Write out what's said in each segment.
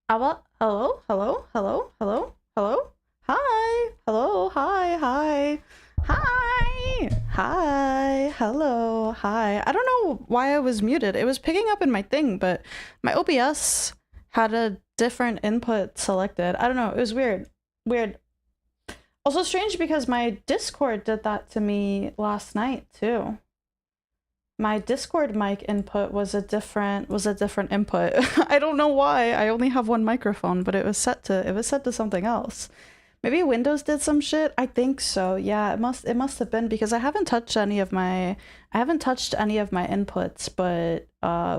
Hello, hello, hello, hello, hello, hi, hello, hi, hi, hi, hi, hello, hi. I don't know why I was muted. It was picking up in my thing, but my OBS had a different input selected. I don't know. It was weird. Weird. Also strange because my Discord did that to me last night too. My Discord mic input was a different input. I don't know why. I only have one microphone, but it was set to something else. Maybe Windows did some shit. I think so. Yeah, it must have been because I haven't touched any of my inputs, but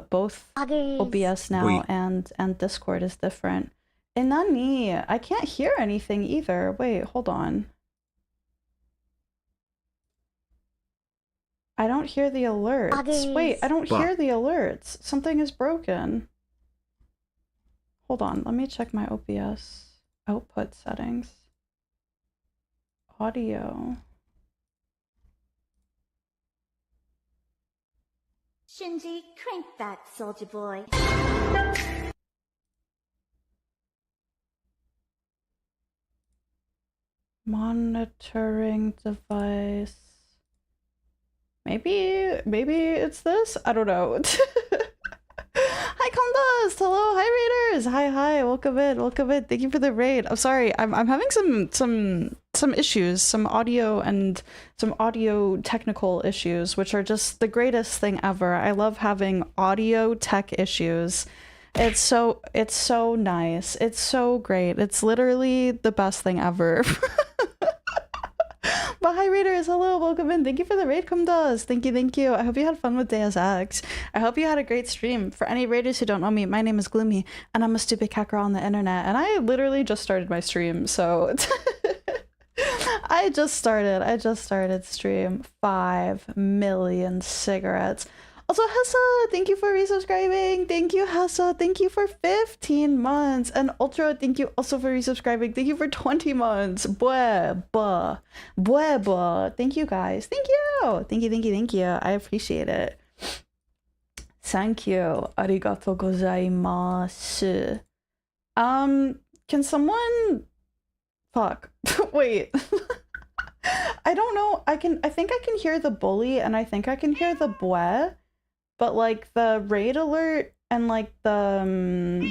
both OBS now and Discord is different. And nani, I can't hear anything either. Wait, hold on. I don't hear the alerts. Wait, I don't hear the alerts. Something is broken. Hold on, let me check my OBS output settings. Audio. Shinji, crank that, soldier boy. Monitoring device. Maybe it's this? I don't know. Hi, Condas! Hello, hi raiders! Hi, welcome in. Thank you for the raid. I'm sorry, I'm having some issues, some audio technical issues, which are just the greatest thing ever. I love having audio tech issues. It's so nice. It's so great. It's literally the best thing ever. But hi raiders, hello, welcome in. Thank you for the raid, Kumdas. Thank you. I hope you had fun with Deus Ex. I hope you had a great stream. For any raiders who don't know me, my name is Gloomi, and I'm a stupid cat girl on the internet, and I literally just started my stream, so I just started stream. 5 million cigarettes. Also, Hessa, thank you for resubscribing. Thank you, Hessa. Thank you for 15 months. And Ultra, thank you also for resubscribing. Thank you for 20 months. Bweh. Thank you, guys. Thank you. I appreciate it. Thank you. Arigato gozaimasu. Can someone... Fuck. Wait. I don't know. I think I can hear the bully, and I think I can hear the bweh. But like the raid alert and like the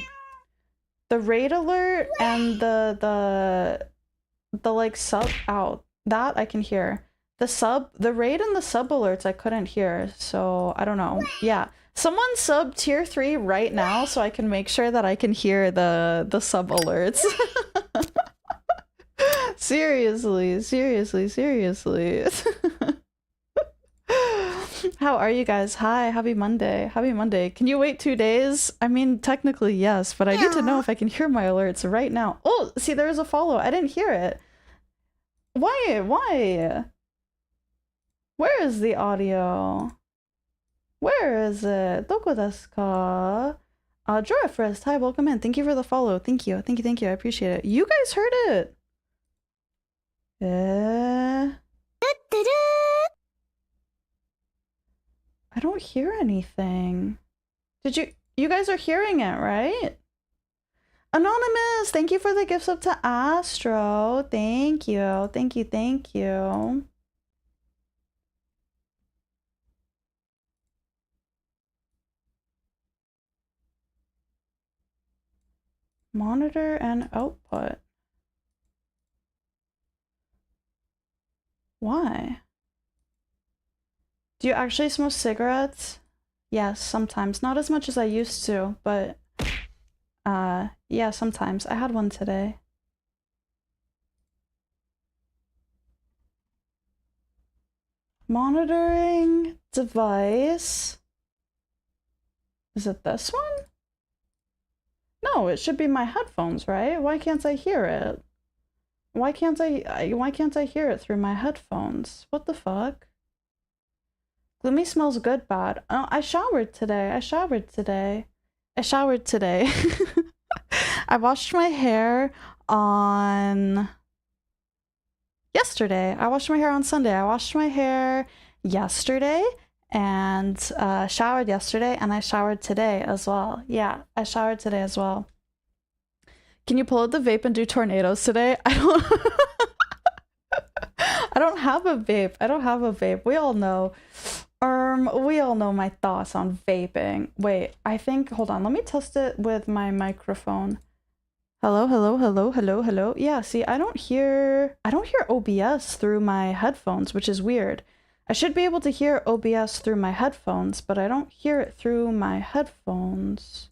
raid alert and the like sub out, that I can hear. The raid and the sub alerts I couldn't hear, so I don't know. Yeah. Someone sub tier 3 right now so I can make sure that I can hear the sub alerts. Seriously. How are you guys? Hi, happy Monday. Can you wait 2 days? I mean, technically yes, but I need to know if I can hear my alerts right now. Oh, see, there is a follow. I didn't hear it. Why? Where is the audio? Where is it? Doko desu ka? Jorafrest, hi, welcome in. Thank you for the follow. Thank you. I appreciate it. You guys heard it. I don't hear anything. You guys are hearing it, right? Anonymous, thank you for the gifts up to Astro. Thank you. Monitor and output. Why? Do you actually smoke cigarettes? Yes, sometimes. Not as much as I used to, but yeah, sometimes. I had one today. Monitoring device. Is it this one? No, it should be my headphones, right? Why can't I hear it? Why can't I hear it through my headphones? What the fuck? Gloomy smells good, bad. Oh, I showered today. I washed my hair on yesterday. I washed my hair on Sunday. I washed my hair yesterday and showered yesterday, and I showered today as well. Yeah, I showered today as well. Can you pull out the vape and do tornadoes today? I don't I don't have a vape. I don't have a vape. We all know. We all know my thoughts on vaping. Wait, I think, hold on, let me test it with my microphone. Hello, hello, hello, hello, hello. Yeah, see, I don't hear OBS through my headphones, which is weird. I should be able to hear OBS through my headphones, but I don't hear it through my headphones.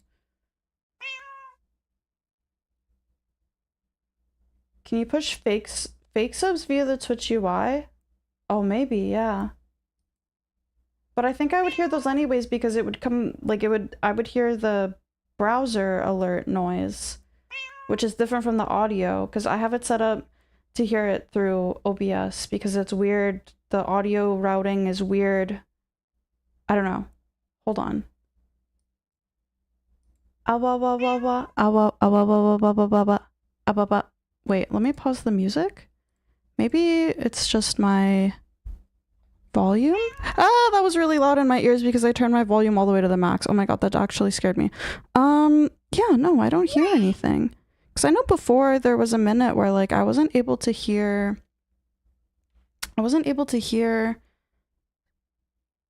Can you push fake subs via the Twitch UI? Oh, maybe, yeah. But I think I would hear those anyways because it would come, like I would hear the browser alert noise, which is different from the audio because I have it set up to hear it through OBS because it's weird. The audio routing is weird. I don't know. Hold on. Wait, let me pause the music. Maybe it's just my volume? Ah, that was really loud in my ears because I turned my volume all the way to the max. Oh my god, that actually scared me. Yeah, no, I don't hear anything. Because I know before there was a minute where like I wasn't able to hear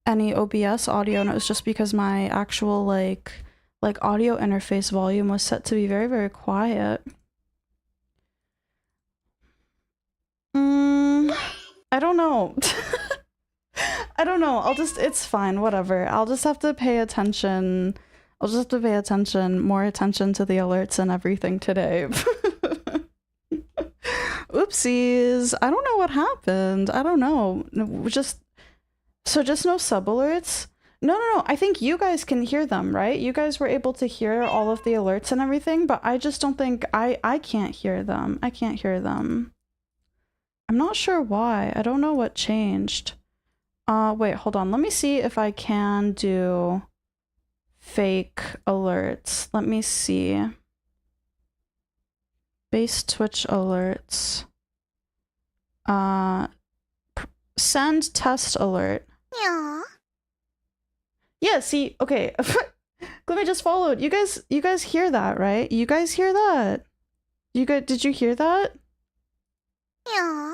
any OBS audio, and it was just because my actual like audio interface volume was set to be very, very quiet. I don't know. I don't know. It's fine, whatever. I'll just have to pay attention. I'll just have to pay attention, more attention to the alerts and everything today. Oopsies. I don't know what happened. I don't know. Just no sub alerts? No. I think you guys can hear them, right? You guys were able to hear all of the alerts and everything, but I just don't think I can't hear them. I can't hear them. I'm not sure why. I don't know what changed. Wait, hold on. Let me see if I can do fake alerts. Let me see. Base Twitch alerts. Send test alert. Yeah. Yeah, see, okay. Gloomi just followed. You guys hear that, right? You guys hear that? Did you hear that? Yeah.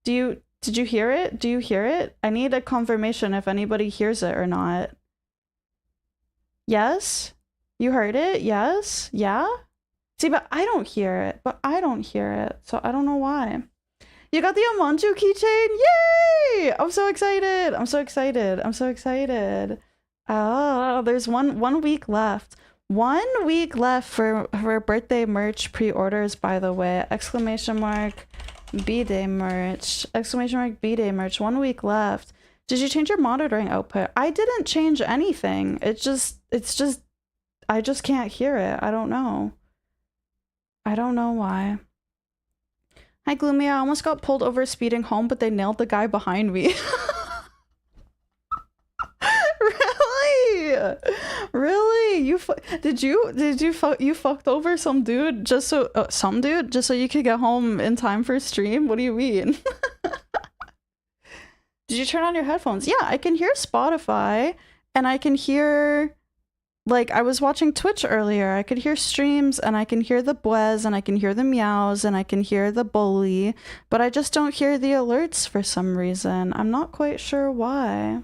Did you hear it? Do you hear it? I need a confirmation if anybody hears it or not. Yes? You heard it? Yes? Yeah? See, but I don't hear it. So I don't know why. You got the Amanju keychain? Yay! I'm so excited. Oh, there's one week left. 1 week left for birthday merch pre-orders, by the way. Exclamation mark B-Day merch. Exclamation mark B-Day merch. 1 week left. Did you change your monitoring output? I didn't change anything. I just can't hear it. I don't know. I don't know why. Hi, Gloomi. I almost got pulled over speeding home, but they nailed the guy behind me. Really? Really? You fucked over some dude just so you could get home in time for stream? What do you mean? Did you turn on your headphones? Yeah, I can hear Spotify and I can hear, like, I was watching Twitch earlier. I could hear streams and I can hear the bwehs and I can hear the meows and I can hear the bully, but I just don't hear the alerts for some reason. I'm not quite sure why.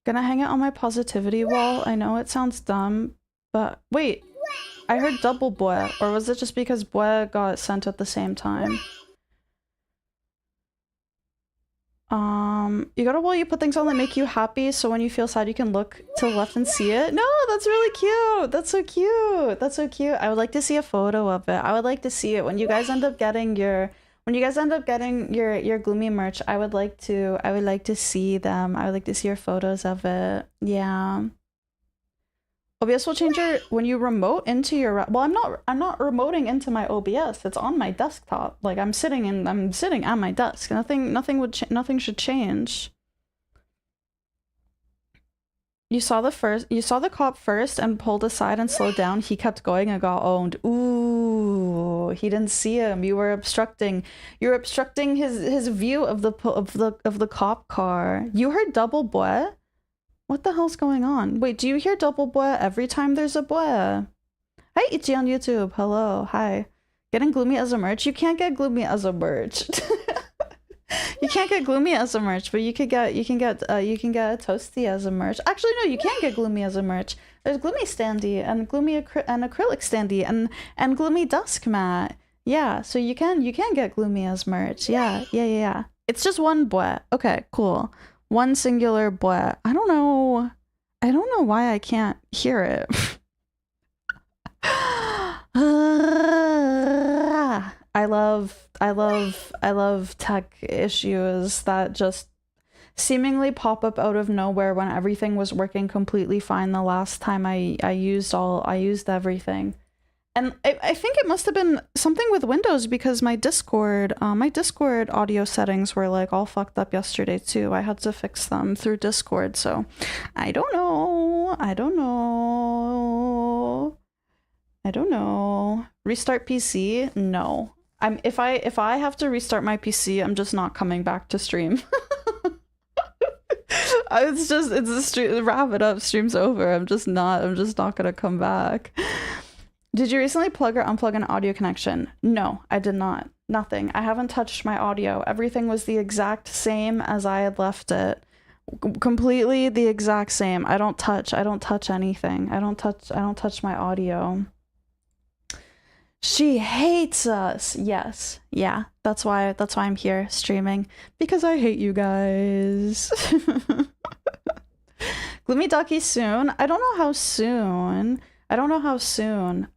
Gonna hang it on my positivity wall. I know it sounds dumb, but wait, I heard double bweh, or was it just because bweh got sent at the same time? You got a wall you put things on that make you happy, so when you feel sad you can look to the left and see it? No, that's really cute! That's so cute! That's so cute! I would like to see a photo of it. I would like to see it when you guys end up getting your Gloomi merch. I would like to see them. I would like to see your photos of it. Yeah. OBS will change when you remote into your, well, I'm not remoting into my OBS. It's on my desktop. Like I'm sitting at my desk. Nothing should change. You saw the cop first and pulled aside and slowed down. He kept going and got owned. Ooh, He didn't see him. You were obstructing. You're obstructing his view of the cop car. You heard double bweh? What the hell's going on? Wait, do you hear double bweh every time there's a bweh? Hi, Ichi on YouTube. Hello. Hi. Getting Gloomi as a merch? You can't get Gloomi as a merch. You can't get Gloomi as a merch, but you can get a Toasty as a merch. Actually, no, you can't get Gloomi as a merch. There's Gloomi standee and Gloomi and acrylic standee and Gloomi dusk mat. Yeah, so you can get Gloomi as merch. Yeah. It's just one bweh. Okay, cool. One singular bweh. I don't know why I can't hear it. I love tech issues that just seemingly pop up out of nowhere when everything was working completely fine the last time I used everything. And I think it must have been something with Windows because my Discord audio settings were like all fucked up yesterday too. I had to fix them through Discord, so I don't know. Restart PC? No. If I have to restart my PC, I'm just not coming back to stream. It's a stream, wrap it up, stream's over. I'm just not gonna come back. Did you recently plug or unplug an audio connection? No, I did not. Nothing. I haven't touched my audio. Everything was the exact same as I had left it. Completely the exact same. I don't touch anything. I don't touch my audio. She hates us. Yes. Yeah. That's why I'm here streaming. Because I hate you guys. Gloomi Ducky soon. I don't know how soon.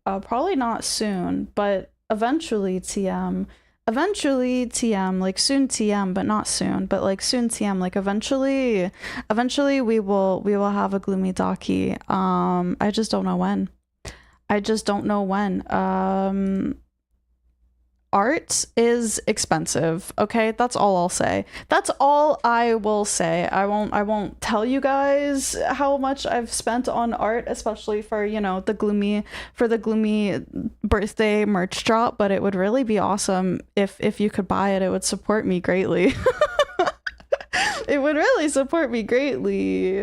Probably not soon, but eventually TM. Eventually TM, like soon TM, but not soon, but like soon TM, like eventually we will have a Gloomi Ducky. I just don't know when. Art is expensive. Okay, that's all I'll say. That's all I will say. I won't tell you guys how much I've spent on art, especially for, you know, the Gloomi birthday merch drop, but it would really be awesome if you could buy it. It would support me greatly. It would really support me greatly.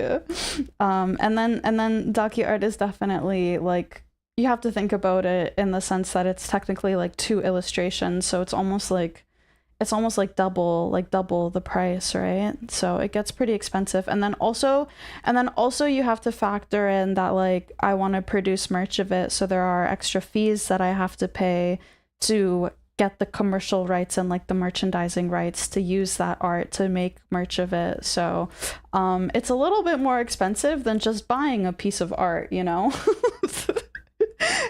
And then Ducky art is definitely like, you have to think about it in the sense that it's technically like 2 illustrations, so it's almost like double the price, right? So it gets pretty expensive. And then also you have to factor in that like I want to produce merch of it, so there are extra fees that I have to pay to get the commercial rights and like the merchandising rights to use that art to make merch of it. So it's a little bit more expensive than just buying a piece of art, you know.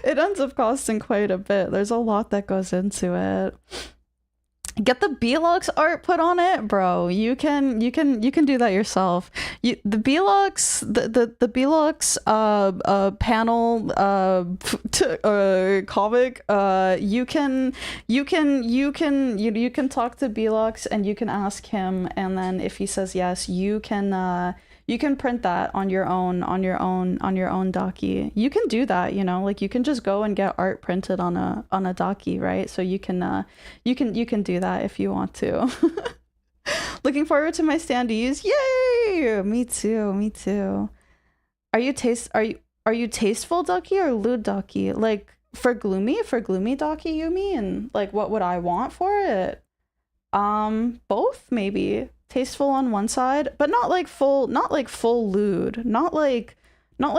It ends up costing quite a bit. There's a lot that goes into it. Get the Belux art put on it, bro. You can do that yourself. The Belux panel comic, you can talk to Belux and you can ask him, and then if he says yes, you can print that on your own docky. You can do that, you know, like you can just go and get art printed on a docky, right? So you can do that if you want to. Looking forward to my standees. Yay! Me too. Are you tasteful ducky or lewd ducky? Like for gloomy ducky, you mean? Like what would I want for it? Both maybe. Tasteful on one side, but not like full lewd, not like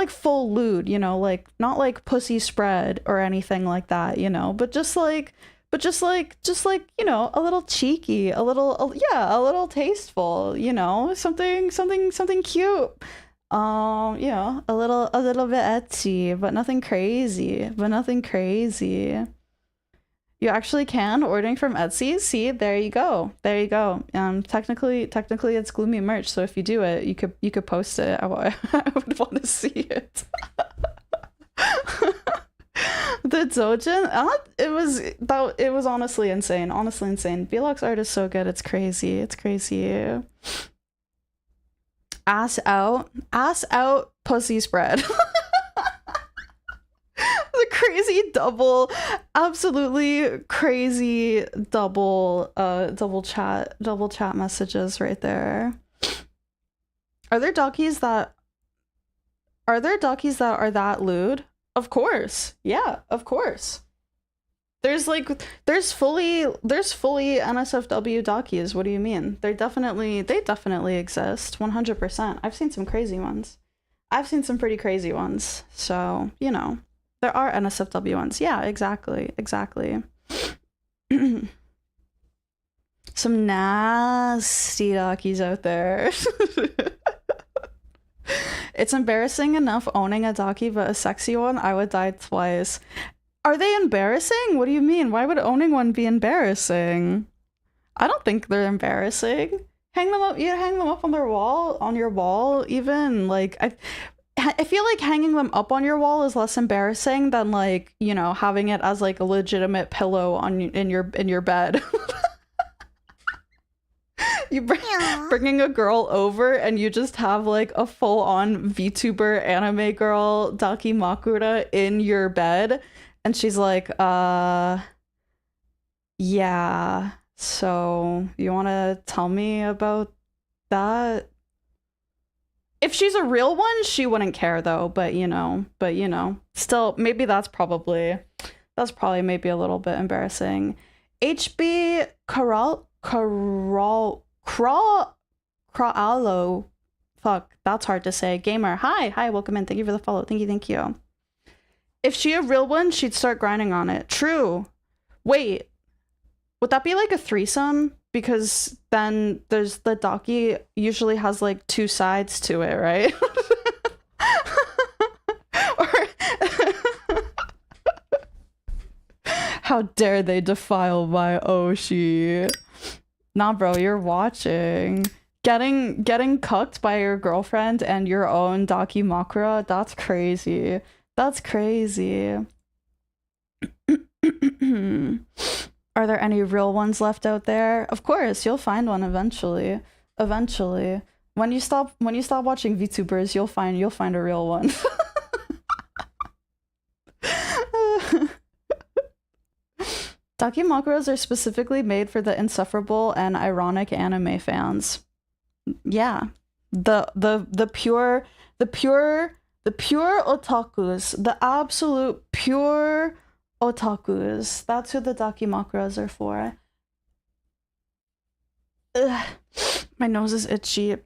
full lewd, you know, like not like pussy spread or anything like that, you know, but just like you know, a little cheeky, a little tasteful, you know, something cute, you know, a little bit etsy, but nothing crazy. You actually can, ordering from Etsy. See, there you go. Technically it's Gloomi merch, so if you do it, you could post it. I would want to see it. The Dojin, it was honestly insane. Belux art is so good, it's crazy. Ass out, pussy spread. The crazy double, absolutely crazy double chat messages right there. Are there doggies that are that lewd? Of course. Yeah, of course. There's fully NSFW doggies. What do you mean? They definitely exist. 100%. I've seen some crazy ones. I've seen some pretty crazy ones. So, you know, there are NSFW ones. Yeah, exactly. Some nasty doggies out there. It's embarrassing enough owning a doggy, but a sexy one, I would die twice. Are they embarrassing? What do you mean? Why would owning one be embarrassing? I don't think they're embarrassing. Hang them up. You hang them up on your wall. Even like I feel like hanging them up on your wall is less embarrassing than like, you know, having it as like a legitimate pillow in your bed. Bringing a girl over and you just have like a full-on VTuber anime girl Dakimakura in your bed. And she's like, yeah, so you want to tell me about that? If she's a real one, she wouldn't care though, but you know, still, maybe that's probably maybe a little bit embarrassing. HB Crawalo, fuck, that's hard to say. Gamer, hi, welcome in. Thank you for the follow. Thank you. If she a real one, she'd start grinding on it. True. Wait, would that be like a threesome? Because then there's the doggy usually has like two sides to it, right? How dare they defile my Oshi? Nah, bro, you're watching. Getting cucked by your girlfriend and your own Dakimakura, that's crazy. That's crazy. Are there any real ones left out there? Of course, you'll find one eventually. Eventually. When you stop watching VTubers, you'll find a real one. Dakimakuras are specifically made for the insufferable and ironic anime fans. Yeah. The pure otakus, the absolute pure otakus. That's who the Dakimakuras are for. Ugh, my nose is itchy.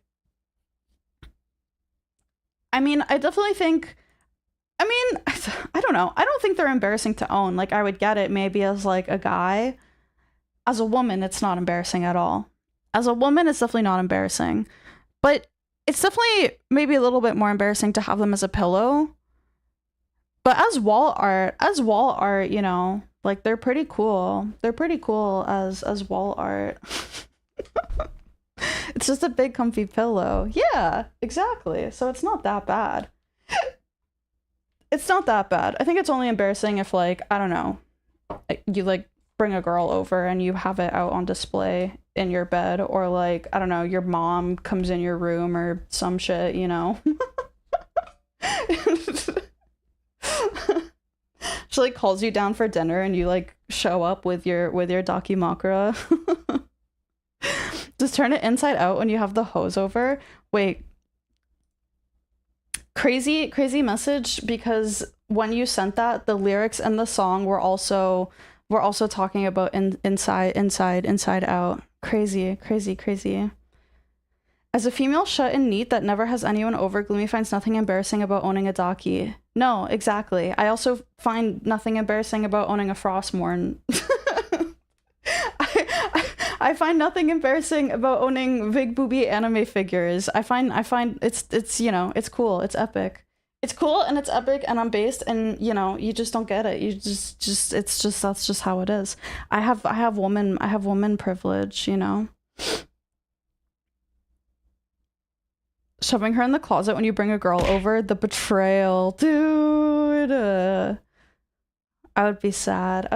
I mean, I definitely think, I don't know. I don't think they're embarrassing to own. Like, I would get it maybe as like a guy. As a woman, it's not embarrassing at all. As a woman, it's definitely not embarrassing. But it's definitely maybe a little bit more embarrassing to have them as a pillow. But as wall art, you know, like they're pretty cool. They're pretty cool as wall art. It's just a big comfy pillow. Yeah, exactly. So it's not that bad. It's not that bad. I think it's only embarrassing if like, I don't know, you like bring a girl over and you have it out on display in your bed, or like, I don't know, your mom comes in your room or some shit, you know. She like calls you down for dinner and you like show up with your Dakimakura. Just turn it inside out when you have the hose over. Wait. Crazy message, because when you sent that, the lyrics and the song were also talking about inside out. Crazy. As a female shut and neat that never has anyone over, Gloomi finds nothing embarrassing about owning a daki. No, exactly. I also find nothing embarrassing about owning a Frostmourne. I find nothing embarrassing about owning big booby anime figures. I find it's you know, it's cool, it's epic. It's cool and it's epic and I'm based, and you know, you just don't get it. You just that's just how it is. I have woman privilege, you know. Shoving her in the closet when you bring a girl over, the betrayal, dude. I would be sad.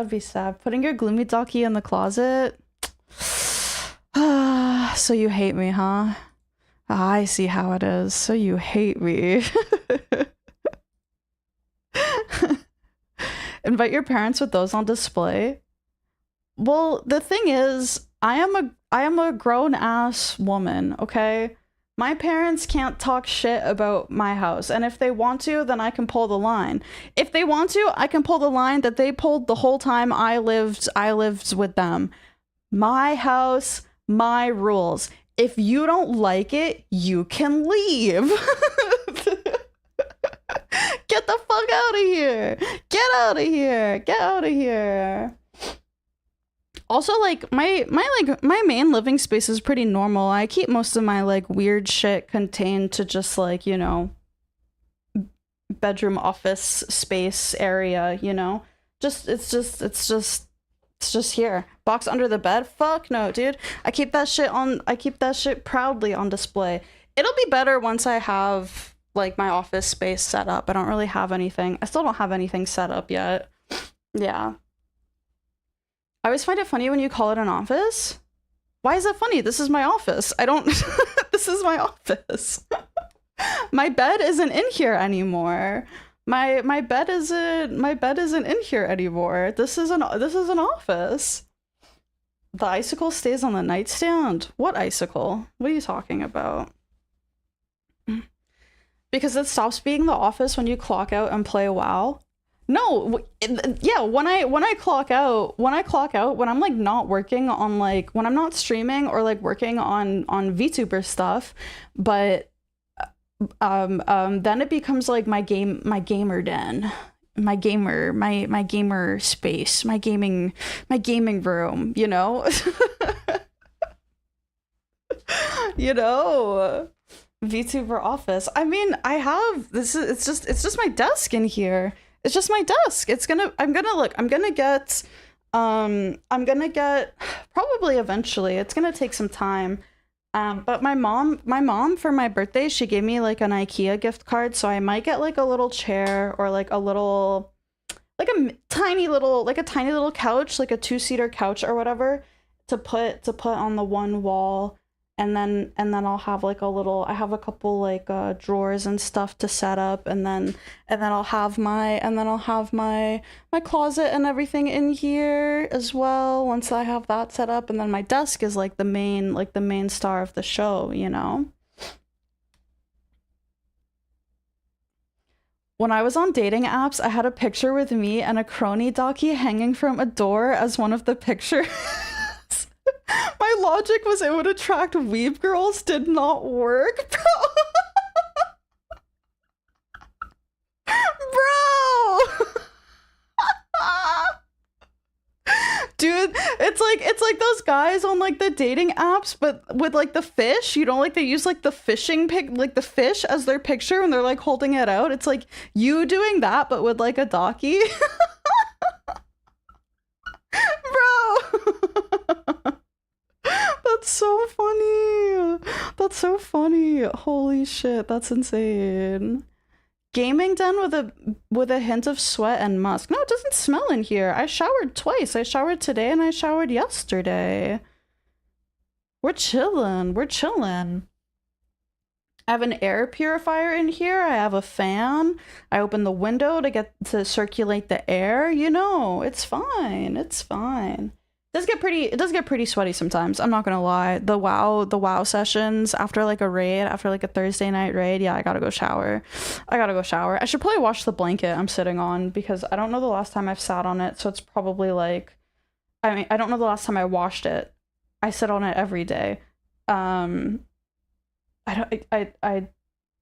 Putting your Gloomi Daki in the closet. So you hate me, huh? I see how it is. So you hate me. Invite your parents with those on display. Well, the thing is, I am a grown-ass woman, okay? My parents can't talk shit about my house, and if they want to, then I can pull the line. If they want to, I can pull the line that they pulled the whole time I lived with them. My house, my rules. If you don't like it, you can leave. Get the fuck out of here. Get out of here. Get out of here. Also, like, my main living space is pretty normal. I keep most of my, like, weird shit contained to just, like, you know, bedroom office space area, you know? It's just here. Box under the bed? Fuck no, dude. I keep that shit proudly on display. It'll be better once I have, like, my office space set up. I don't really have anything. I still don't have anything set up yet. Yeah. I always find it funny when you call it an office. Why is that funny? This is my office. I don't... This is my office. My bed isn't in here anymore. My bed isn't in here anymore. This is an office. The icicle stays on the nightstand? What icicle? What are you talking about? Because it stops being the office when you clock out and play WoW? No, yeah, when I clock out, when I'm like not working on like, when I'm not streaming or like working on VTuber stuff, but then it becomes like my gamer den, my gamer space, my gaming room, you know? You know? VTuber office. I mean, I have this is it's just my desk in here. It's just my desk. I'm gonna get probably eventually. It's gonna take some time. But my mom for my birthday, she gave me like an IKEA gift card, so I might get like a little chair or like a little like a tiny little couch, like a 2-seater couch or whatever, to put on the one wall. And then I'll have like I have a couple like drawers and stuff to set up, and then I'll have my closet and everything in here as well once I have that set up, and then my desk is like the main star of the show, you know? When I was on dating apps, I had a picture with me and a crony docky hanging from a door as one of the pictures. My logic was it would attract weeb girls, did not work, bro. Bro! Dude, it's like those guys on like the dating apps, but with like the fish, you know, like they use like the fishing like the fish as their picture and they're like holding it out. It's like you doing that, but with like a docky. Bro! That's so funny. That's so funny. Holy shit, that's insane. Gaming den with a hint of sweat and musk. No, it doesn't smell in here. I showered twice. I showered today and I showered yesterday. We're chilling. We're chilling. I have an air purifier in here. I have a fan. I open the window to circulate the air. You know, it's fine. It's fine. It does get pretty sweaty sometimes. I'm not gonna lie. The WoW sessions after like a raid, after like a Thursday night raid, yeah, I gotta go shower. I should probably wash the blanket I'm sitting on because I don't know the last time I've sat on it, so it's probably like, I mean, I don't know the last time I washed it. I sit on it every day.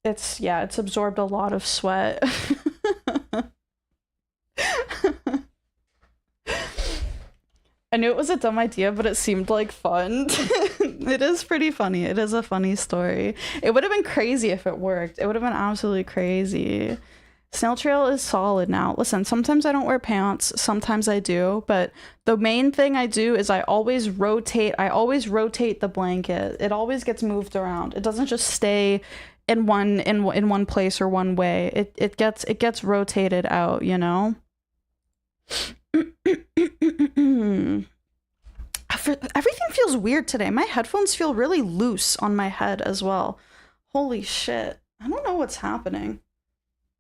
It's absorbed a lot of sweat. I knew it was a dumb idea, but it seemed like fun. It is pretty funny. It is a funny story. It would have been crazy if it worked. It would have been absolutely crazy. Snail trail is solid now. Listen, sometimes I don't wear pants. Sometimes I do. But the main thing I do is I always rotate the blanket. It always gets moved around. It doesn't just stay in one place or one way. It gets rotated out, you know? Everything feels weird today. My headphones feel really loose on my head as well. Holy shit. I don't know what's happening.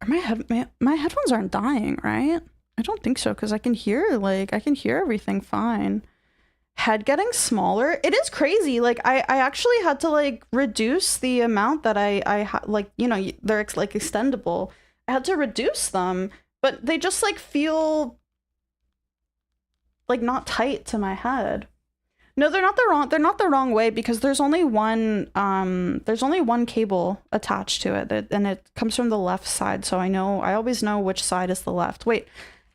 My headphones aren't dying, right? I don't think so, because I can hear everything fine. Head getting smaller. It is crazy. Like I actually had to like reduce the amount that I like, you know, they're like extendable. I had to reduce them, but they just like feel like not tight to my head. No, they're not the wrong way, because there's only one cable attached to it, and it comes from the left side, so I always know which side is the left. Wait,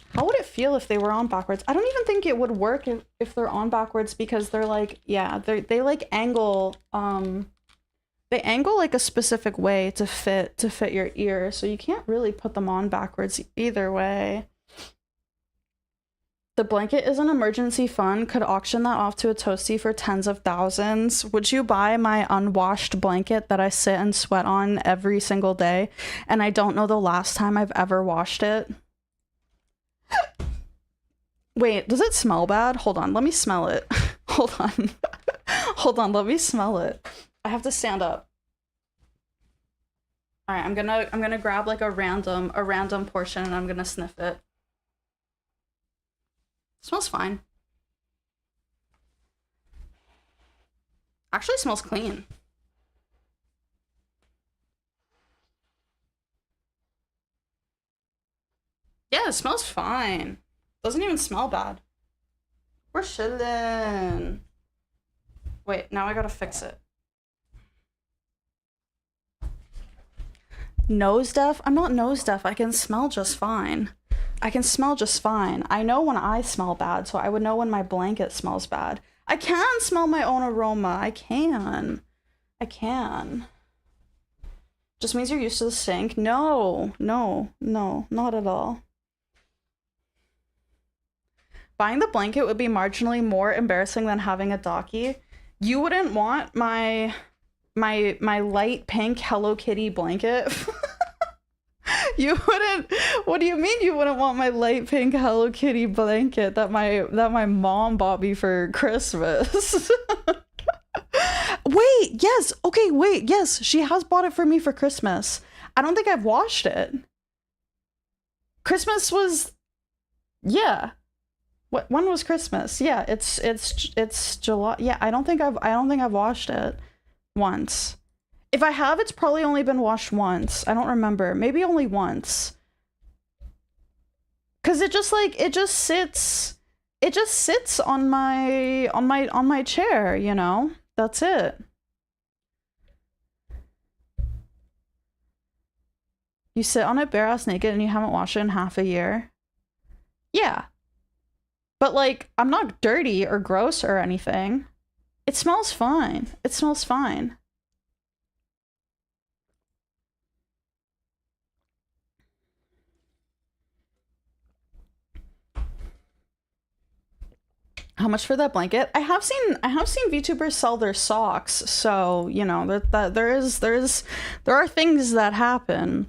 how would it feel if they were on backwards? I don't even think it would work if they're on backwards, because they're like, yeah, they like angle, they angle like a specific way to fit your ear, so you can't really put them on backwards either way. The blanket is an emergency fund. Could auction that off to a toasty for tens of thousands. Would you buy my unwashed blanket that I sit and sweat on every single day, and I don't know the last time I've ever washed it? Wait, does it smell bad? Hold on, let me smell it. Hold on. Hold on, let me smell it. I have to stand up. All right, I'm gonna grab like a random portion, and I'm gonna sniff it. It smells fine. Actually smells clean. Yeah, it smells fine. Doesn't even smell bad. We're chillin'. Wait, now I gotta fix it. Nose deaf? I'm not nose deaf. I can smell just fine. I can smell just fine. I know when I smell bad, so I would know when my blanket smells bad. I can smell my own aroma. I can. Just means you're used to the stink. No, not at all. Buying the blanket would be marginally more embarrassing than having a docky. You wouldn't want my light pink Hello Kitty blanket? You wouldn't? What do you mean you wouldn't want my light pink Hello Kitty blanket that my mom bought me for Christmas? Wait, yes. Okay, wait, yes. She has bought it for me for Christmas. I don't think I've washed it. Christmas was, yeah. When was Christmas? Yeah, it's July. Yeah, I don't think I've washed it once. If I have, it's probably only been washed once. I don't remember. Maybe only once. Cause it just sits on my chair, you know? That's it. You sit on it bare ass naked and you haven't washed it in half a year. Yeah. But like, I'm not dirty or gross or anything. It smells fine. It smells fine. How much for that blanket? I have seen VTubers sell their socks, so you know that there are things that happen.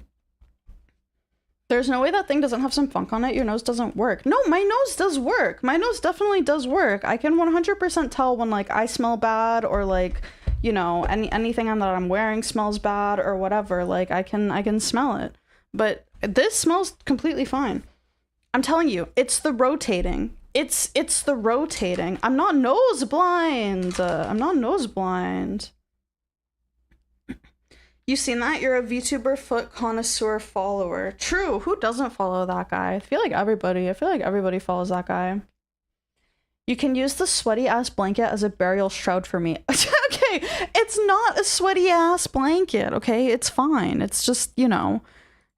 There's no way that thing doesn't have some funk on it. Your nose doesn't work. No, my nose does work. My nose definitely does work. I can 100% tell when like I smell bad, or like, you know, anything that I'm wearing smells bad or whatever. Like I can smell it. But this smells completely fine. I'm telling you, it's the rotating. It's the rotating. I'm not nose blind. I'm not nose blind. You seen that? You're a VTuber foot connoisseur follower. True. Who doesn't follow that guy? I feel like everybody follows that guy. You can use the sweaty ass blanket as a burial shroud for me. Okay, it's not a sweaty ass blanket. Okay, it's fine. It's just, you know,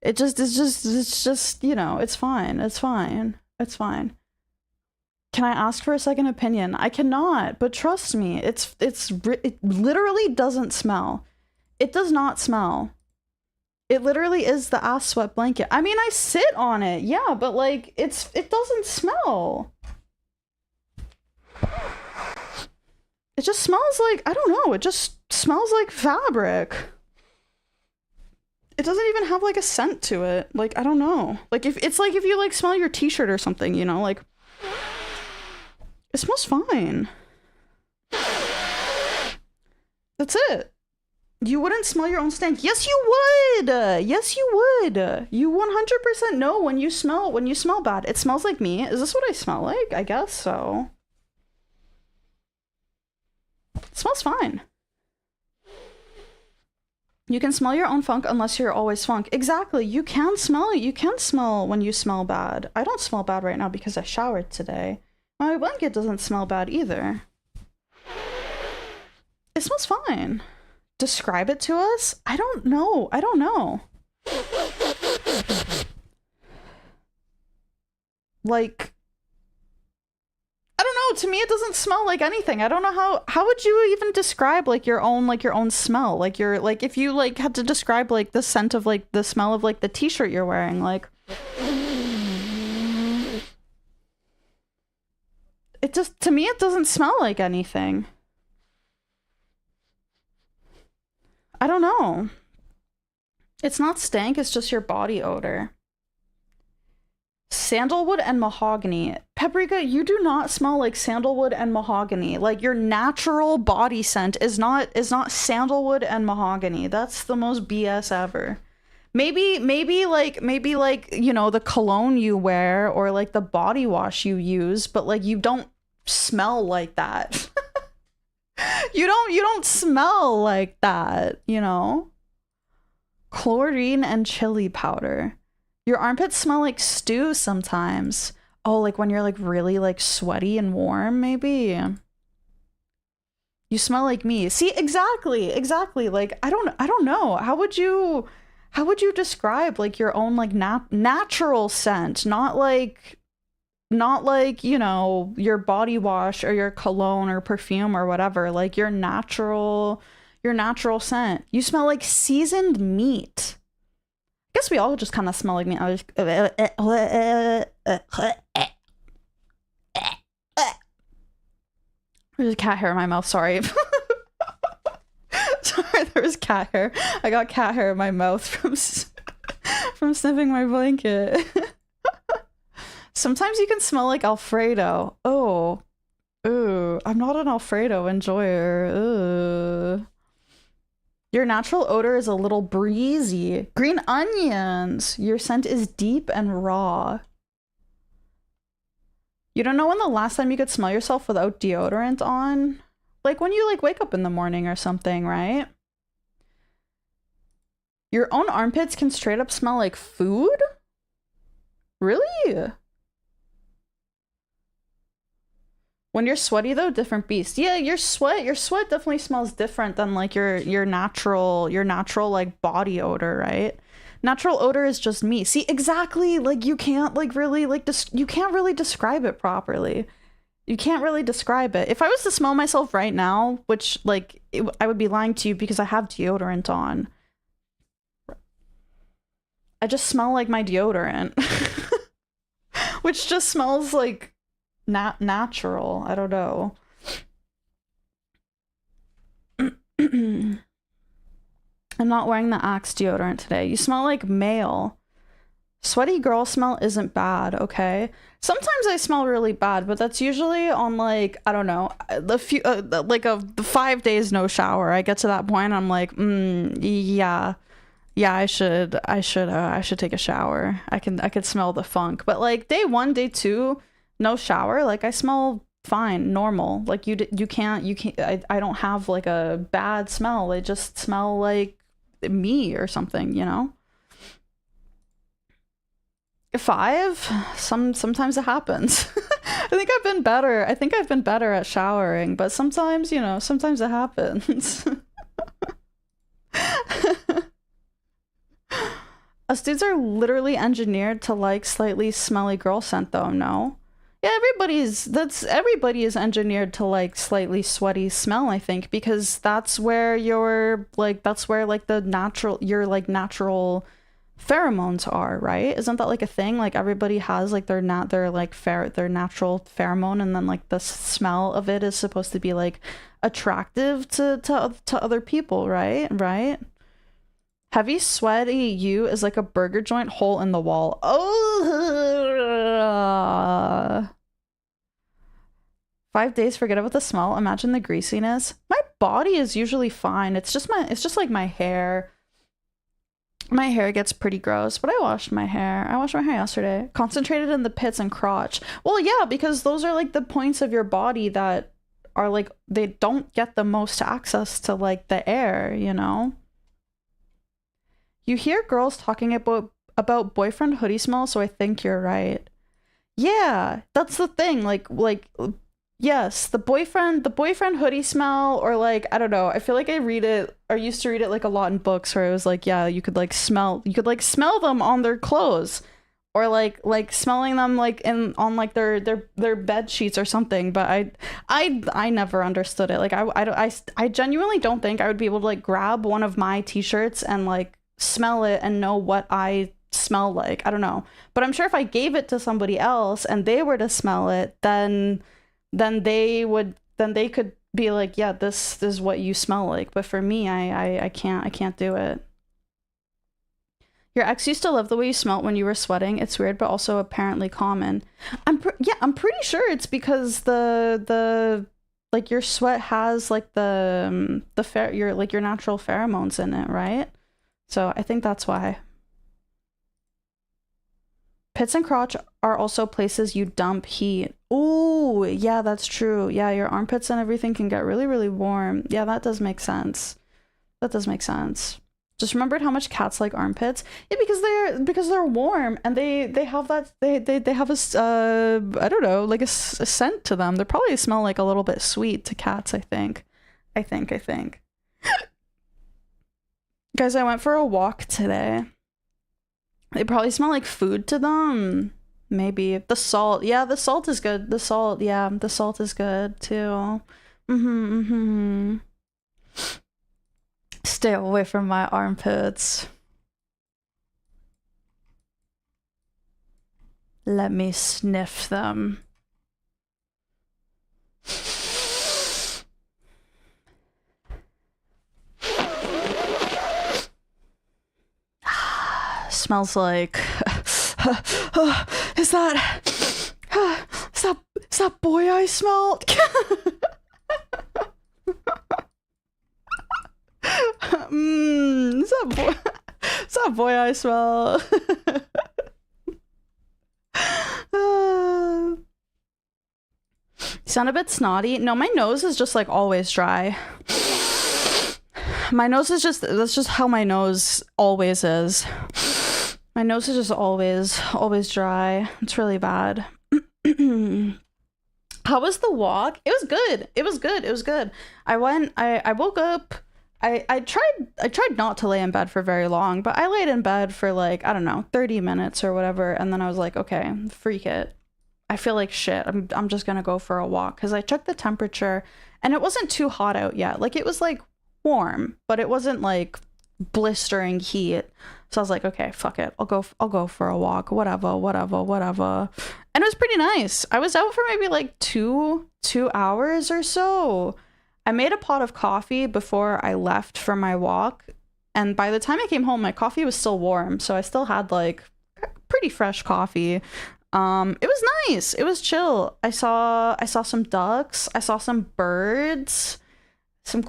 it's just, you know, it's fine. It's fine. It's fine. Can I ask for a second opinion? I cannot, but trust me, it literally doesn't smell. It does not smell. It literally is the ass sweat blanket. I mean, I sit on it, yeah, but like, it doesn't smell. It just smells like, I don't know, it just smells like fabric. It doesn't even have like a scent to it. Like, I don't know. Like, if you like smell your t-shirt or something, you know, like, it smells fine. That's it. You wouldn't smell your own stank. Yes, you would. Yes, you would. You 100% know when you smell bad. It smells like me. Is this what I smell like? I guess so. It smells fine. You can smell your own funk unless you're always funk. Exactly. You can smell it. You can smell when you smell bad. I don't smell bad right now because I showered today. My blanket doesn't smell bad either. It smells fine. Describe it to us? I don't know. I don't know. Like, I don't know. To me, it doesn't smell like anything. I don't know how would you even describe like your own smell? Like if you like had to describe like the scent of like the smell of like the t-shirt you're wearing, like it just, to me, it doesn't smell like anything. I don't know. It's not stank, it's just your body odor. Sandalwood and mahogany. Paprika, you do not smell like sandalwood and mahogany. Like your natural body scent is not sandalwood and mahogany. That's the most BS ever. Maybe like, you know, the cologne you wear or like the body wash you use, but like you don't smell like that. You don't smell like that, you know? Chlorine and chili powder. Your armpits smell like stew sometimes. Oh, like when you're like really like sweaty and warm, maybe. You smell like me. See, exactly. Like I don't know. How would you describe like your own like natural scent, not like, you know, your body wash or your cologne or perfume or whatever, like your natural scent. You smell like seasoned meat. I guess we all just kind of smell like meat. There's cat hair in my mouth, sorry. Sorry, there was cat hair. I got cat hair in my mouth from sniffing my blanket. Sometimes you can smell like Alfredo. Oh. Ooh. I'm not an Alfredo enjoyer. Ooh. Your natural odor is a little breezy. Green onions. Your scent is deep and raw. You don't know when the last time you could smell yourself without deodorant on? Like when you like wake up in the morning or something, right? Your own armpits can straight up smell like food? Really? When you're sweaty though, different beast. Yeah, your sweat definitely smells different than like your natural like body odor, right? Natural odor is just me. See, exactly. Like you can't like really like you can't really describe it properly. You can't really describe it. If I was to smell myself right now, which like I would be lying to you because I have deodorant on. I just smell like my deodorant. Which just smells like natural. I don't know. I'm not wearing the Axe deodorant today. You smell like male. Sweaty girl smell isn't bad, okay? Sometimes I smell really bad, but that's usually on like, I don't know, the few like the 5 days no shower. I get to that point, I'm like, yeah, I should take a shower. I could smell the funk. But like day 1, day 2, no shower, like I smell fine, normal. Like you can't I don't have like a bad smell. They just smell like me or something, you know? 5, sometimes it happens. I think I've been better at showering, but sometimes, you know, sometimes it happens. Us dudes are literally engineered to like slightly smelly girl scent though, no? Yeah, everybody is engineered to like slightly sweaty smell, I think, because that's where your like the natural pheromones are, right? Isn't that like a thing? Like everybody has like their natural pheromone, and then like the smell of it is supposed to be like attractive to other people, right? Heavy sweaty you is like a burger joint hole in the wall. Oh, 5 days, forget about the smell. Imagine the greasiness. My body is usually fine. It's just like my hair. My hair gets pretty gross, but I washed my hair. I washed my hair yesterday. Concentrated in the pits and crotch. Well, yeah, because those are like the points of your body that are like, they don't get the most access to like the air, you know? You hear girls talking about boyfriend hoodie smell, so I think you're right. Yeah, that's the thing. Like yes, the boyfriend hoodie smell, or like, I don't know. I feel like I used to read it like a lot in books where it was like, yeah, you could smell them on their clothes, or like smelling them like on like their bed sheets or something. But I never understood it. Like I genuinely don't think I would be able to like grab one of my t-shirts and like smell it and know what I smell like. I don't know. But I'm sure if I gave it to somebody else and they were to smell it, then they could be like, yeah, this is what you smell like. But for me, I can't do it. Your ex used to love the way you smelled when you were sweating. It's weird, but also apparently common. I'm pretty sure it's because the like your sweat has like your natural pheromones in it, right? So I think that's why. Pits and crotch are also places you dump heat. Ooh, yeah, that's true. Yeah, your armpits and everything can get really, really warm. Yeah, that does make sense. That does make sense. Just remembered how much cats like armpits. Yeah, because they're warm and they have that they have a I don't know, like a scent to them. They probably smell like a little bit sweet to cats, I think. I think. Guys, I went for a walk today. They probably smell like food to them. Maybe. The salt. Yeah, the salt is good. The salt is good too. Stay away from my armpits. Let me sniff them. Smells like is that boy I smelled? Is that boy I smell? You sound a bit snotty. No, my nose is just like always dry. My nose is that's just how my nose always is. My nose is just always dry. It's really bad. How was the walk? It was good. I woke up. I tried not to lay in bed for very long, but I laid in bed for like, I don't know, 30 minutes or whatever, and then I was like, okay, freak it. I feel like shit. I'm just gonna go for a walk, because I checked the temperature and it wasn't too hot out yet. Like, it was like warm, but it wasn't like blistering heat. So I was like, okay, fuck it. I'll go for a walk. Whatever. And it was pretty nice. I was out for maybe like two hours or so. I made a pot of coffee before I left for my walk, and by the time I came home, my coffee was still warm, so I still had like pretty fresh coffee. It was nice. It was chill. I saw some ducks. I saw some birds. Some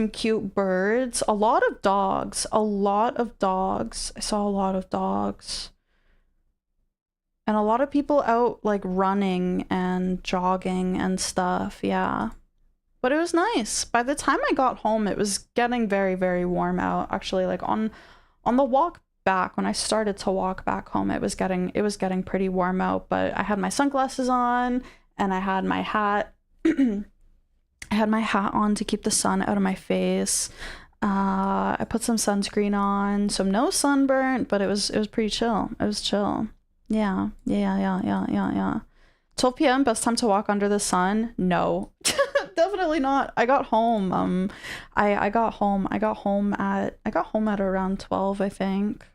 cute birds. A lot of dogs. I saw a lot of dogs. And a lot of people out like running and jogging and stuff. Yeah. But it was nice. By the time I got home, it was getting very, very warm out. Actually, like on the walk back, when I started to walk back home, it was getting pretty warm out, but I had my sunglasses on and I had my hat. I had my hat on to keep the sun out of my face. I put some sunscreen on, so no sunburn, but it was pretty chill. It was chill. Yeah. 12 p.m. best time to walk under the sun? No. Definitely not. I got home. I got home at around 12, I think.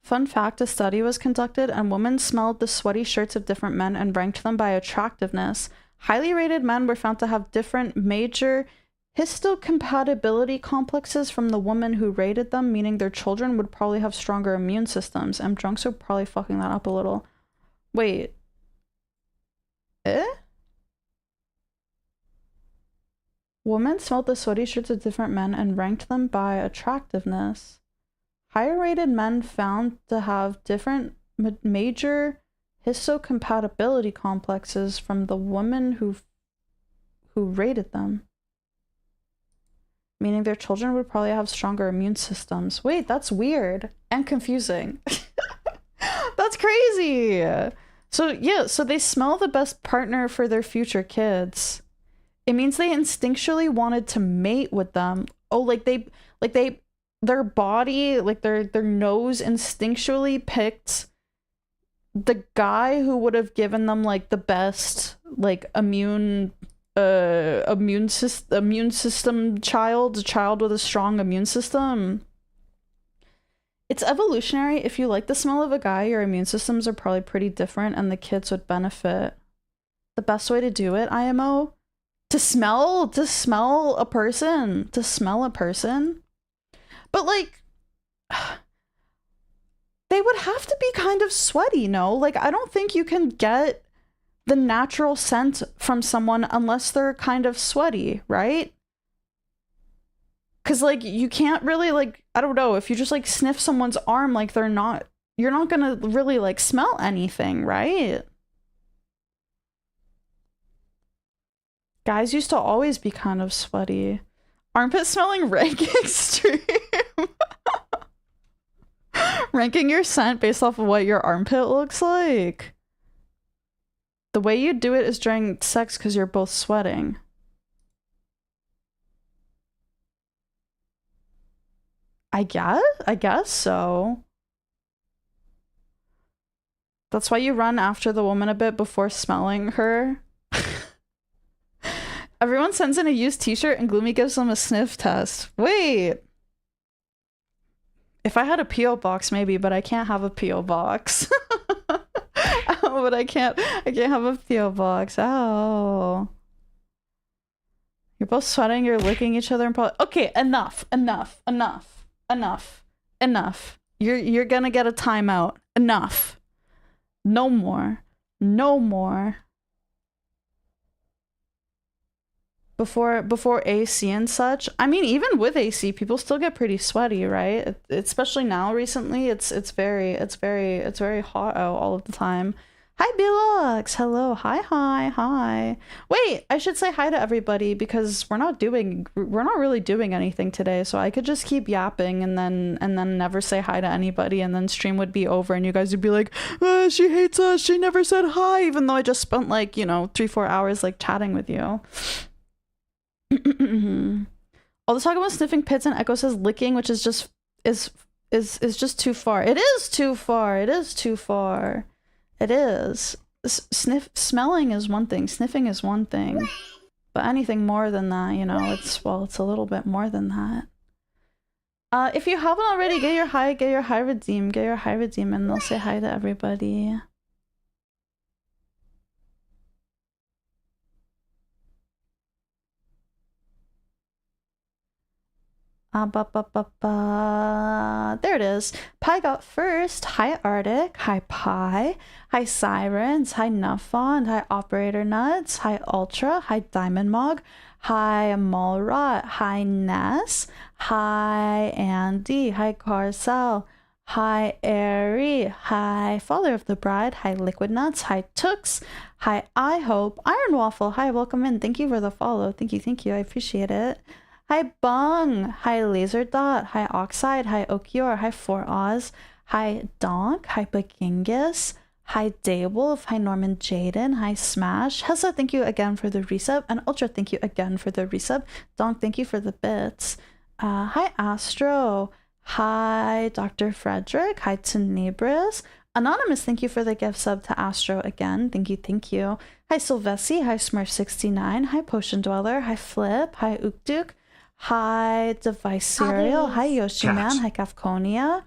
Fun fact, a study was conducted and women smelled the sweaty shirts of different men and ranked them by attractiveness. Highly rated men were found to have different major histocompatibility complexes from the woman who rated them, meaning their children would probably have stronger immune systems. And drunks are probably fucking that up a little. Wait. Eh? Women smelled the sweaty shirts of different men and ranked them by attractiveness. Higher rated men found to have different major histocompatibility complexes from the women who rated them. Meaning their children would probably have stronger immune systems. Wait, that's weird and confusing. That's crazy. So yeah, so they smell the best partner for their future kids. It means they instinctually wanted to mate with them. Oh, their body, like their nose instinctually picked the guy who would have given them like the best like immune system child, a child with a strong immune system. It's evolutionary. If you like the smell of a guy, your immune systems are probably pretty different and the kids would benefit. The best way to do it, IMO, to smell a person. But like they would have to be kind of sweaty, no? Like I don't think you can get the natural scent from someone unless they're kind of sweaty, right? Because like you can't really like, I don't know, if you just like sniff someone's arm like you're not gonna really like smell anything, right? Guys used to always be kind of sweaty. Armpit smelling rank extreme. Ranking your scent based off of what your armpit looks like. The way you do it is during sex because you're both sweating. I guess so. That's why you run after the woman a bit before smelling her. Everyone sends in a used t-shirt and Gloomi gives them a sniff test. Wait. If I had a P.O. box, maybe, but I can't have a P.O. box. Oh, but I can't have a P.O. box. Oh. You're both sweating, you're licking each other and probably... Okay, enough. You're gonna get a timeout. Enough. No more. Before AC and such. I mean, even with AC, people still get pretty sweaty, right? Especially now recently, it's very hot out all of the time. Hi, Bilux. Hello. Hi. Wait, I should say hi to everybody because we're not really doing anything today. So I could just keep yapping and then never say hi to anybody, and then stream would be over and you guys would be like, she hates us. She never said hi, even though I just spent like, 3-4 hours like chatting with you. All the talk about sniffing pits and Echo says licking, which is just just too far. It is too far. It is. Smelling is one thing, sniffing is one thing, but anything more than that, it's a little bit more than that. If you haven't already, get your hi redeem, and they'll say hi to everybody. There it is. Pi got first. Hi Arctic. Hi Pi. Hi Sirens. Hi Nuffond. Hi Operator Nuts. Hi Ultra. Hi Diamond Mog. Hi Malrot. Hi Ness. Hi Andy. Hi Carcel. Hi Airy. Hi Father of the Bride. Hi Liquid Nuts. Hi Tooks. Hi I Hope. Iron Waffle. Hi, welcome in. Thank you for the follow. Thank you. I appreciate it. Hi Bung, hi Laser Dot, hi Oxide, hi Okior, hi 4Oz, hi Donk, hi Bagingus, hi Daywolf, hi Norman Jaden, hi Smash. Hessa, thank you again for the resub, and Ultra, thank you again for the resub. Donk, thank you for the bits. Hi Astro, hi Dr. Frederick, hi Tenebris. Anonymous, thank you for the gift sub to Astro again. Thank you. Hi Sylvessi, hi Smurf69, hi Potion Dweller, hi Flip, hi Ukduk. Hi Device Cereal, hi Yoshiman, hi Kafkonia,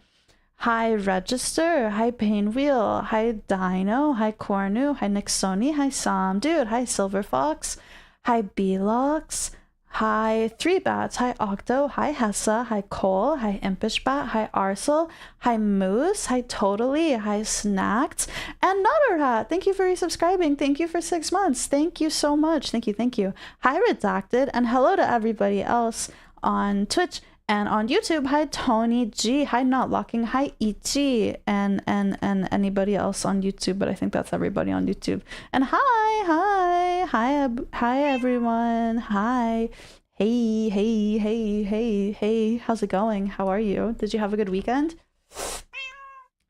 hi Register, hi Painwheel, hi Dino, hi Cornu, hi Nixoni, hi Sam Dude, hi Silver Fox, hi Belox, Hi, Three Bats. Hi, Octo. Hi, Hessa. Hi, Cole. Hi, Impishbat. Hi, Arsel. Hi, Moose. Hi, Totally. Hi, Snacked. And Nutterhat. Thank you for resubscribing. Thank you for 6 months. Thank you so much. Thank you. Thank you. Hi, Redacted. And hello to everybody else on Twitch and on YouTube. Hi, Tony G. Hi, Not Locking. Hi, Ichi. And anybody else on YouTube, but I think that's everybody on YouTube. And hi, everyone. Hi. Hey. How's it going? How are you? Did you have a good weekend?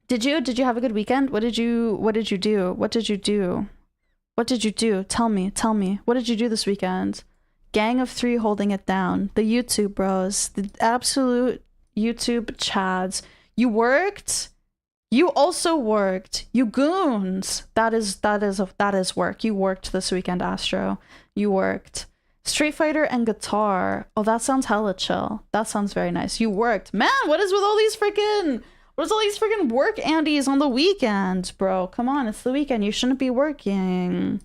Did you have a good weekend? What did you do? Tell me. What did you do this weekend? Gang of 3 holding it down. The YouTube bros. The absolute YouTube chads. You worked? You also worked. You goons. That is work. You worked this weekend, Astro. You worked. Street Fighter and guitar. Oh, that sounds hella chill. That sounds very nice. You worked. Man, what is all these freaking work Andes on the weekend, bro? Come on, it's the weekend. You shouldn't be working.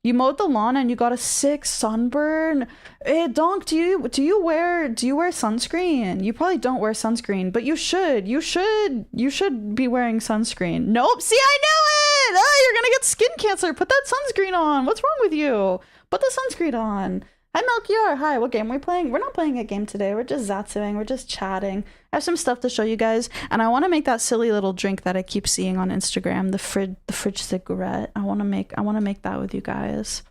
You mowed the lawn and you got a sick sunburn. Hey, Donk, do you wear sunscreen? You probably don't wear sunscreen, but you should. You should be wearing sunscreen. Nope. See, I knew it. Oh, you're gonna get skin cancer. Put that sunscreen on. What's wrong with you? Put the sunscreen on. Hi, Melchior. Hi, what game are we playing? We're not playing a game today. We're just zatsuing. We're just chatting. I have some stuff to show you guys, and I want to make that silly little drink that I keep seeing on Instagram, the fridge cigarette. I want to make that with you guys.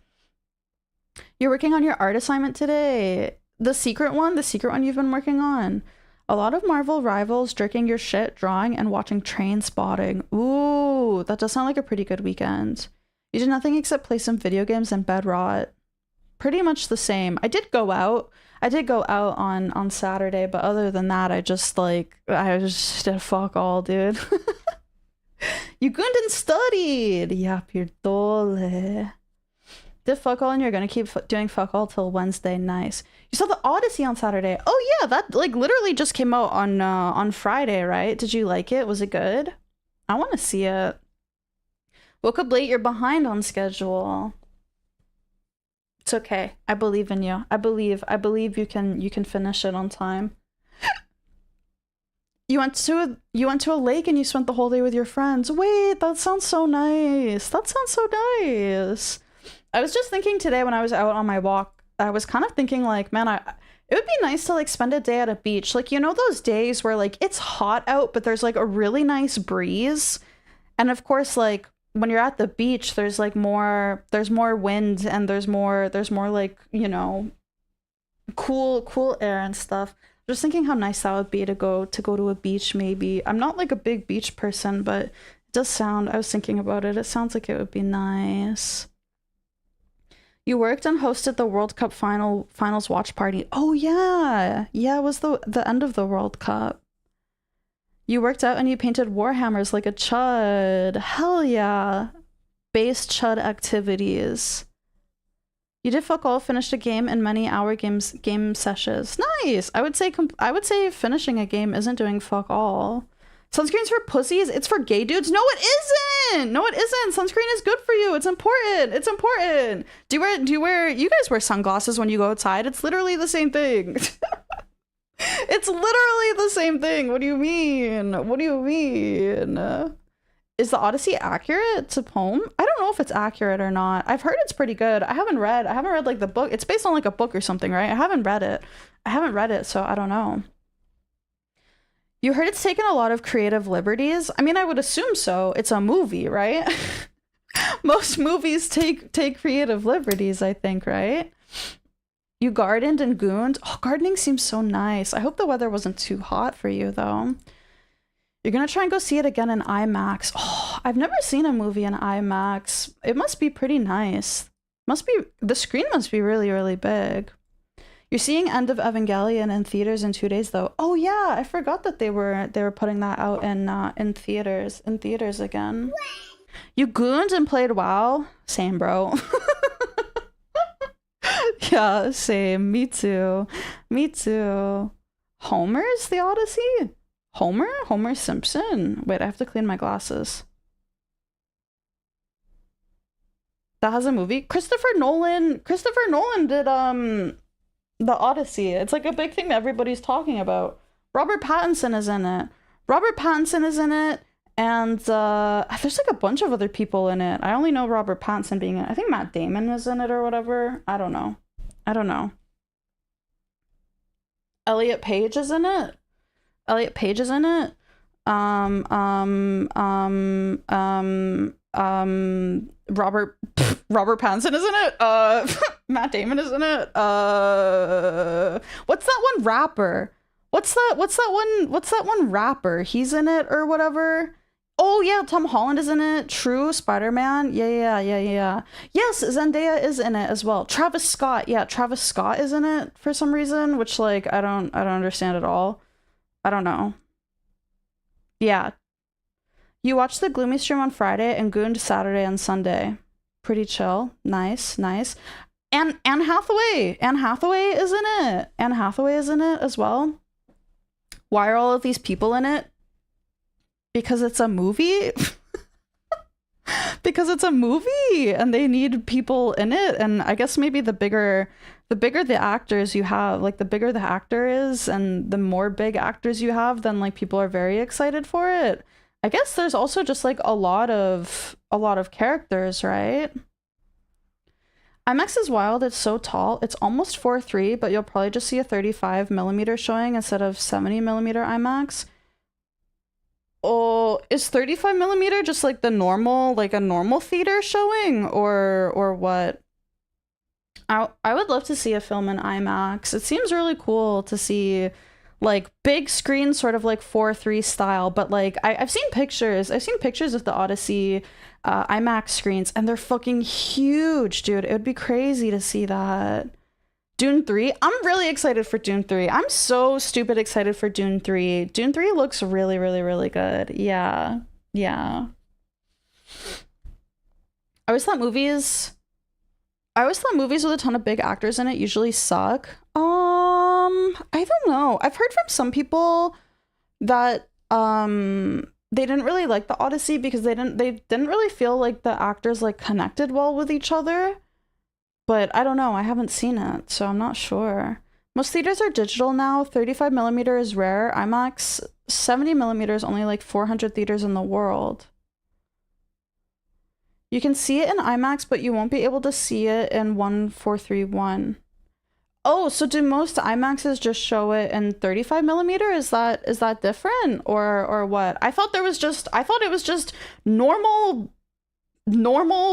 You're working on your art assignment today. The secret one you've been working on. A lot of Marvel rivals, jerking your shit, drawing, and watching Train Spotting. Ooh, that does sound like a pretty good weekend. You did nothing except play some video games and bed rot. Pretty much the same. I did go out on Saturday, but other than that, I just did fuck all, dude. You gooned and studied. Yeah, pierdole. Did fuck all and you're gonna keep doing fuck all till Wednesday. Nice. You saw the Odyssey on Saturday. Oh yeah, that literally just came out on Friday, right? Did you like it? Was it good? I want to see it. Woke up late. You're behind on schedule. It's okay. I believe in you. I believe you can finish it on time. You went to a lake and you spent the whole day with your friends. Wait, that sounds so nice. That sounds so nice. I was just thinking today when I was out on my walk, I was kind of thinking like, man, it would be nice to spend a day at a beach. Like, you know those days where it's hot out, but there's a really nice breeze. And of course, when you're at the beach, there's more wind and there's more cool air and stuff. Just thinking how nice that would be to go to a beach. Maybe I'm not a big beach person, but it does sound, I was thinking about it, it sounds like it would be nice. You worked and hosted the World Cup finals watch party. Oh yeah, it was the end of the World Cup. You worked out and you painted Warhammers like a chud. Hell yeah. Base chud activities. You did fuck all, finished a game in many hour game sessions. Nice. I would say finishing a game isn't doing fuck all. Sunscreen's for pussies. It's for gay dudes. No, it isn't. No, it isn't. Sunscreen is good for you. It's important. It's important. You guys wear sunglasses when you go outside? It's literally the same thing. It's literally the same thing. What do you mean? Is the Odyssey accurate to poem? I don't know if it's accurate or not. I've heard it's pretty good. I haven't read the book. It's based on a book or something, right? I haven't read it, so I don't know. You heard it's taken a lot of creative liberties. I mean, I would assume so. It's a movie, right? Most movies take creative liberties, I think, right? You gardened and gooned. Oh, gardening seems so nice. I hope the weather wasn't too hot for you, though. You're gonna try and go see it again in IMAX. Oh, I've never seen a movie in IMAX. It must be pretty nice. The screen must be really, really big. You're seeing End of Evangelion in theaters in 2 days, though. Oh yeah, I forgot that they were putting that out in theaters again. You gooned and played WoW? Same, bro. Yeah, same. Me too. Homer's The Odyssey? Homer Simpson? Wait, I have to clean my glasses. That has a movie? Christopher Nolan did The Odyssey. It's like a big thing that everybody's talking about. Robert Pattinson is in it. Robert Pattinson is in it, and there's like a bunch of other people in it. I only know Robert Pattinson being in it. I think Matt Damon is in it or whatever. I don't know. Elliot Page is in it. Elliot Page is in it. Robert Pattinson is in it. Matt Damon is in it. What's that one rapper? What's that one rapper? He's in it or whatever. Oh yeah, Tom Holland is in it. True, Spider-Man. Yeah. Yes, Zendaya is in it as well. Travis Scott. Yeah, Travis Scott is in it for some reason, which like I don't understand at all. I don't know. Yeah. You watched the Gloomi stream on Friday and Gooned Saturday and Sunday. Pretty chill. Nice. And Anne Hathaway. Anne Hathaway is in it. Anne Hathaway is in it as well. Why are all of these people in it? Because it's a movie? Because it's a movie and they need people in it. And I guess maybe the bigger the actors you have, like the bigger the actor is and the more big actors you have, then like people are very excited for it. I guess there's also just like a lot of characters, right? IMAX is wild. It's so tall. It's almost 4:3, but you'll probably just see a 35mm showing instead of 70mm IMAX. Oh, is 35mm just like the normal, like a normal theater showing or what? I would love to see a film in IMAX. It seems really cool to see like big screen, sort of like 4:3 style, but like I've seen pictures of the Odyssey IMAX screens and they're fucking huge, dude. It would be crazy to see that. Dune 3, I'm really excited for Dune 3. I'm so stupid excited for Dune 3. Dune 3 looks really good. Yeah. I always thought movies with a ton of big actors in it usually suck. I don't know. I've heard from some people that they didn't really like the Odyssey because they didn't really feel like the actors like connected well with each other. But I don't know. I haven't seen it, so I'm not sure. Most theaters are digital now. 35mm is rare. IMAX 70mm is only like 400 theaters in the world. You can see it in IMAX, but you won't be able to see it in 1431. Oh, so do most IMAXs just show it in 35mm? Is that different or what? I thought it was just normal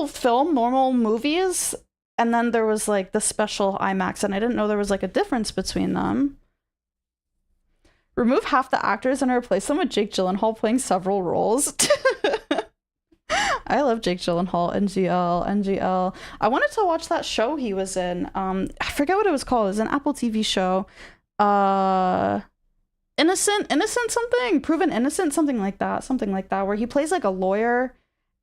film, normal movies, and then there was like the special IMAX, and I didn't know there was like a difference between them. Remove half the actors and replace them with Jake Gyllenhaal playing several roles. I love Jake Gyllenhaal. NGL. I wanted to watch that show he was in. I forget what it was called. It was an Apple TV show. Innocent something? Proven Innocent? Something like that, where he plays like a lawyer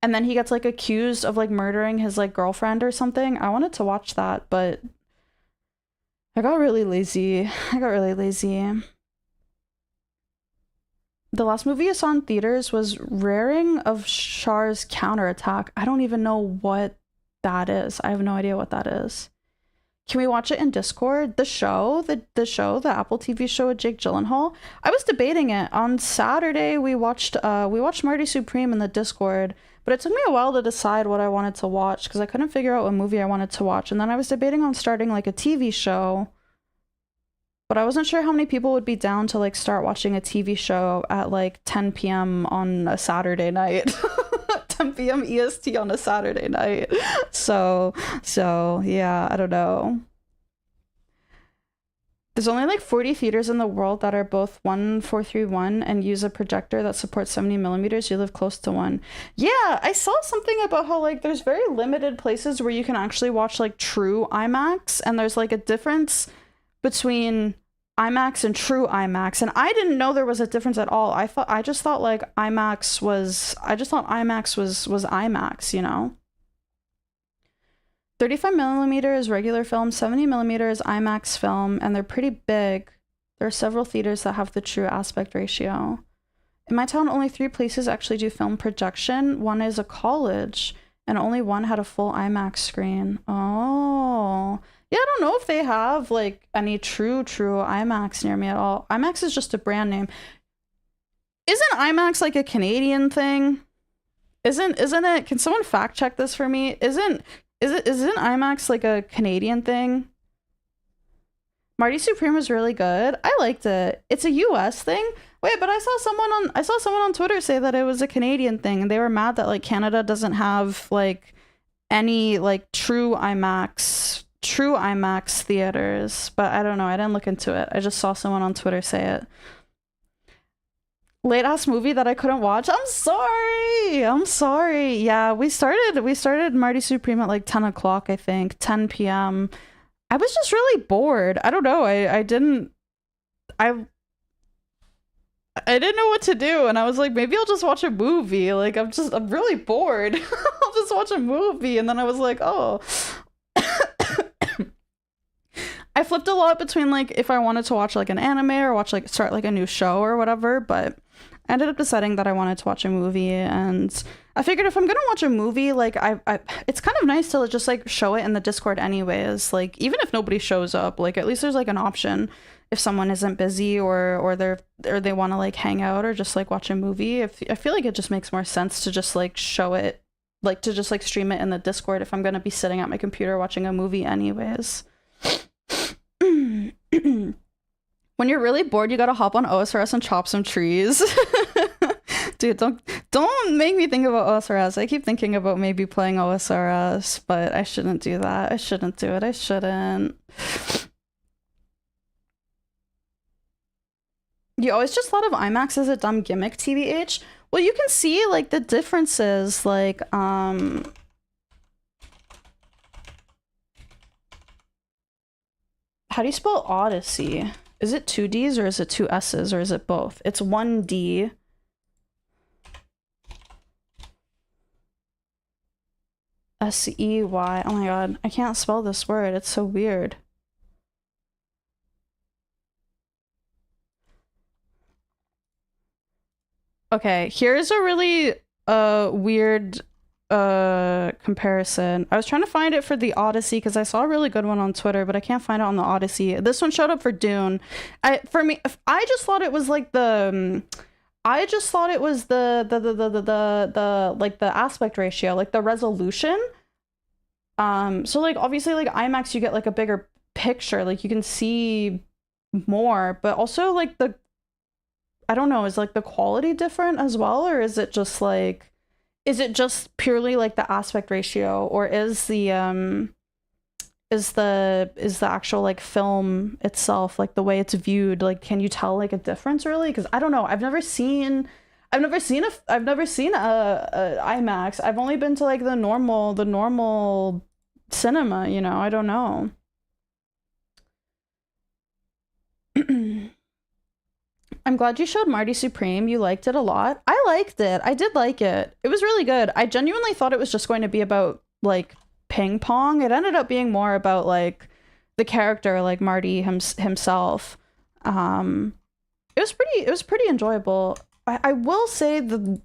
and then he gets like accused of like murdering his like girlfriend or something. I wanted to watch that, but I got really lazy. The last movie I saw in theaters was Raring of Char's Counterattack. I don't even know what that is. I have no idea what that is. Can we watch it in Discord? The show, the Apple TV show with Jake Gyllenhaal. I was debating it. On Saturday, we watched Marty Supreme in the Discord, but it took me a while to decide what I wanted to watch because I couldn't figure out what movie I wanted to watch. And then I was debating on starting like a TV show, but I wasn't sure how many people would be down to like start watching a TV show at like 10 p.m. on a Saturday night. 10 p.m. EST on a Saturday night. So yeah, I don't know. There's only like 40 theaters in the world that are both 1431 and use a projector that supports 70mm. You live close to one. Yeah, I saw something about how like there's very limited places where you can actually watch like true IMAX, and there's like a difference between IMAX and true IMAX, and I didn't know there was a difference at all. I just thought IMAX was IMAX, you know. 35mm is regular film, 70mm is IMAX film, and they're pretty big. There are several theaters that have the true aspect ratio. In my town, only 3 places actually do film projection. One is a college, and only one had a full IMAX screen. Oh, Yeah, I don't know if they have like any true IMAX near me at all. IMAX is just a brand name. Isn't IMAX like a Canadian thing? Isn't it? Can someone fact check this for me? Isn't IMAX like a Canadian thing? Marty Supreme was really good. I liked it. It's a US thing. Wait, but I saw someone on Twitter say that it was a Canadian thing, and they were mad that like Canada doesn't have like any like true IMAX theaters. But I don't know. I didn't look into it. I just saw someone on Twitter say it. Late ass movie that I couldn't watch. I'm sorry. Yeah, we started Marty Supreme at like 10 o'clock, I think, 10 p.m. I was just really bored. I don't know. I didn't know what to do, and I was like, maybe I'll just watch a movie. Like I'm really bored. I'll just watch a movie. And then I was like, oh. I flipped a lot between like if I wanted to watch like an anime or start like a new show or whatever, but I ended up deciding that I wanted to watch a movie, and I figured if I'm gonna watch a movie, like I it's kind of nice to just like show it in the Discord anyways. Like even if nobody shows up, like at least there's like an option if someone isn't busy or they want to like hang out or just like watch a movie. I feel like it just makes more sense to just like show it, like to just like stream it in the Discord if I'm gonna be sitting at my computer watching a movie anyways. When you're really bored, you gotta hop on OSRS and chop some trees. Dude, don't make me think about OSRS. I keep thinking about maybe playing OSRS, but I shouldn't do that. I shouldn't do it. I shouldn't. You always just thought of IMAX as a dumb gimmick, TBH? Well, you can see like the differences, like how do you spell Odyssey? Is it 2 Ds or is it 2 S's or is it both? It's 1 D. S-E-Y. Oh my god, I can't spell this word. It's so weird. Okay, here's a really weird comparison. I was trying to find it for the Odyssey because I saw a really good one on Twitter, but I can't find it on the Odyssey. This one showed up for Dune. I just thought it was like the like the aspect ratio, like the resolution. So like obviously like IMAX you get like a bigger picture, like you can see more, but also like I don't know, is like the quality different as well, or is it just purely like the aspect ratio, or is the actual like film itself, like the way it's viewed, like can you tell like a difference really? Because I don't know, I've never seen a IMAX. I've only been to like the normal cinema, you know. I don't know. I'm glad you showed Marty Supreme. You liked it a lot. I liked it. I did like it. It was really good. I genuinely thought it was just going to be about like ping pong. It ended up being more about like the character, like Marty himself. It was pretty enjoyable. I will say the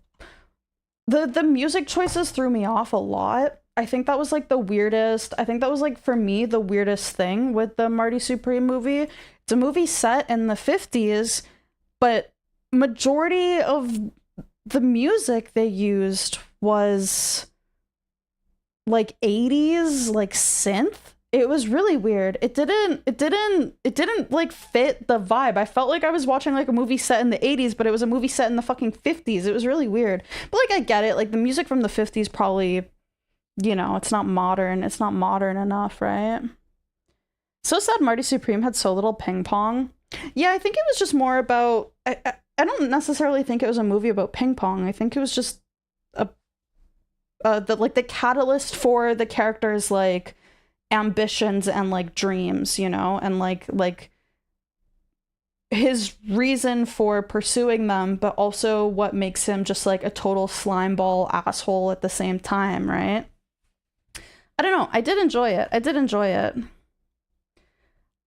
music choices threw me off a lot. I think that was like the weirdest. I think that was like for me the weirdest thing with the Marty Supreme movie. It's a movie set in the 50s, but majority of the music they used was like 80s, like synth. It was really weird. It didn't like fit the vibe. I felt like I was watching like a movie set in the 80s, but it was a movie set in the fucking 50s. It was really weird. But like I get it. Like the music from the 50s probably, you know, it's not modern. It's not modern enough, right? So sad Marty Supreme had so little ping pong. Yeah, I think it was just more about I don't necessarily think it was a movie about ping pong. I think it was just the catalyst for the characters' like ambitions and like dreams, you know, and like his reason for pursuing them, but also what makes him just like a total slimeball asshole at the same time, right? I don't know. I did enjoy it.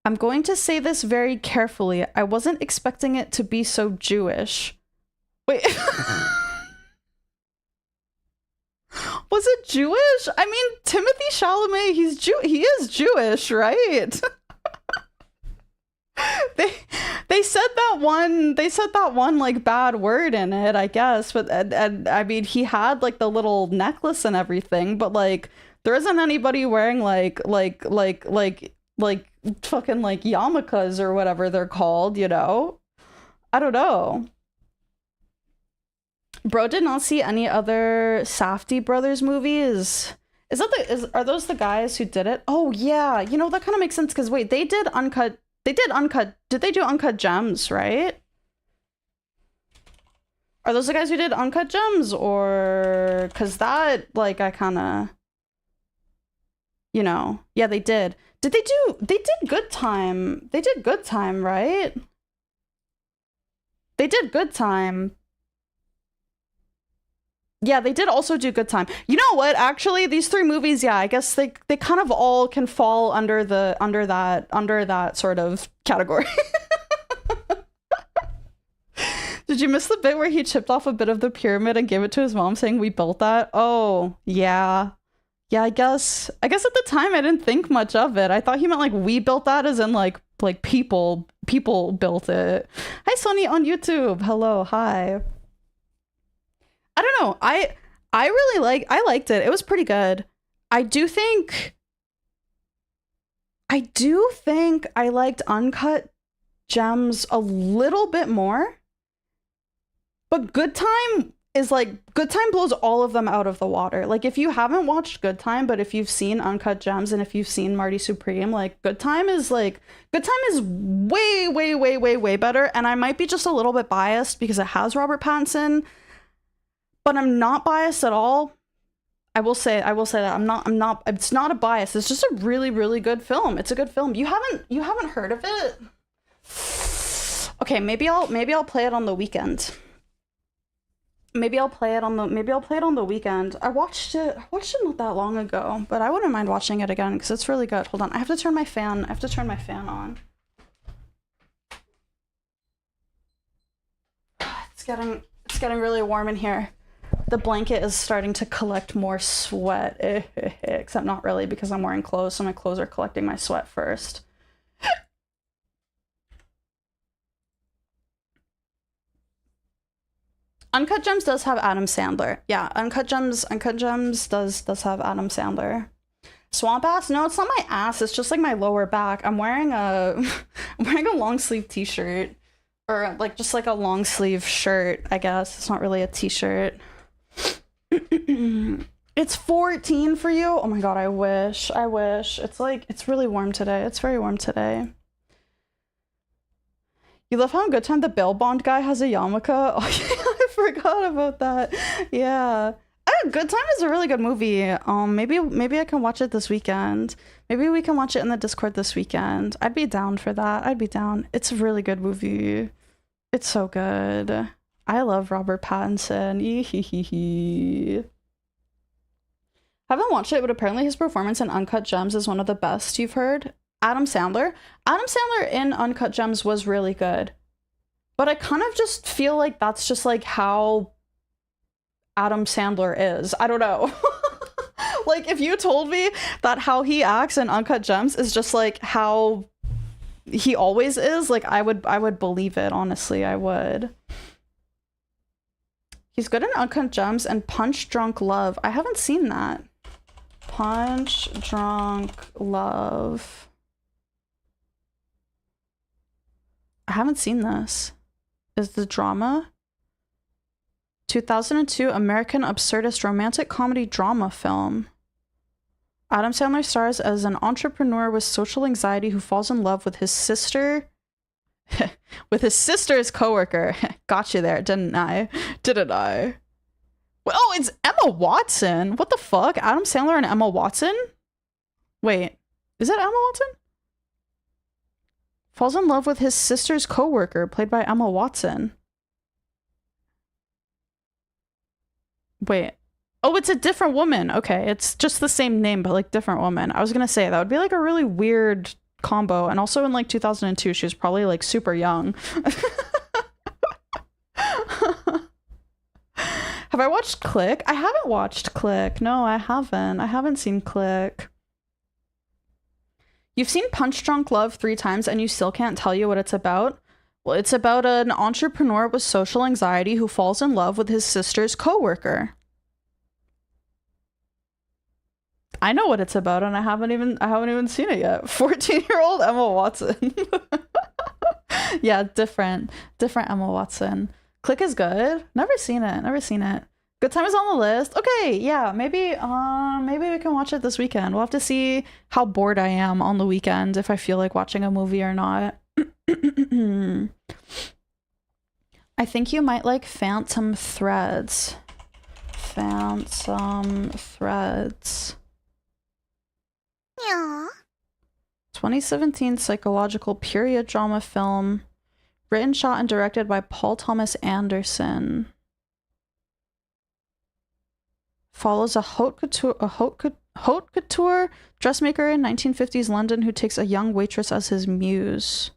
I'm going to say this very carefully. I wasn't expecting it to be so Jewish. Wait. Was it Jewish? I mean, Timothy Chalamet, he is Jewish, right? they said that one like bad word in it, I guess, but and I mean, he had like the little necklace and everything, but like there isn't anybody wearing like fucking like yarmulkes or whatever they're called, you know? I don't know. Bro did not see any other Safdie brothers movies. Are those the guys who did it? Oh yeah, you know, that kind of makes sense because wait, did they do Uncut Gems, right? Are those the guys who did Uncut Gems, or because that like I kind of, you know, yeah, they did Good Time. They did Good Time, right? They did Good Time. Yeah, they did also do Good Time. You know what? Actually, these three movies, yeah, I guess they kind of all can fall under that sort of category. Did you miss the bit where he chipped off a bit of the pyramid and gave it to his mom saying we built that? Oh, yeah. Yeah, I guess at the time I didn't think much of it. I thought he meant like we built that as in like people built it. Hi Sonny on YouTube. Hello, hi. I don't know. I liked it. It was pretty good. I do think I liked Uncut Gems a little bit more. But Good Time blows all of them out of the water. Like if you haven't watched Good Time, but if you've seen Uncut Gems and if you've seen Marty Supreme, like Good Time is way better. And I might be just a little bit biased because it has Robert Pattinson. But I'm not biased at all. I will say that I'm not it's not a bias. It's just a really, really good film. It's a good film. You haven't heard of it? Okay, maybe I'll play it on the weekend. Maybe I'll play it on the weekend. I watched it not that long ago, but I wouldn't mind watching it again because it's really good. Hold on. I have to turn my fan on. It's getting really warm in here. The blanket is starting to collect more sweat, except not really because I'm wearing clothes, so my clothes are collecting my sweat first. Uncut Gems does have Adam Sandler. Yeah, Uncut Gems does have Adam Sandler. Swamp ass? No, it's not my ass. It's just like my lower back. I'm wearing a long sleeve t-shirt, or like just like a long sleeve shirt. I guess it's not really a t-shirt. It's 14 for you? Oh my god, I wish. It's really warm today. It's very warm today. You love how in Good Time the bail bond guy has a yarmulke? Oh yeah, I forgot about that. Yeah. Good Time is a really good movie. Maybe I can watch it this weekend. Maybe we can watch it in the Discord this weekend. I'd be down for that. I'd be down. It's a really good movie. It's so good. I love Robert Pattinson. Haven't watched it, but apparently his performance in Uncut Gems is one of the best you've heard. Adam Sandler in Uncut Gems was really good. But I kind of just feel like that's just like how Adam Sandler is. I don't know. Like if you told me that how he acts in Uncut Gems is just like how he always is, like I would believe it, honestly. I would. He's good in Uncut Gems and Punch Drunk Love. I haven't seen that. Punch Drunk Love. I haven't seen this. Is the drama? 2002 American absurdist romantic comedy drama film. Adam Sandler stars as an entrepreneur with social anxiety who falls in love with his sister's coworker. Got you there, didn't I? Well, oh, it's Emma Watson. What the fuck? Adam Sandler and Emma Watson? Wait, is it Emma Watson? Falls in love with his sister's coworker, played by Emma Watson. Wait. Oh, it's a different woman. Okay, it's just the same name, but like different woman. I was gonna say, that would be like a really weird combo. And also in like 2002, she was probably like super young. Have Have I watched Click? I haven't watched Click. No, I haven't. I haven't seen Click. You've seen Punch Drunk Love 3 times and you still can't tell you what it's about? Well, it's about an entrepreneur with social anxiety who falls in love with his sister's coworker. I know what it's about and I haven't even seen it yet. 14-year-old Emma Watson. Yeah, different Emma Watson. Click is good. Never seen it. Good Time is on the list. Okay, yeah, maybe we can watch it this weekend. We'll have to see how bored I am on the weekend, if I feel like watching a movie or not. I think you might like Phantom Threads. 2017 psychological period drama film, written, shot, and directed by Paul Thomas Anderson. Follows a haute couture dressmaker in 1950s London who takes a young waitress as his muse.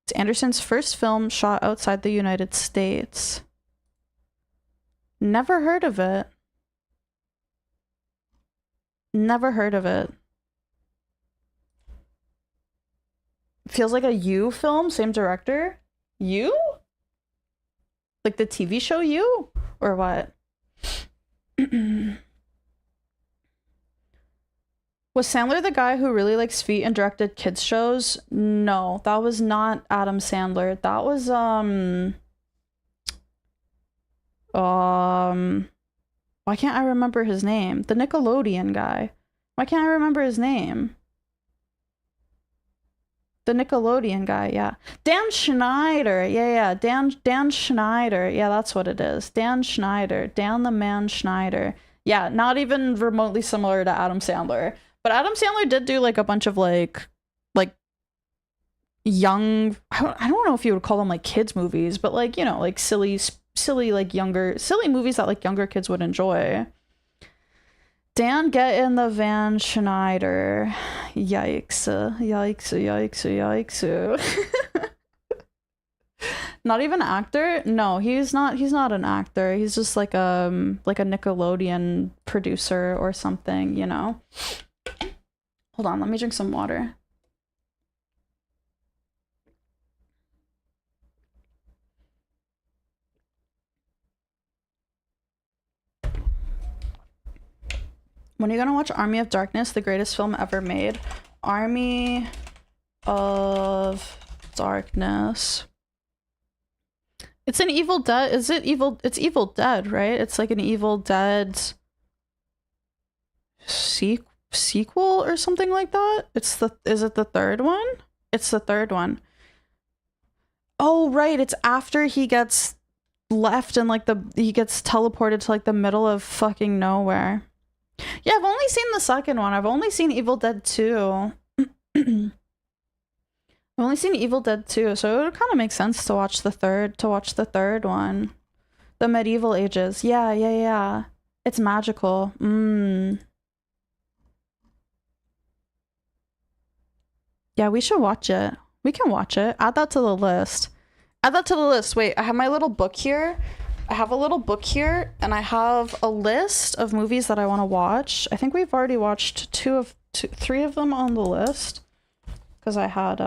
It's Anderson's first film shot outside the United States. Never heard of it. Feels like a You film, same director. You? Like the TV show You? Or what? Was Sandler the guy who really likes feet and directed kids shows? No, that was not Adam Sandler. That was why can't I remember his name? The Nickelodeon guy. Why can't I remember his name? The Nickelodeon guy, yeah. Dan Schneider. Yeah. Dan Schneider. Yeah, that's what it is. Dan Schneider. Dan the Man Schneider. Yeah, not even remotely similar to Adam Sandler. But Adam Sandler did do like a bunch of like young, I don't know if you would call them like kids movies, but like, you know, like silly like silly movies that like younger kids would enjoy. Dan, get in the van, Schneider. Yikes. Not even actor? No, he's not an actor. He's just like a Nickelodeon producer or something, you know. Hold on, let me drink some water. When are you gonna watch Army of Darkness, the greatest film ever made? Army of Darkness. It's an Evil Dead. Is it Evil? It's Evil Dead, right? It's like an Evil Dead sequel or something like that. Is it the third one? It's the third one. Oh, right. It's after he gets left and like he gets teleported to like the middle of fucking nowhere. Yeah, I've only seen the second one. I've only seen Evil Dead 2. I've only seen Evil Dead 2, so it would kind of make sense to watch the third one. The medieval ages. Yeah. It's magical. Yeah, we should watch it. We can watch it. Add that to the list. Wait, I have my little book here. I have a little book here, and I have a list of movies that I want to watch. I think we've already watched three of them on the list, because I had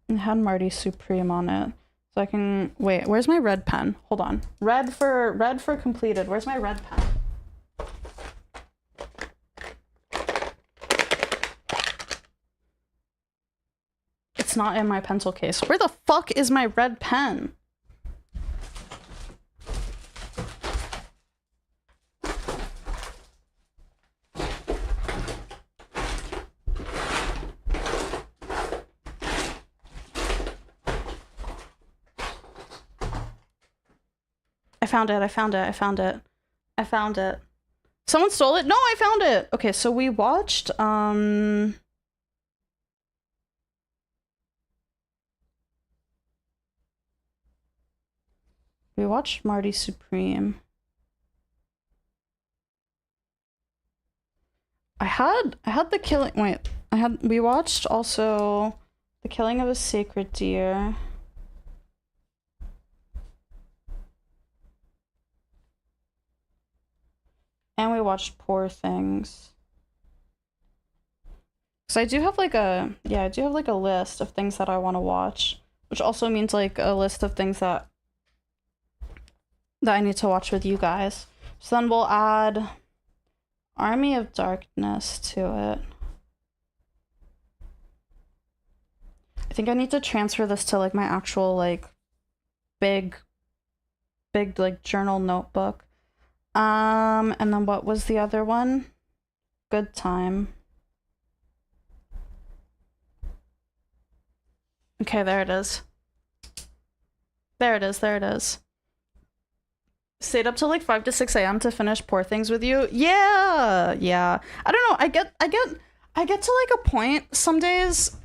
Marty Supreme on it. So I can wait. Where's my red pen? Hold on. Red for completed. Where's my red pen? It's not in my pencil case. Where the fuck is my red pen? I found it. Someone stole it? No, I found it. Okay, so we watched Marty Supreme. I had the killing. Wait, we watched also The Killing of a Sacred Deer. And we watched Poor Things. So I do have like a, yeah, I do have like a list of things that I want to watch, which also means like a list of things that I need to watch with you guys. So then we'll add Army of Darkness to it. I think I need to transfer this to like my actual like big like journal notebook. And then what was the other one? Good Time. Okay, there it is. There it is, there it is. Stayed up till like 5 to 6 a.m. to finish Poor Things with you. Yeah, yeah. I don't know. I get to like a point some days,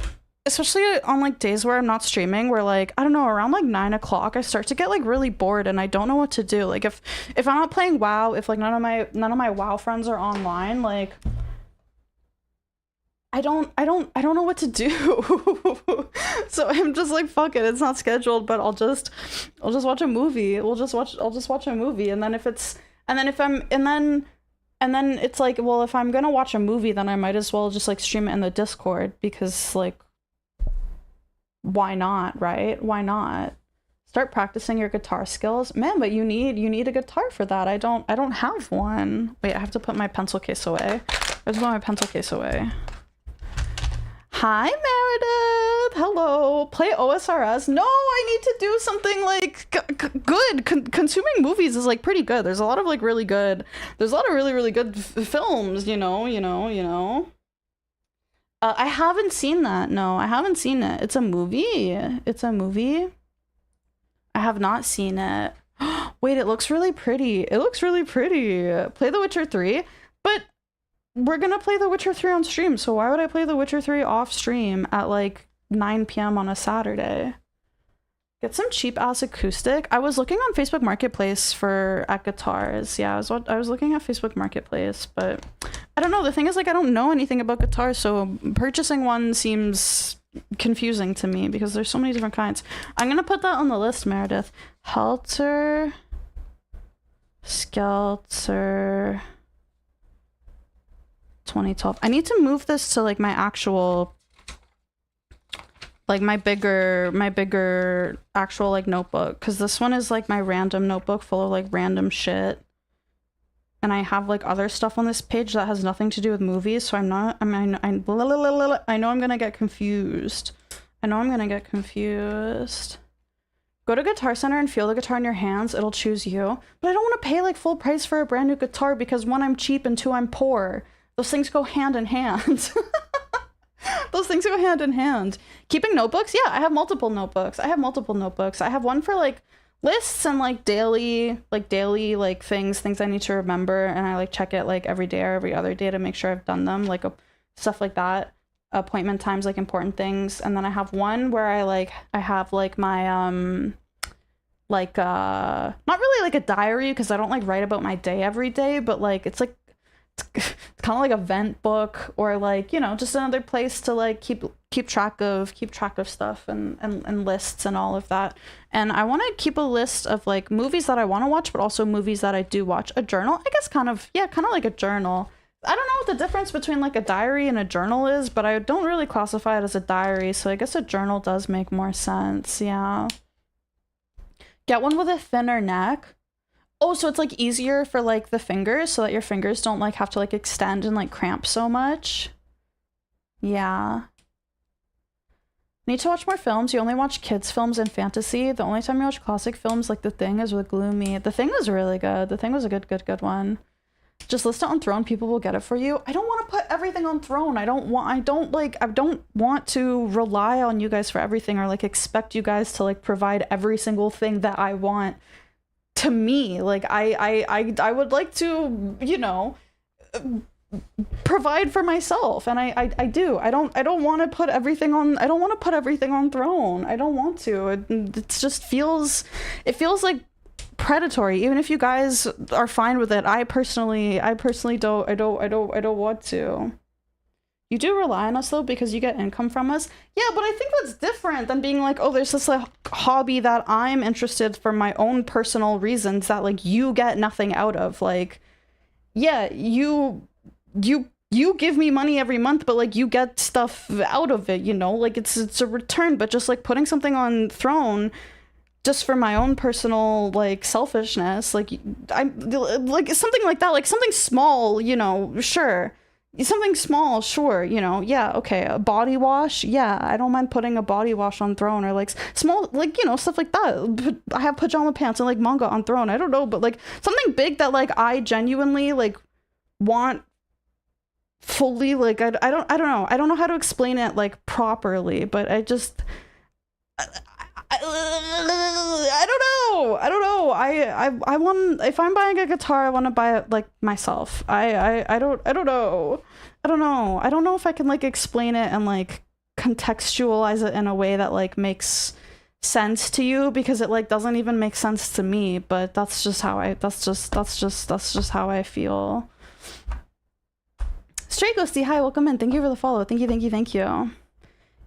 especially on like days where I'm not streaming, where like, I don't know, around like 9 o'clock, I start to get like really bored and I don't know what to do. Like if I'm not playing WoW, if like none of my WoW friends are online, like I don't know what to do. So I'm just like, fuck it, it's not scheduled, but I'll just watch a movie. I'll just watch a movie, and then it's like, well, if I'm gonna watch a movie, then I might as well just like stream it in the Discord, because like, why not, right? Why not? Start practicing your guitar skills. Man, but you need a guitar for that. I don't have one. Wait, I have to put my pencil case away. I just put my pencil case away. Hi, Meredith. Hello. Play OSRS. No, I need to do something like good. Consuming movies is like pretty good. There's a lot of like really good. There's a lot of really good films. You know. I haven't seen that. No, I haven't seen it. It's a movie. It's a movie. I have not seen it. Wait, it looks really pretty. It looks really pretty. Play The Witcher 3, but we're gonna play The Witcher 3 on stream, so why would I play The Witcher 3 off stream at like 9 p.m. on a Saturday? Get some cheap ass acoustic. I was looking on Facebook Marketplace at guitars. Yeah, I was looking at Facebook Marketplace, but I don't know. The thing is, like, I don't know anything about guitars, so purchasing one seems confusing to me because there's so many different kinds. I'm gonna put that on the list, Meredith. Helter Skelter 2012. I need to move this to like my actual, like my bigger actual like notebook, because this one is like my random notebook full of like random shit, and I have like other stuff on this page that has nothing to do with movies, so I know I'm gonna get confused. Go to Guitar Center and feel the guitar in your hands. It'll choose you. But I don't want to pay like full price for a brand new guitar, because one, I'm cheap, and two, I'm poor. Those things go hand in hand. Those things go hand in hand. Keeping notebooks? Yeah, I have multiple notebooks. I have one for like lists and like daily like things I need to remember, and I like check it like every day or every other day to make sure I've done them, like stuff like that. Appointment times, like important things. And then I have one where I have like my not really like a diary, because I don't like write about my day every day, but like it's kind of like a vent book, or like, you know, just another place to like keep track of stuff and lists and all of that. And I want to keep a list of like movies that I want to watch, but also movies that I do watch. A journal, I guess, kind of like a journal. I don't know what the difference between like a diary and a journal is, but I don't really classify it as a diary, so I guess a journal does make more sense. Yeah. Get one with a thinner neck. Oh, so it's like easier for like the fingers, so that your fingers don't like have to like extend and like cramp so much. Yeah. Need to watch more films. You only watch kids films and fantasy. The only time you watch classic films like The Thing is with Gloomi. The Thing was really good. The Thing was a good one. Just list it on Throne. People will get it for you. I don't want to put everything on Throne. I don't want to rely on you guys for everything, or like expect you guys to like provide every single thing that I want to me. Like I would like to, you know, provide for myself, and I do. I don't want to put everything on. I don't want to put everything on Throne. I don't want to. It just feels like predatory. Even if you guys are fine with it, I personally don't want to. You do rely on us though, because you get income from us. Yeah, but I think that's different than being like, oh, there's this like hobby that I'm interested for my own personal reasons that like you get nothing out of. Like, yeah, you give me money every month, but like you get stuff out of it, you know, like it's a return. But just like putting something on Throne just for my own personal like selfishness, like I'm like something like that, like something small, you know, sure, something small, sure, you know, yeah, okay, a body wash, yeah, I don't mind putting a body wash on Throne, or like small, like, you know, stuff like that. I have pajama pants and like manga on Throne, I don't know, but like something big that like I genuinely like want fully, like I don't know, I don't know how to explain it like properly, but I just I don't know. I want, if I'm buying a guitar, I want to buy it like myself. I don't know. I don't know if I can like explain it and like contextualize it in a way that like makes sense to you, because it like doesn't even make sense to me, but that's just how that's just how I feel. Stray Ghosty, hi, welcome in. Thank you for the follow. Thank you.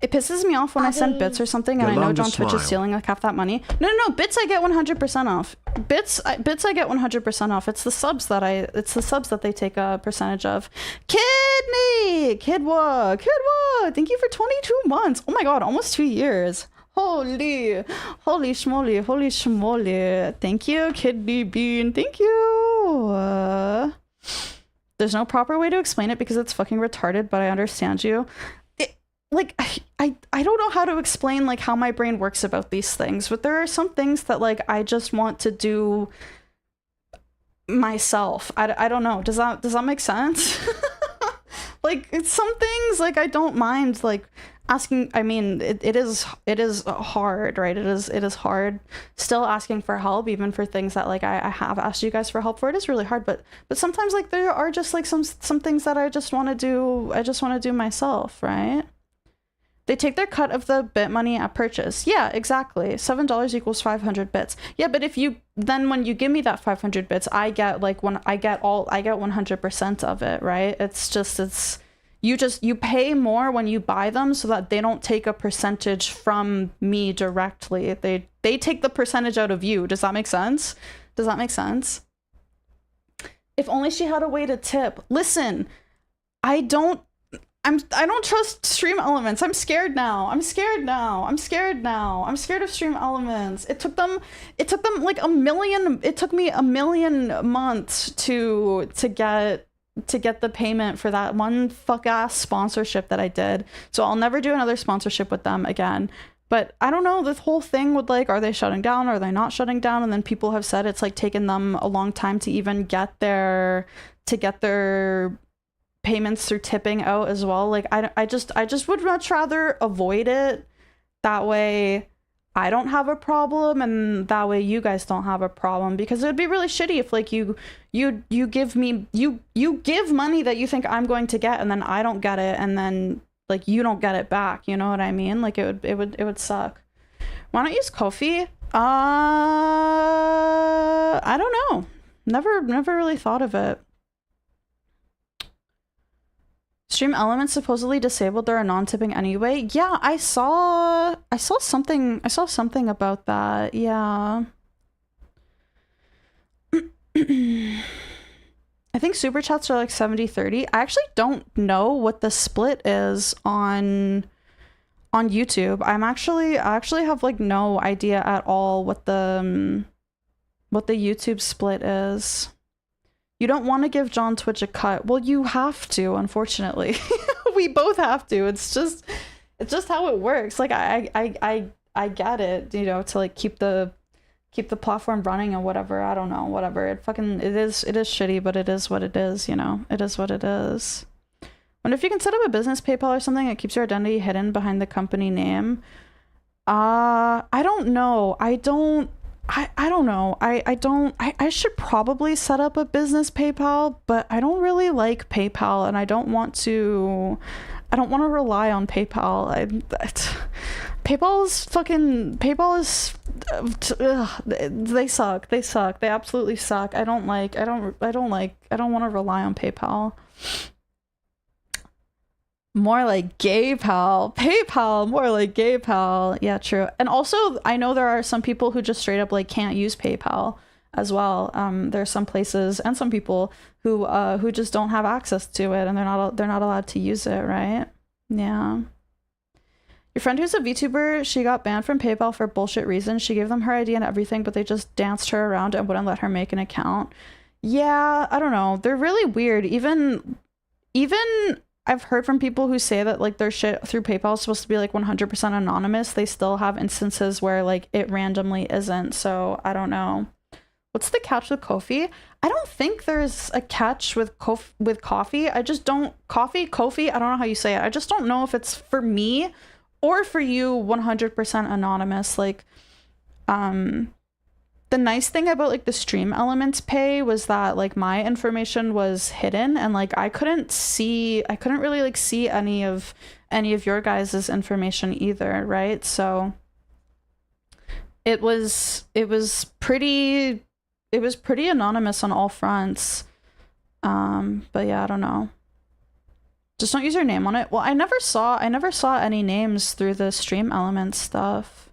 It pisses me off when I send bits or something and I know John Twitch is stealing like half that money. No, bits I get 100% off. Bits I get 100% off. It's the subs that they take a percentage of. Kidwa. Thank you for 22 months. Oh my god, almost 2 years. Holy schmoly. Thank you, Kidney Bean. Thank you. There's no proper way to explain it because it's fucking retarded, but I understand you. Like, I don't know how to explain like how my brain works about these things, but there are some things that like I just want to do myself. I don't know. Does that make sense? Like, it's some things like I don't mind like asking. I mean, it is hard, right? It is hard still asking for help, even for things that like I have asked you guys for help for. It is really hard, but sometimes like there are just like some things that I just want to do myself, right? They take their cut of the bit money at purchase. Yeah, exactly. $7 equals 500 bits. Yeah, but if you then when you give me that 500 bits, I get like I get 100% of it, right? You pay more when you buy them so that they don't take a percentage from me directly. They take the percentage out of you. Does that make sense? If only she had a way to tip. Listen, I don't trust Stream Elements. I'm scared now. I'm scared of Stream Elements. It took them like it took me a million months to get the payment for that one fuck ass sponsorship that I did. So I'll never do another sponsorship with them again. But I don't know, this whole thing with like, are they shutting down? Are they not shutting down? And then people have said it's like taken them a long time to even get their payments through tipping out as well. Like I just would much rather avoid it. That way I don't have a problem, and that way you guys don't have a problem, because it would be really shitty if like you give me you give money that you think I'm going to get, and then I don't get it, and then like you don't get it back, you know what I mean? Like it would suck. Why not use Ko-fi? I don't know. Never really thought of it. Stream Elements supposedly disabled their non-tipping anyway. Yeah, I saw something about that. Yeah. I think super chats are like 70-30. I actually don't know what the split is on YouTube. I actually have like no idea at all what the YouTube split is. You don't want to give John Twitch a cut. Well, you have to, unfortunately. We both have to. It's just how it works. Like I get it, you know, to like keep the platform running or whatever. I don't know, whatever. It is shitty, but it is what it is, you know. It is what it is. Wonder if you can set up a business PayPal or something that keeps your identity hidden behind the company name. I don't know. I don't know. I should probably set up a business PayPal, but I don't really like PayPal, and I don't want to rely on PayPal. PayPal is they suck. They absolutely suck. I don't want to rely on PayPal. More like gay pal. PayPal, more like gay pal. Yeah, true. And also, I know there are some people who just straight up like can't use PayPal. as well. There's some places and some people who just don't have access to it, and they're not allowed to use it, right? Yeah. Your friend who's a VTuber, she got banned from PayPal for bullshit reasons. She gave them her ID and everything, but they just danced her around and wouldn't let her make an account. Yeah, I don't know. They're really weird. Even I've heard from people who say that like their shit through PayPal is supposed to be like 100% anonymous. They still have instances where like it randomly isn't. So I don't know. What's the catch with Ko-fi? I don't think there's a catch with coffee. I just don't Ko-fi. I don't know how you say it. I just don't know if it's for me or for you 100% anonymous. Like the nice thing about like the Stream Elements pay was that like my information was hidden, and like I couldn't really like see any of your guys's information either, right? So it was pretty anonymous on all fronts. But yeah, I don't know. Just don't use your name on it. Well, I never saw any names through the Stream Elements stuff.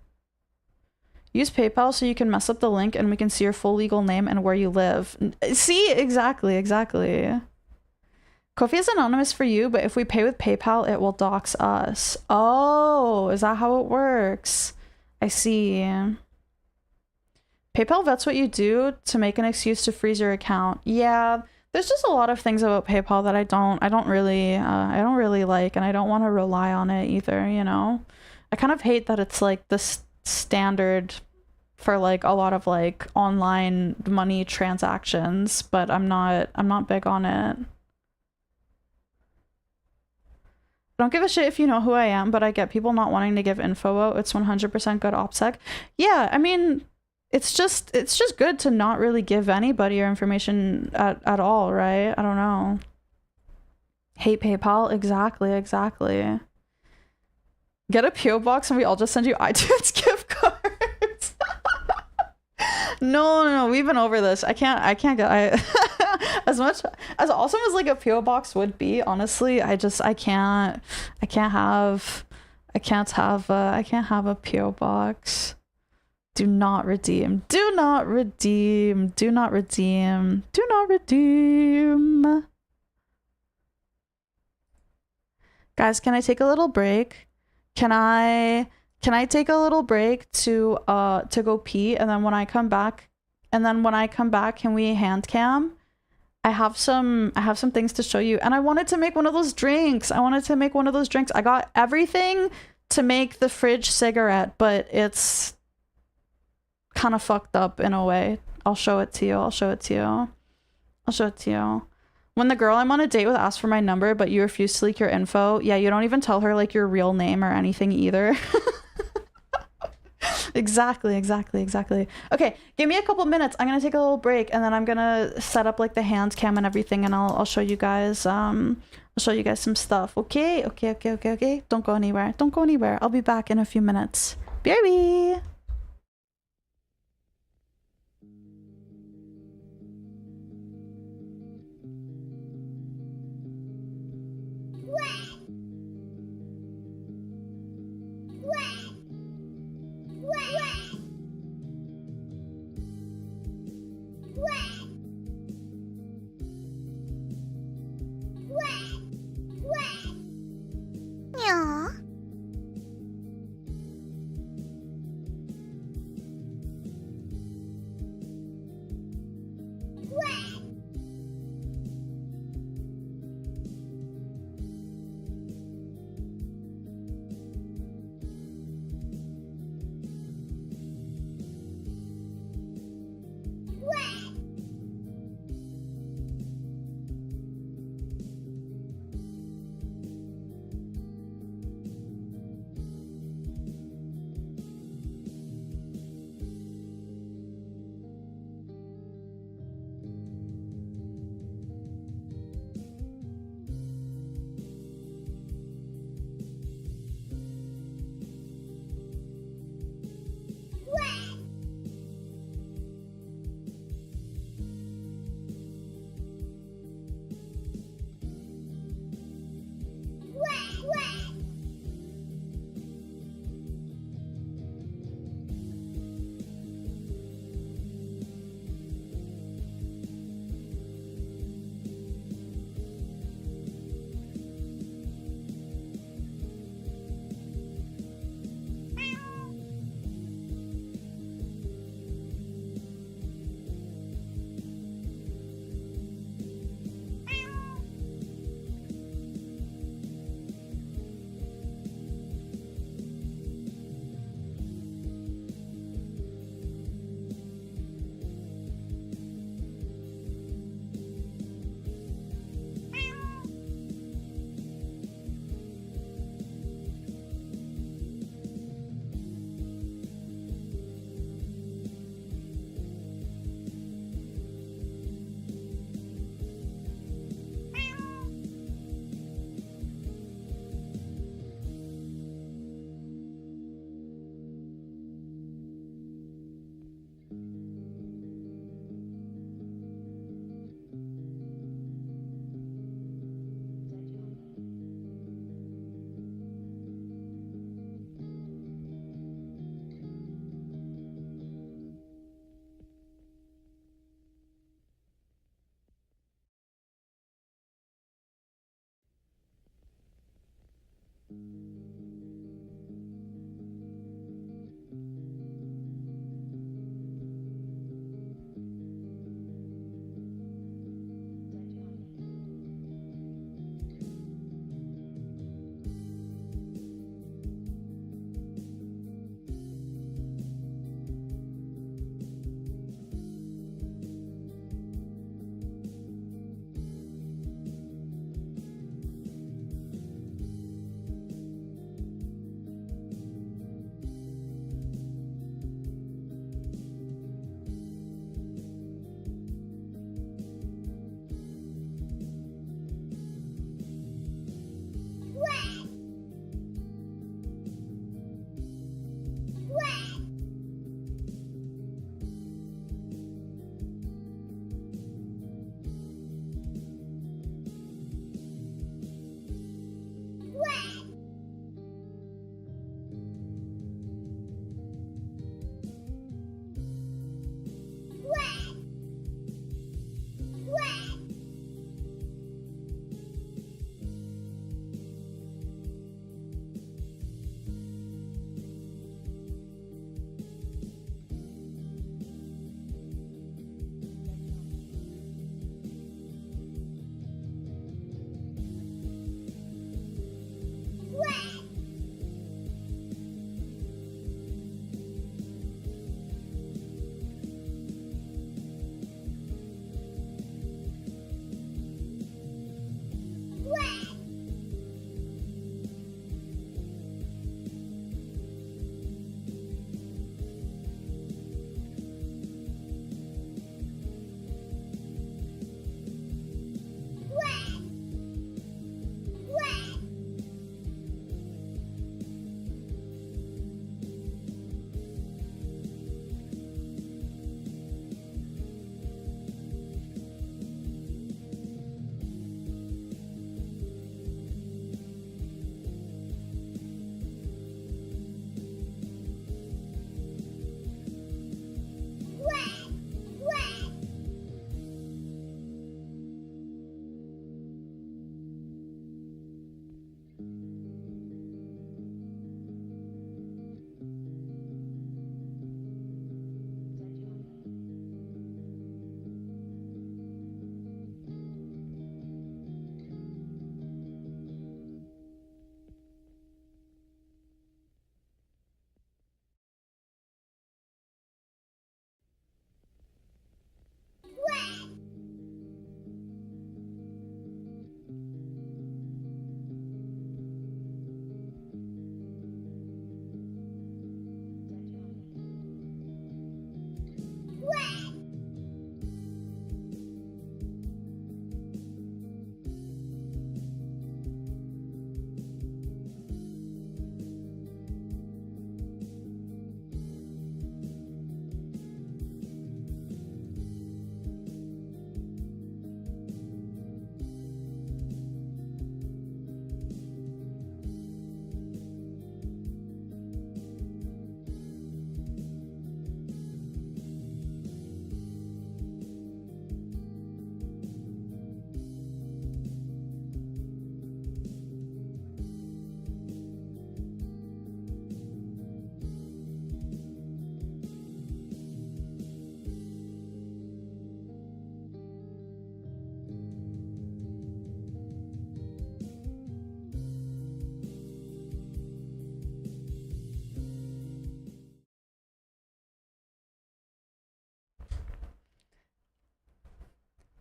Use PayPal so you can mess up the link and we can see your full legal name and where you live. See, exactly. Ko-fi is anonymous for you, but if we pay with PayPal, it will dox us. Oh, is that how it works? I see. PayPal vets what you do to make an excuse to freeze your account. Yeah, there's just a lot of things about PayPal that I don't really like, and I don't want to rely on it either, you know? I kind of hate that it's like this standard for like a lot of like online money transactions, but I'm not big on it. I don't give a shit if you know who I am, but I get people not wanting to give info out. It's 100% good OPSEC. Yeah, I mean, it's just good to not really give anybody your information at all, right? I don't know. Hate PayPal. Exactly. Get a PO box and we all just send you iTunes gift cards. No, we've been over this. I can't get as awesome as like a PO box would be, honestly, I can't have a PO box. Do not redeem. Guys, can I take a little break? Can I take a little break to go pee, and then when I come back, can we hand cam? I have some things to show you, and I wanted to make one of those drinks. I got everything to make the fridge cigarette, but it's kind of fucked up in a way. I'll show it to you. When the girl I'm on a date with asks for my number, but you refuse to leak your info, yeah, you don't even tell her like your real name or anything either. Exactly. Okay, give me a couple minutes. I'm gonna take a little break, and then I'm gonna set up like the hands cam and everything, and I'll show you guys some stuff. Okay. Don't go anywhere. I'll be back in a few minutes. BRB.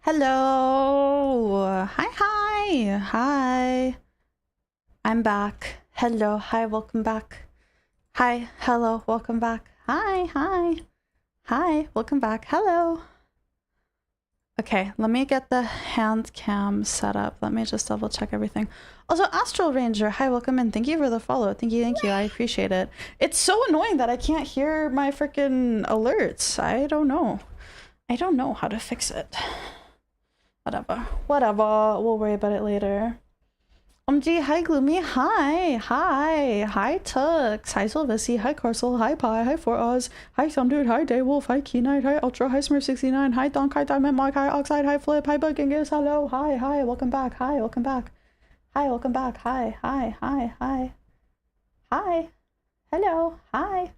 Hello. Hi. I'm back. Hello. Hi, welcome back. Hi, hello, welcome back. Hi, welcome back. Hello. Okay, let me get the hand cam set up. Let me just double check everything. Also, Astral Ranger, hi, welcome in. Thank you for the follow. Thank you. I appreciate it. It's so annoying that I can't hear my freaking alerts. I don't know how to fix it. Whatever. We'll worry about it later. Gee, hi Gloomy, hi Tux, hi Sylvessi, hi Carcel, hi Pi, hi 4Oz, hi Sundude, hi Daywolf, hi Keynight, hi Ultra, hi Smurf69, hi Donk, hi Diamond Mark, hi Oxide, hi Flip, hi Buggingis, hello, hi, welcome back, hi, welcome back, hi, hello, hi.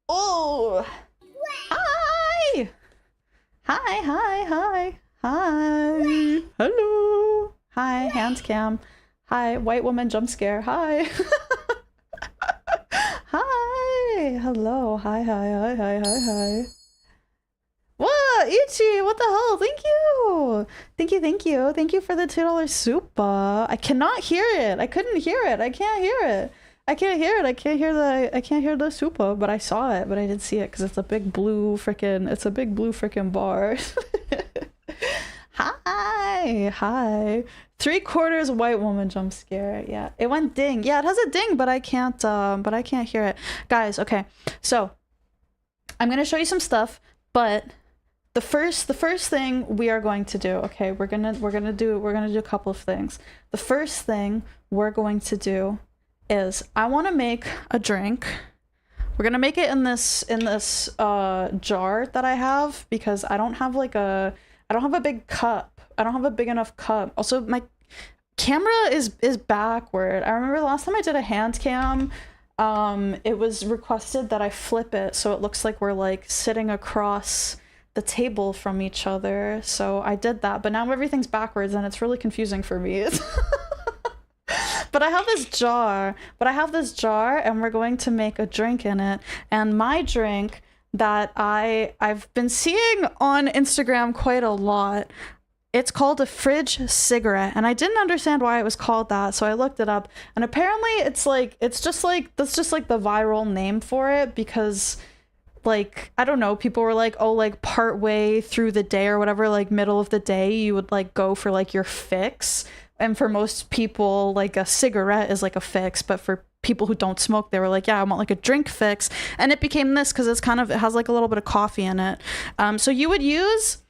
Oh, hi. Hello. Hi, hand cam. Hi, white woman jump scare. Hi. Hi. Hello. Hi. What? Ichi, what the hell? Thank you. Thank you for the $2 super. I cannot hear it. I couldn't hear it. I can't hear it. I can't hear the super, but I saw it, but I didn't see it because it's a big blue freaking bar. Hi. 3/4 white woman jump scare. Yeah, it went ding. Yeah, it has a ding, but I can't hear it. Guys, okay. So I'm gonna show you some stuff, but the first thing we are going to do, okay, we're gonna do a couple of things. The first thing we're going to do is I want to make a drink. We're gonna make it in this jar that I have because I don't have a big cup. I don't have a big enough cup. Also, my camera is backward. I remember the last time I did a hand cam, it was requested that I flip it so it looks like we're like sitting across the table from each other. So I did that, but now everything's backwards and it's really confusing for me. But I have this jar, and we're going to make a drink in it. And my drink that I've been seeing on Instagram quite a lot, it's called a fridge cigarette, and I didn't understand why it was called that, so I looked it up, and apparently that's just like the viral name for it because, like, I don't know, people were like, oh, like part way through the day or whatever, like middle of the day, you would like go for like your fix. And for most people, like a cigarette is like a fix, but for people who don't smoke, they were like, yeah, I want like a drink fix. And it became this because it has like a little bit of coffee in it. So you would use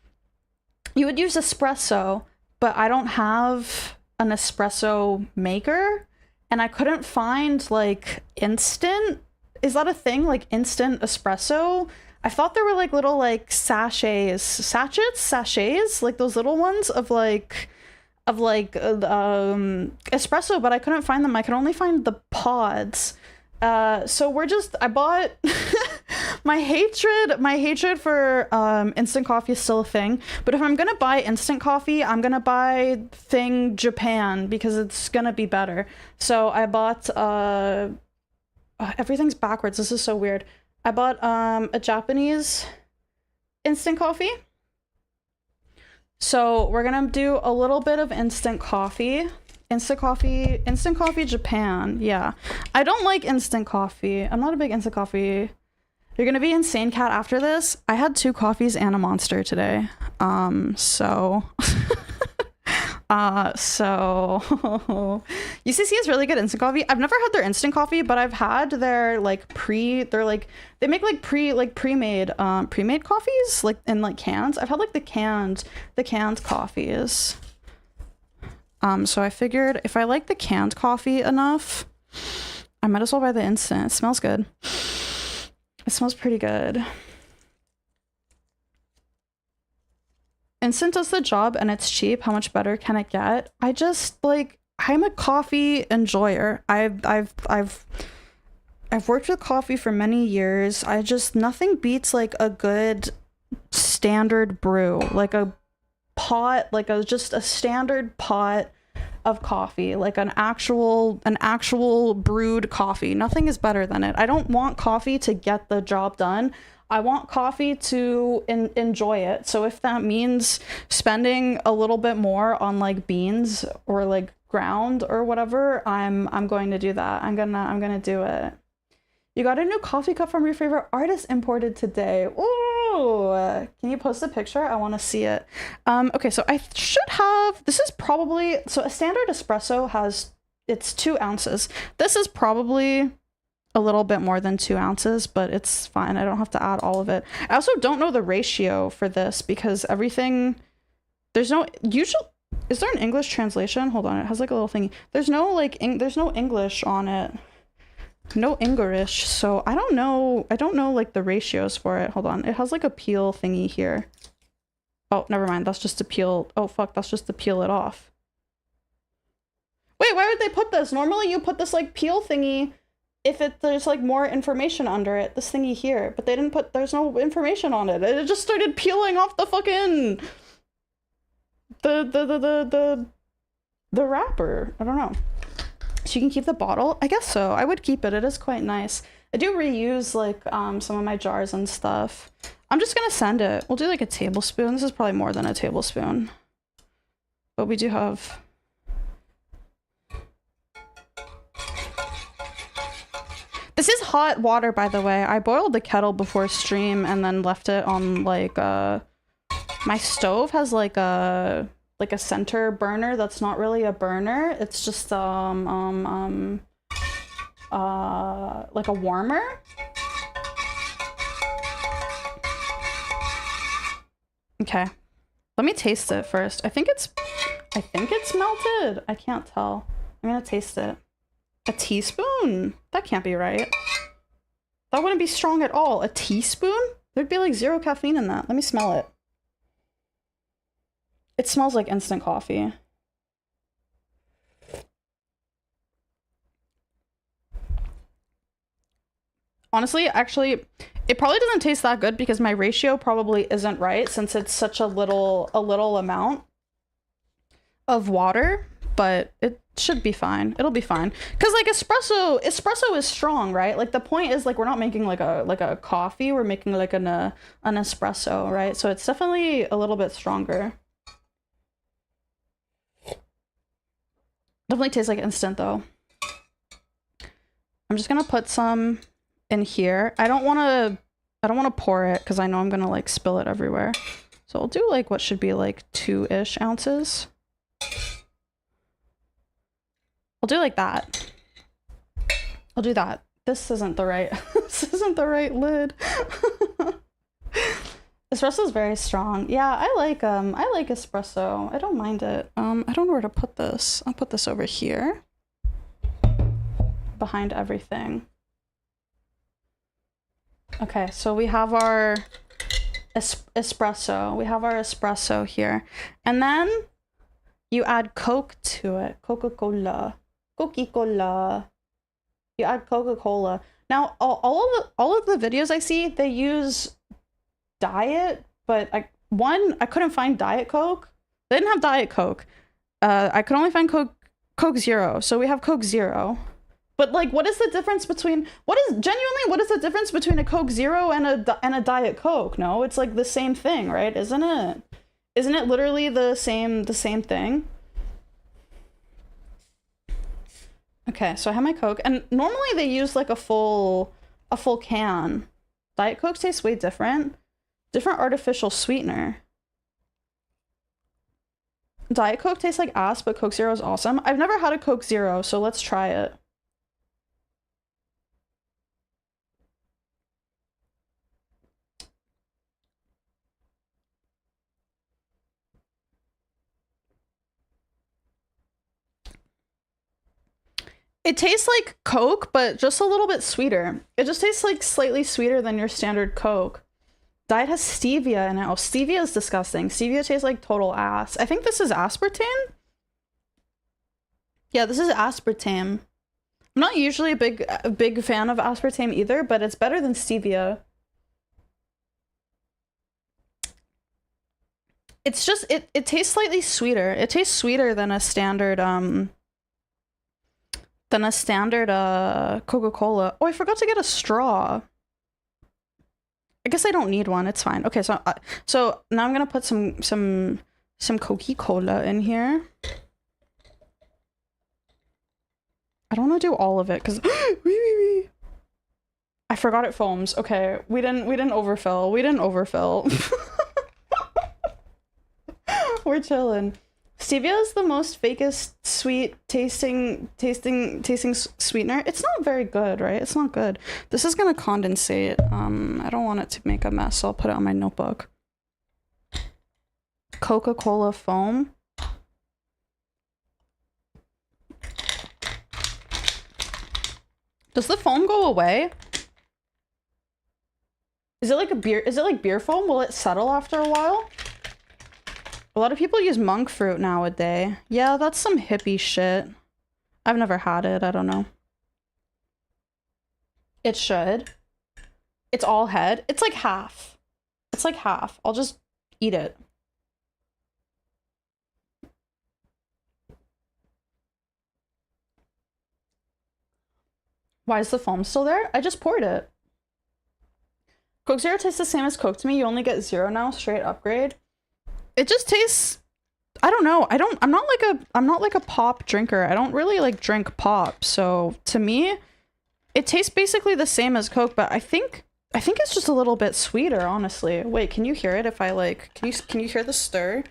espresso, but I don't have an espresso maker, and I couldn't find like instant. Is that a thing? Like instant espresso? I thought there were like little like sachets, like those little ones of espresso, but I couldn't find them. I could only find the pods. So I bought my hatred for instant coffee is still a thing, but if I'm gonna buy instant coffee, I'm gonna buy thing Japan because it's gonna be better. So I bought everything's backwards. This is so weird. I bought a Japanese instant coffee. So we're gonna do a little bit of instant coffee Japan. Yeah, I don't like instant coffee. I'm not a big instant coffee. You're gonna be insane, cat. After this, I had 2 coffees and a Monster today. So UCC is really good instant coffee. I've never had their instant coffee, but I've had their they make like pre-made coffees like in like cans. I've had like the canned coffees. So I figured if I like the canned coffee enough, I might as well buy the instant. It smells good. It smells pretty good. Instant does the job and it's cheap. How much better can it get? I'm a coffee enjoyer. I've worked with coffee for many years. Nothing beats like a good standard brew, like a pot, just a standard pot of coffee, like an actual brewed coffee. Nothing is better than it. I don't want coffee to get the job done. I want coffee to enjoy it. So if that means spending a little bit more on like beans or like ground or whatever, I'm going to do that. I'm gonna do it. You got a new coffee cup from your favorite artist imported today. Ooh, can you post a picture? I want to see it. Okay, so I should have, this is probably, so a standard espresso has, it's 2 ounces. This is probably a little bit more than 2 ounces, but it's fine. I don't have to add all of it. I also don't know the ratio for this because everything, there's no usual, is there an English translation? Hold on, it has like a little thingy. There's no like, there's no English on it. No English, so I don't know like the ratios for it. Hold on, it has like a peel thingy here. Oh, never mind, that's just to peel. Oh fuck, that's just to peel it off. Wait, why would they put this? Normally you put this like peel thingy if there's like more information under it, this thingy here, but they didn't put, there's no information on it. It just started peeling off the fucking the wrapper. I don't know. So you can keep the bottle? I guess so. I would keep it. It is quite nice. I do reuse like some of my jars and stuff. I'm just gonna send it. We'll do like a tablespoon. This is probably more than a tablespoon. But we do have... This is hot water, by the way. I boiled the kettle before stream and then left it on like my stove has like a center burner that's not really a burner. It's just like a warmer. Okay. Let me taste it first. I think it's melted. I can't tell. I'm gonna taste it. A teaspoon? That can't be right. That wouldn't be strong at all. A teaspoon? There'd be like 0 caffeine in that. Let me smell it. It smells like instant coffee. Honestly, actually, it probably doesn't taste that good because my ratio probably isn't right since it's such a little amount of water, but it should be fine. It'll be fine. Cause like espresso is strong, right? Like the point is like we're not making like a coffee, we're making like an espresso, right? So it's definitely a little bit stronger. Definitely tastes like instant though. I'm just gonna put some in here. I don't want to pour it because I know I'm gonna like spill it everywhere. So I'll do like what should be like 2-ish ounces. I'll do like that. I'll do that. This isn't the right this isn't the right lid. Espresso is very strong. Yeah, I like espresso. I don't mind it. I don't know where to put this. I'll put this over here. Behind everything. Okay, so we have our espresso. We have our espresso here. And then you add Coke to it. Coca-Cola. Coca-Cola. You add Coca-Cola. Now, all of the videos I see, they use diet, but I couldn't find Diet Coke. They didn't have Diet Coke. I could only find Coke Zero. So we have Coke Zero. But like, what is the difference between what is the difference between a Coke Zero and a Diet Coke? No, it's like the same thing, right? Isn't it? Isn't it literally the same thing? Okay, so I have my Coke, and normally they use like a full can. Diet Coke tastes way different. Different artificial sweetener. Diet Coke tastes like ass, but Coke Zero is awesome. I've never had a Coke Zero, so let's try it. It tastes like Coke, but just a little bit sweeter. It just tastes like slightly sweeter than your standard Coke. Diet has stevia in it. Oh, stevia is disgusting. Stevia tastes like total ass. I think this is aspartame? Yeah, this is aspartame. I'm not usually a big fan of aspartame either, but it's better than stevia. It's just, it tastes slightly sweeter. It tastes sweeter than a standard, Coca-Cola. Oh, I forgot to get a straw. I guess I don't need one. It's fine. Okay, so so now I'm gonna put some Coca-Cola in here. I don't want to do all of it because I forgot it foams. Okay, we didn't overfill. We didn't overfill. We're chilling. Stevia is the most fakest sweet tasting sweetener. It's not very good, right? It's not good. This is gonna condensate. I don't want it to make a mess, so I'll put it on my notebook. Coca-Cola foam. Does the foam go away? Is it like a beer? Is it like beer foam? Will it settle after a while? A lot of people use monk fruit nowadays. Yeah, that's some hippie shit. I've never had it. I don't know. It should. It's all head. It's like half. It's like half. I'll just eat it. Why is the foam still there? I just poured it. Coke Zero tastes the same as Coke to me. You only get zero now. Straight upgrade. It just tastes, I don't know. I'm not like a pop drinker. I don't really like drink pop. So to me, it tastes basically the same as Coke, but I think it's just a little bit sweeter, honestly. Wait, can you hear it if I like, can you hear the stir?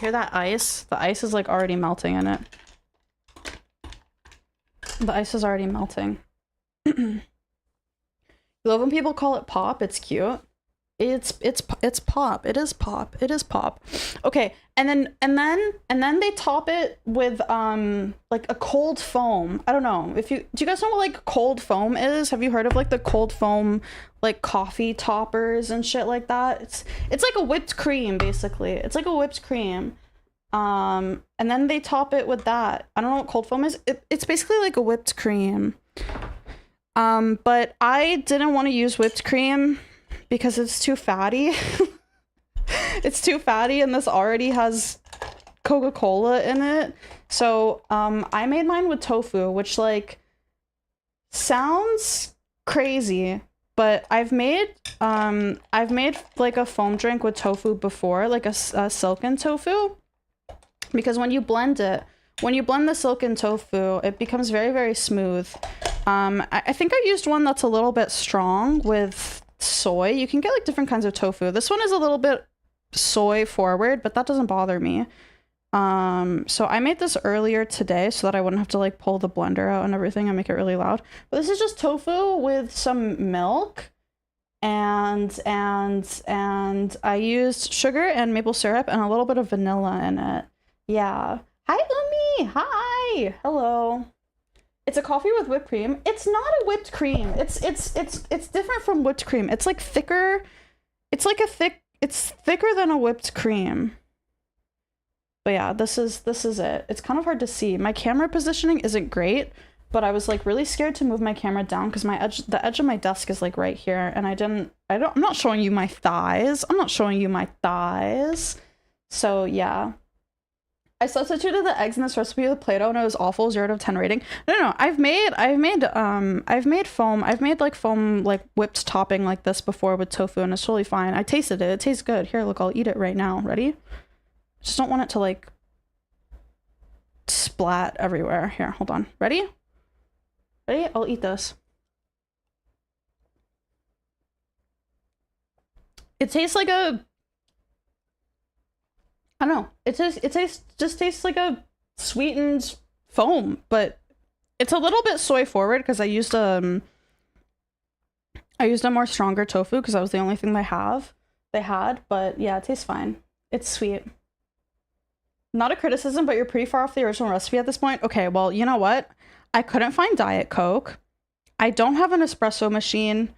Hear that ice? The ice is like already melting in it. The ice is already melting. You love when people call it pop. It's cute. It's pop. It is pop. It is pop. Okay, and then they top it with like a cold foam. I don't know if do you guys know what like cold foam is? Have you heard of like the cold foam like coffee toppers and shit like that? It's like a whipped cream basically. It's like a whipped cream. And then they top it with that. I don't know what cold foam is. It's basically like a whipped cream. But I didn't want to use whipped cream because it's too fatty. It's too fatty and this already has Coca-Cola in it. So I made mine with tofu, which like sounds crazy, but I've made like a foam drink with tofu before, like a silken tofu, because when you blend the silken tofu, it becomes very, very smooth. I think I used one that's a little bit strong with soy. You can get like different kinds of tofu. This one is a little bit soy forward, but that doesn't bother me. So I made this earlier today so that I wouldn't have to like pull the blender out and everything and make it really loud. But this is just tofu with some milk and I used sugar and maple syrup and a little bit of vanilla in it. Yeah. Hi, Gloomi. Hi. Hello. It's a coffee with whipped cream. It's not a whipped cream. It's different from whipped cream. It's like thicker. It's like it's thicker than a whipped cream. But yeah, this is it. It's kind of hard to see. My camera positioning isn't great, but I was like really scared to move my camera down because the edge of my desk is like right here, and I'm not showing you my thighs. I'm not showing you my thighs. So yeah. I substituted the eggs in this recipe with Play-Doh and it was awful. 0 out of 10 rating. No, I've made foam. I've made like foam, like whipped topping like this before with tofu and it's totally fine. I tasted it. It tastes good. Here, look, I'll eat it right now. Ready? Just don't want it to like splat everywhere. Here, hold on. Ready? Ready? I'll eat this. It tastes like a, I don't know. It just tastes like a sweetened foam, but it's a little bit soy forward because I used a more stronger tofu because that was the only thing they had, but yeah, it tastes fine. It's sweet. Not a criticism, but you're pretty far off the original recipe at this point. Okay, well, you know what? I couldn't find Diet Coke. I don't have an espresso machine,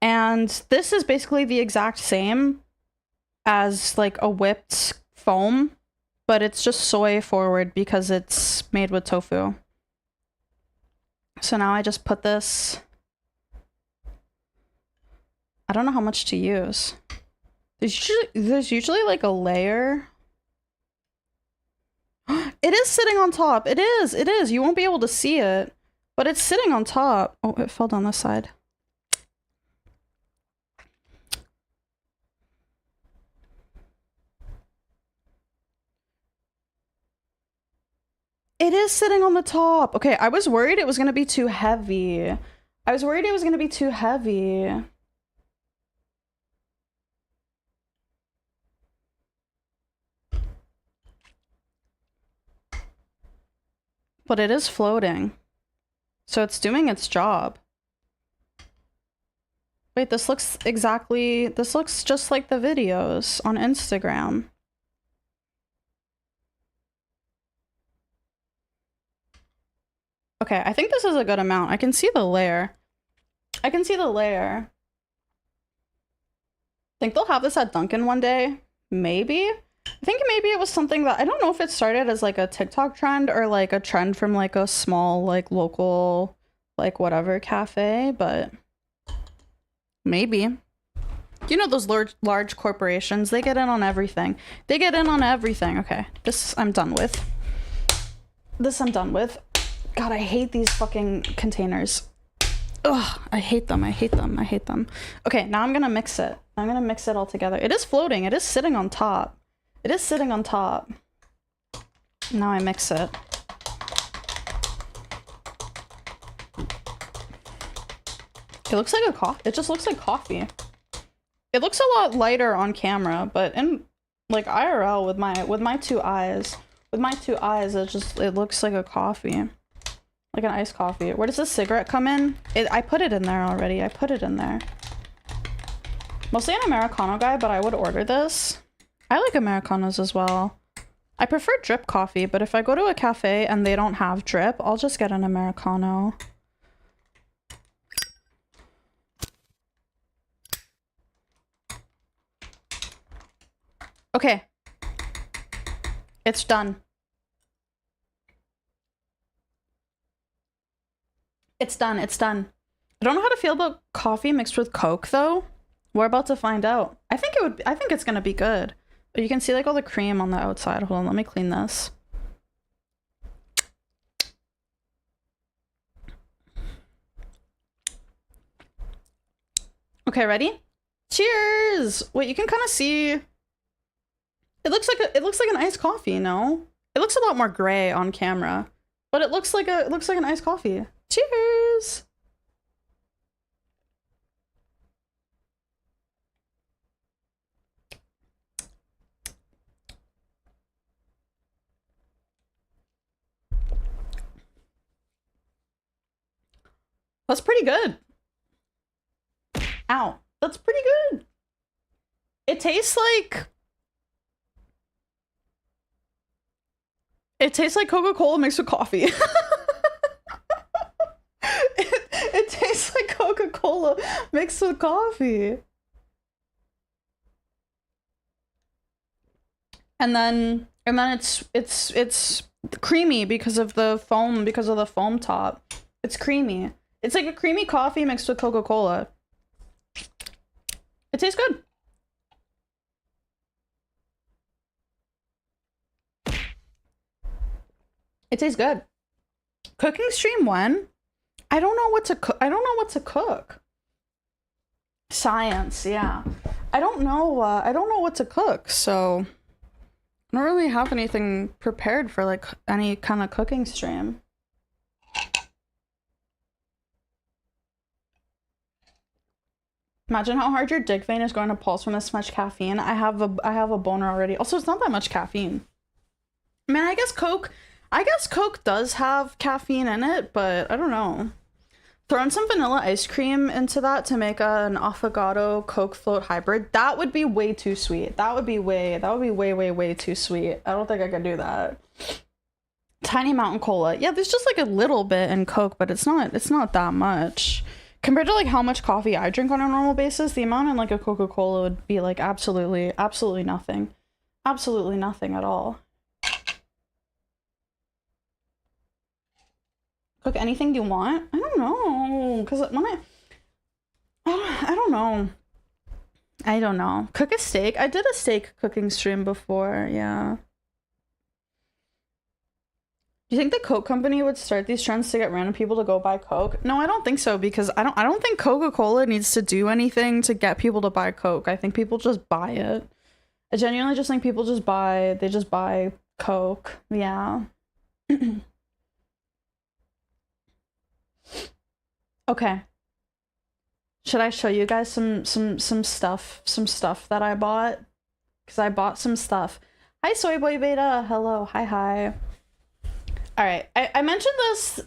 and this is basically the exact same as like a whipped foam, but it's just soy forward because it's made with tofu. So now I just put this, I don't know how much to use. There's usually like a layer. It is sitting on top. It is. You won't be able to see it, but it's sitting on top. Oh, it fell down this side. It is sitting on the top. Okay, I was worried it was gonna be too heavy. I was worried it was gonna be too heavy. But it is floating. So it's doing its job. Wait, this looks just like the videos on Instagram. Okay, I think this is a good amount. I can see the layer. I think they'll have this at Dunkin' one day. Maybe. I think maybe it was something that, I don't know if it started as like a TikTok trend or like a trend from like a small like local like whatever cafe, but maybe. You know those large corporations, they get in on everything. Okay, this I'm done with. God, I hate these fucking containers. Ugh, I hate them. Okay, now I'm gonna mix it. All together. It is floating. It is sitting on top. Now I mix it. It looks like a coffee. It just looks like coffee. It looks a lot lighter on camera, but in like IRL with my two eyes, it looks like a coffee. Like an iced coffee. Where does this cigarette come in? I put it in there already. Mostly an Americano guy, but I would order this. I like Americanos as well. I prefer drip coffee, but if I go to a cafe and they don't have drip, I'll just get an Americano. Okay. It's done. It's done. I don't know how to feel about coffee mixed with Coke though. We're about to find out. I think it's gonna be good. But you can see like all the cream on the outside. Hold on, let me clean this. Okay, ready? Cheers! Wait, you can kind of see. It looks like an iced coffee, no? It looks a lot more gray on camera, but it looks like an iced coffee. Cheers! That's pretty good. Ow. That's pretty good. It tastes like Coca-Cola mixed with coffee. It tastes like Coca-Cola mixed with coffee. And then it's creamy because of the foam top. It's creamy. It's like a creamy coffee mixed with Coca-Cola. It tastes good. It tastes good. Cooking stream when? I don't know what to cook. Science, yeah. I don't know what to cook, so I don't really have anything prepared for like any kind of cooking stream. Imagine how hard your dick vein is going to pulse from this much caffeine. I have a boner already. Also, it's not that much caffeine. I mean, I guess Coke does have caffeine in it, but I don't know. Throw in some vanilla ice cream into that to make an affogato Coke float hybrid. That would be way too sweet. That would be way too sweet. I don't think I could do that. Tiny mountain cola. Yeah, there's just like a little bit in Coke, but it's not that much. Compared to like how much coffee I drink on a normal basis, the amount in like a Coca-Cola would be like absolutely nothing. Absolutely nothing at all. Cook anything you want? I don't know, because when I don't know. Cook a steak? I did a steak cooking stream before, yeah. Do you think the Coke company would start these trends to get random people to go buy Coke? No, I don't think so, because I don't think Coca-Cola needs to do anything to get people to buy Coke. I think people just buy it. I genuinely just think people just buy Coke. Yeah. Okay. Should I show you guys some stuff that I bought? Because I bought some stuff. Hi, Soy Boy Beta. Hello. Hi. All right. I mentioned this.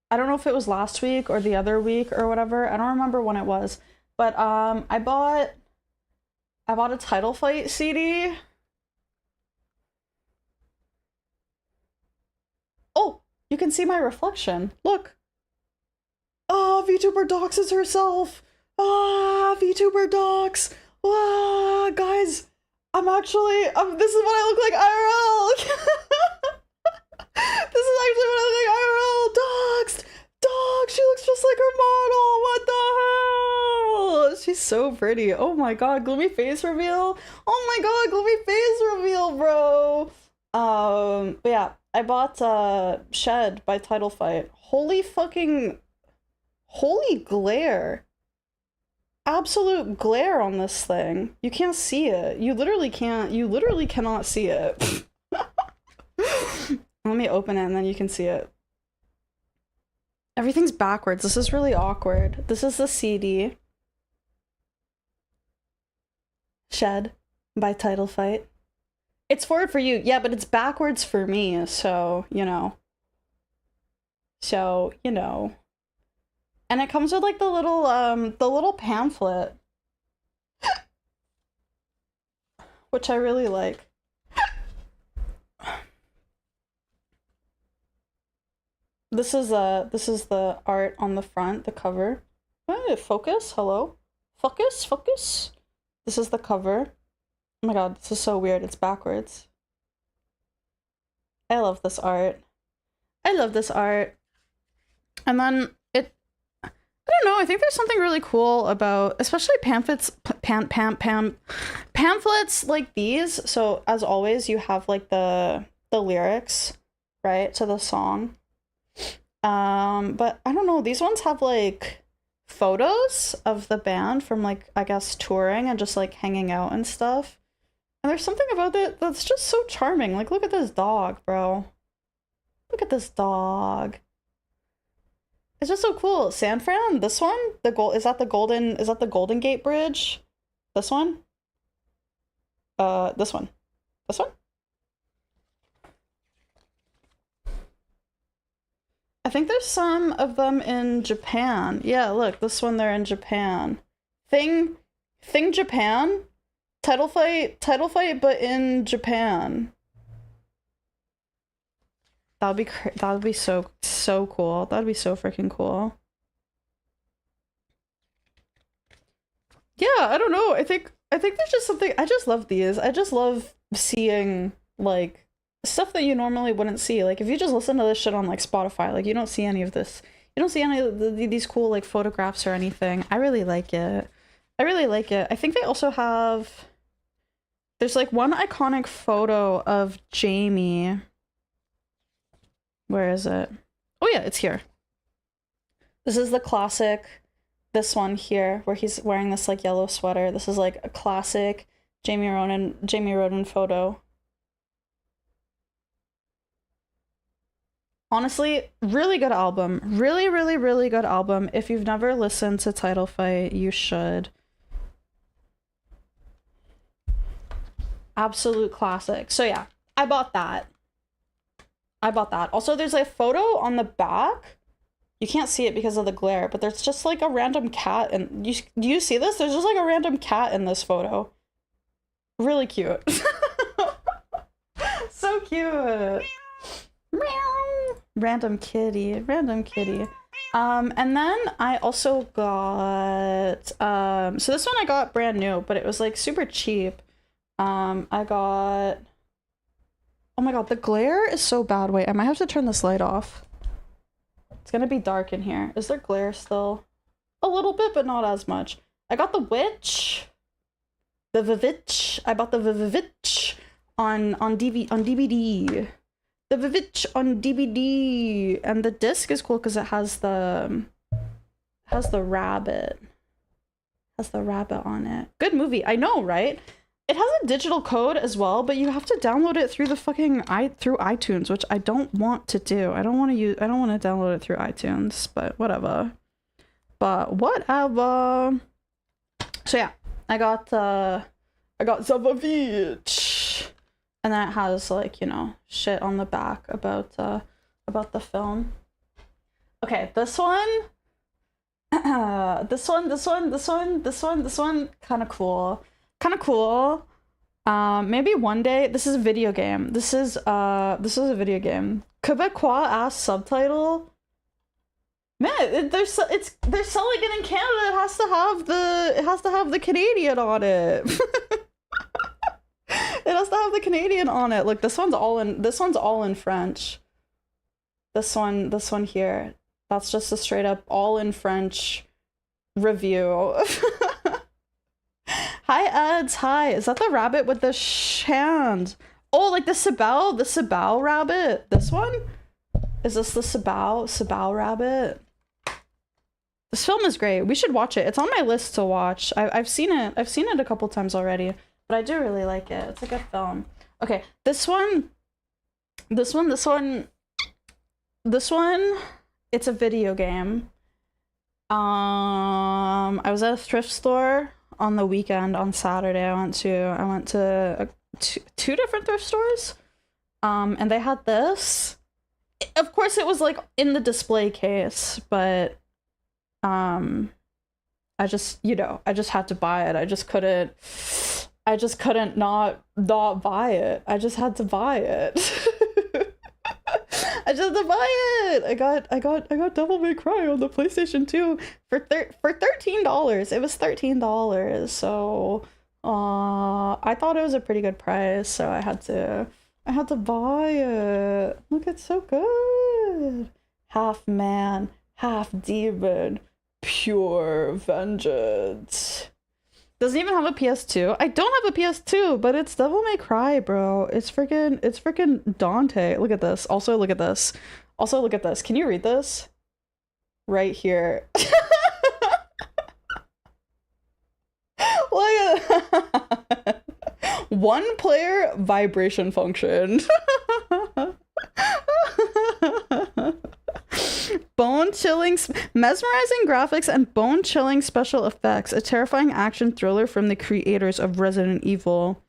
I don't know if it was last week or the other week or whatever. I don't remember when it was. But I bought a Title Fight CD. Oh, you can see my reflection. Look. Ah, VTuber doxes herself. Ah, VTuber dox. Ah, guys, this is what I look like IRL. This is actually what I look like IRL. Doxed. Doxed. She looks just like her model. What the hell? She's so pretty. Oh my god, Gloomy face reveal. Oh my god, Gloomy face reveal, bro. But yeah, I bought Shed by Title Fight. Holy glare. Absolute glare on this thing. You can't see it. You literally cannot see it. Let me open it and then you can see it. Everything's backwards. This is really awkward. This is the CD. Shed by Title Fight. It's forward for you. Yeah, but it's backwards for me, so, you know. And it comes with like the little pamphlet, which I really like. This is the art on the front, the cover. Hey, focus, hello. Focus. This is the cover. Oh my god, this is so weird, it's backwards. I love this art. And then I don't know, I think there's something really cool about, especially pamphlets like these. So as always, you have like the lyrics, right, to the song. But I don't know, these ones have like photos of the band from like, I guess, touring and just like hanging out and stuff. And there's something about it that's just so charming. Like, look at this dog, bro. Look at this dog. It's just so cool. San Fran, this one, is that the Golden Gate Bridge? This one? This one. I think there's some of them in Japan. Yeah, look, this one, they're in Japan. Thing Japan? Title fight, but in Japan. That would be so cool. That'd be so freaking cool. Yeah, I don't know. I think there's just something, I just love these. I just love seeing like stuff that you normally wouldn't see. Like if you just listen to this shit on like Spotify, like you don't see any of this. You don't see any of these cool like photographs or anything. I really like it. I think they also have, there's like one iconic photo of Jamie. Where is it? Oh yeah, it's here. This is the classic, this one here, where he's wearing this like yellow sweater. This is like a classic Jamie Ronan photo. Honestly, really good album. Really good album. If you've never listened to Title Fight, you should. Absolute classic. So yeah, I bought that. Also, there's a photo on the back. You can't see it because of the glare, but there's just like a random cat, and do you see this? There's just like a random cat in this photo. Really cute. So cute. Meow. Random kitty. And then I also got so this one I got brand new, but it was like super cheap. I got, oh my god, the glare is so bad. Wait, I might have to turn this light off. It's gonna be dark in here. Is there glare still? A little bit, but not as much. I got the witch. I bought the Vivitch on DVD. The Vivitch on DVD, and the disc is cool because it has the rabbit. Has the rabbit on it. Good movie. I know, right? It has a digital code as well, but you have to download it through the fucking through iTunes, which I don't want to do. I don't want to download it through iTunes, but whatever. So yeah, I got Zavavich, and then it has, like, you know, shit on the back about the film. Okay, this one, this one, kind of cool. Maybe one day. This is a video game. This is a video game. Quebecois ass subtitle. Man, they're selling it in Canada. It has to have the Canadian on it. It has to have the Canadian on it. Look, this one's all in French. This one here. That's just a straight up all in French review. Hi ads, hi. Is that the rabbit with the hand? Oh, like the Sabao rabbit. This one? Is this the Sabao rabbit? This film is great. We should watch it. It's on my list to watch. I've seen it a couple times already, but I do really like it. It's a good film. Okay, this one, it's a video game. I was at a thrift store on the weekend on Saturday. I went to two different thrift stores. And they had this. Of course it was like in the display case, but I just had to buy it. I just couldn't not buy it. I just had to buy it. I just had to buy it. I got Devil May Cry on the PlayStation 2 for $13. It was $13. So I thought it was a pretty good price, so I had to buy it. Look, it's so good. Half man, half demon, pure vengeance. Doesn't even have a PS2. I don't have a PS2, but it's Devil May Cry, bro. It's freaking Dante. Look at this. Also, look at this. Also, look at this. Can you read this? Right here. Look at one player vibration function. Bone-chilling, mesmerizing graphics and bone-chilling special effects. A terrifying action thriller from the creators of Resident Evil.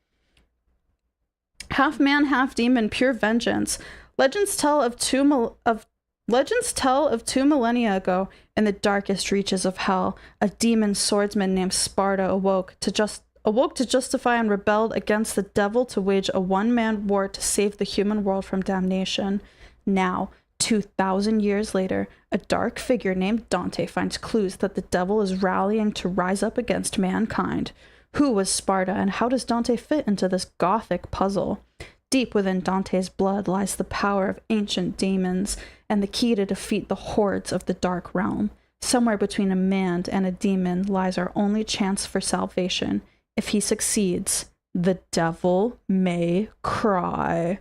Half man, half demon, pure vengeance. Legends tell of two millennia ago, in the darkest reaches of hell, a demon swordsman named Sparta awoke to justify and rebelled against the devil to wage a one-man war to save the human world from damnation. Now, 2,000 years later, a dark figure named Dante finds clues that the devil is rallying to rise up against mankind. Who was Sparta, and how does Dante fit into this gothic puzzle? Deep within Dante's blood lies the power of ancient demons, and the key to defeat the hordes of the dark realm. Somewhere between a man and a demon lies our only chance for salvation. If he succeeds, the devil may cry.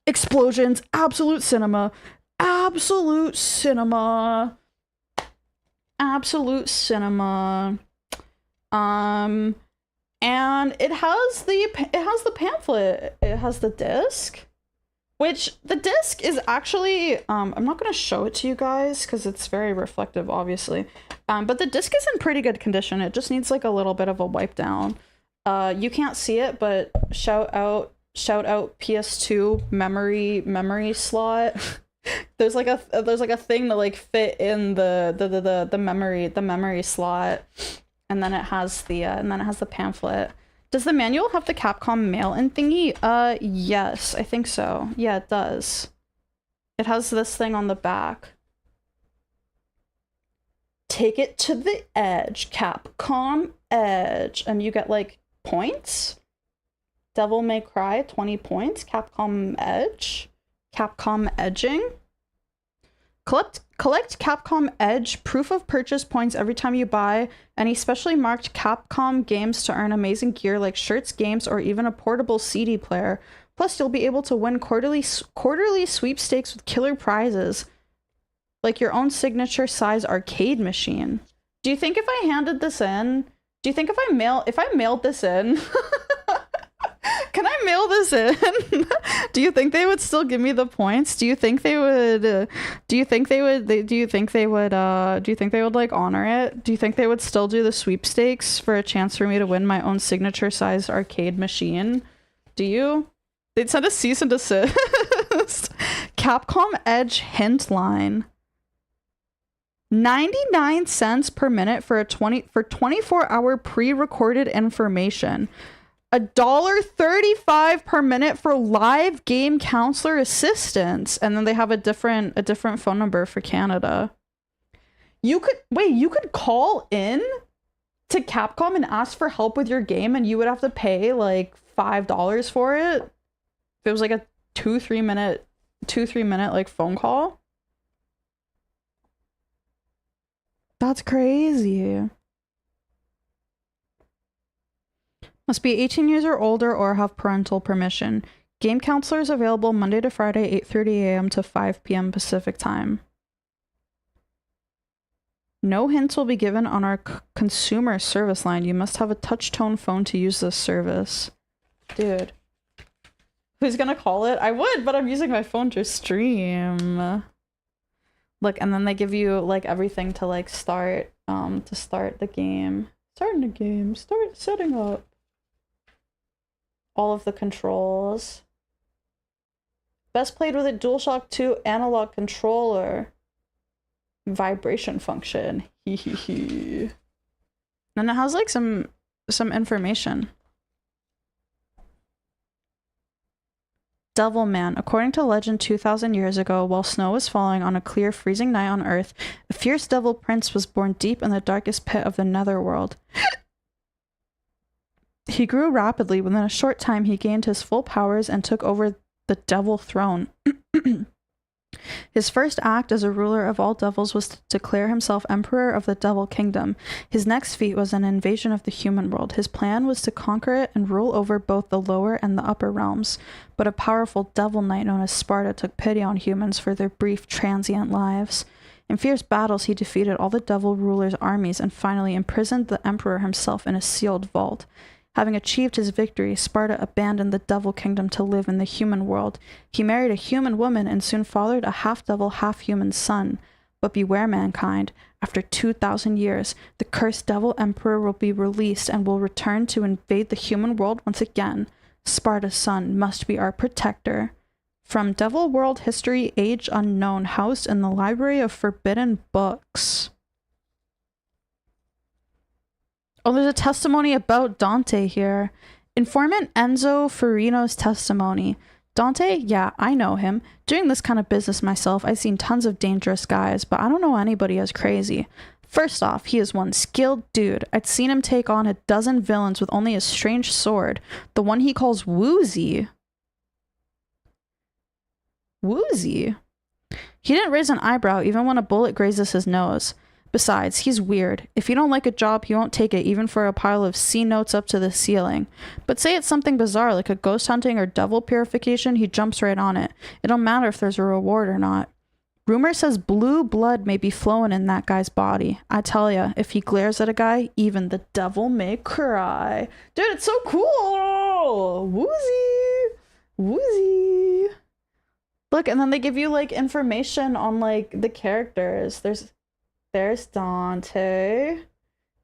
Explosions, absolute cinema, absolute cinema. And it has the pamphlet. It has the disc, which the disc is actually I'm not going to show it to you guys because it's very reflective, obviously. But the disc is in pretty good condition. It just needs like a little bit of a wipe down. You can't see it, but shout out PS2 memory slot. there's like a thing to like fit in the memory slot, and then it has the pamphlet. Does the manual have the Capcom mail-in thingy? Yes, I think so. Yeah, it does. It has this thing on the back. Take it to the edge, Capcom Edge, and you get like points. Devil May Cry, 20 points. Capcom Edge. Capcom Edging. Collect Capcom Edge proof of purchase points every time you buy any specially marked Capcom games to earn amazing gear like shirts, games, or even a portable CD player. Plus, you'll be able to win quarterly sweepstakes with killer prizes, like your own signature size arcade machine. Do you think if I handed this in, do you think if I mailed this in, can I mail this in? Do you think they would still give me the points? Do you think they would, do you think they would like honor it? Do you think they would still do the sweepstakes for a chance for me to win my own signature size arcade machine? Do you? They'd send a cease and desist. Capcom Edge hint line. 99 cents per minute for 24-hour pre-recorded information. $1.35 per minute for live game counselor assistance. And then they have a different phone number for Canada. You could call in to Capcom and ask for help with your game, and you would have to pay like $5 for it. If it was like a 2-3 minute like phone call. That's crazy. Must be 18 years or older or have parental permission. Game counselors available Monday to Friday, 8:30 a.m. to 5 p.m. Pacific time. No hints will be given on our consumer service line. You must have a touch-tone phone to use this service. Dude. Who's gonna call it? I would, but I'm using my phone to stream. Look, and then they give you like everything to like start the game. Starting the game. Start setting up all of the controls. Best played with a DualShock 2 analog controller. Vibration function. Hihihi. And it has like some information. Devil Man. According to legend 2,000 years ago, while snow was falling on a clear, freezing night on Earth, a fierce devil prince was born deep in the darkest pit of the netherworld. He grew rapidly. Within a short time, he gained his full powers and took over the devil throne. His first act as a ruler of all devils was to declare himself emperor of the Devil Kingdom. His next feat was an invasion of the human world. His plan was to conquer it and rule over both the lower and the upper realms. But a powerful devil knight known as Sparta took pity on humans for their brief, transient lives. In fierce battles, he defeated all the devil rulers' armies and finally imprisoned the emperor himself in a sealed vault. Having achieved his victory, Sparta abandoned the Devil Kingdom to live in the human world. He married a human woman and soon fathered a half-devil, half-human son. But beware, mankind. After 2,000 years, the cursed Devil Emperor will be released and will return to invade the human world once again. Sparta's son must be our protector. From Devil World History, Age Unknown, housed in the Library of Forbidden Books. Oh, there's a testimony about Dante here. Informant Enzo Farino's testimony. Dante? Yeah, I know him. Doing this kind of business myself, I've seen tons of dangerous guys, but I don't know anybody as crazy. First off, he is one skilled dude. I'd seen him take on a dozen villains with only a strange sword. The one he calls Woozy. Woozy? He didn't raise an eyebrow even when a bullet grazes his nose. Besides, he's weird. If you don't like a job, he won't take it even for a pile of C notes up to the ceiling. But say it's something bizarre like a ghost hunting or devil purification, he jumps right on it. It don't matter if there's a reward or not. Rumor says blue blood may be flowing in that guy's body. I tell ya, if he glares at a guy, even the devil may cry. Dude, it's so cool! Woozy! Woozy! Look, and then they give you like information on like the characters. There's Dante.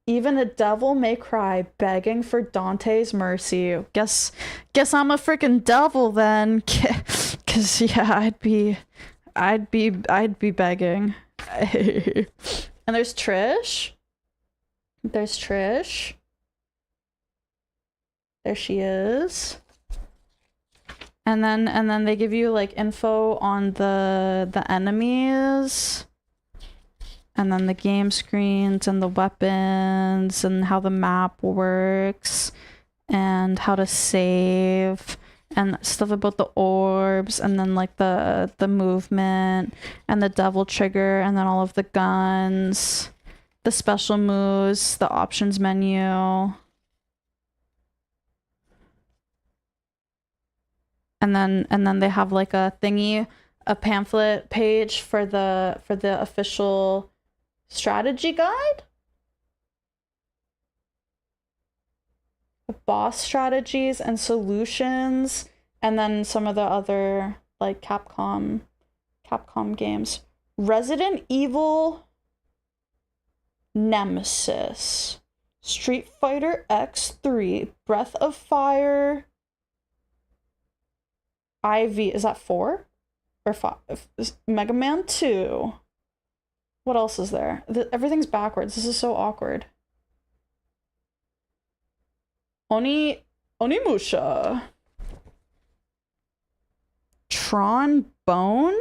Even a devil may cry, begging for Dante's mercy. Guess I'm a freaking devil then. Cause yeah, I'd be begging. And there's Trish. There's Trish. There she is. And then they give you like info on the enemies. And then the game screens and the weapons and how the map works and how to save and stuff about the orbs and then like the movement and the devil trigger and then all of the guns, the special moves, the options menu. then they have like a thingy, a pamphlet page for the official strategy guide. Boss strategies and solutions, and then some of the other like Capcom games. Resident Evil Nemesis, Street Fighter X3, Breath of Fire, IV, is that 4 or 5? Mega Man 2. What else is there? Everything's backwards. This is so awkward. Onimusha. Tron Bone?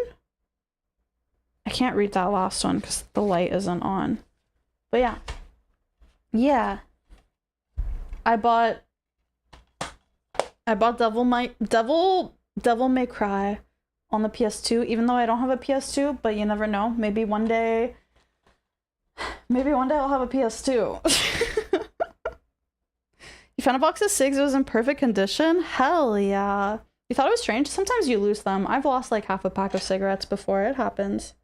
I can't read that last one because the light isn't on. But yeah. Yeah. I bought Devil May Cry on the PS2, even though I don't have a PS2, but you never know. Maybe one day I'll have a PS2. You found a box of cigs, it was in perfect condition? Hell yeah. You thought it was strange? Sometimes you lose them. I've lost like half a pack of cigarettes before. It happens.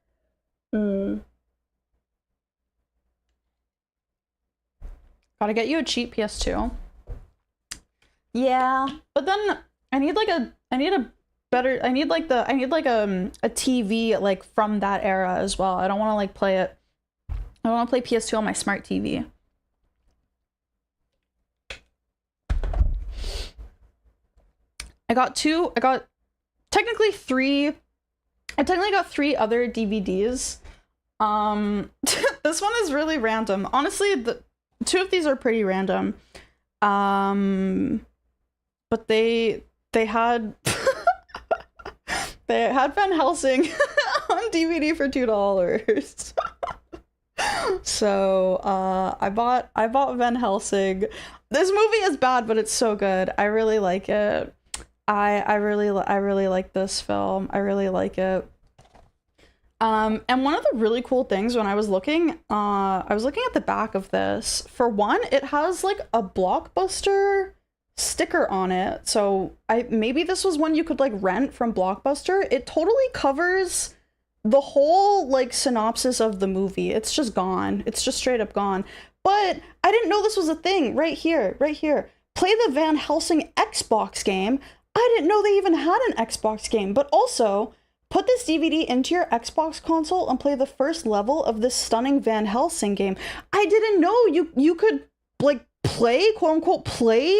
Gotta get you a cheap PS2. Yeah, but then I need a TV like from that era as well. I don't want to like play it. I want to play PS2 on my smart TV. I technically got 3 other DVDs. This one is really random. Honestly, 2 of these are pretty random. But they had they had Van Helsing on DVD for $2. So I bought Van Helsing. This movie is bad, but it's so good. I really like it. I really like this film. I really like it. And one of the really cool things when I was looking at the back of this. For one, it has like a Blockbuster sticker on it. So maybe this was one you could like rent from Blockbuster. It totally covers the whole like synopsis of the movie. It's just gone. It's just straight up gone. But I didn't know this was a thing. Right here. Play the Van Helsing Xbox game. I didn't know they even had an Xbox game. But also, put this DVD into your Xbox console and play the first level of this stunning Van Helsing game. I didn't know you could like play, quote unquote, play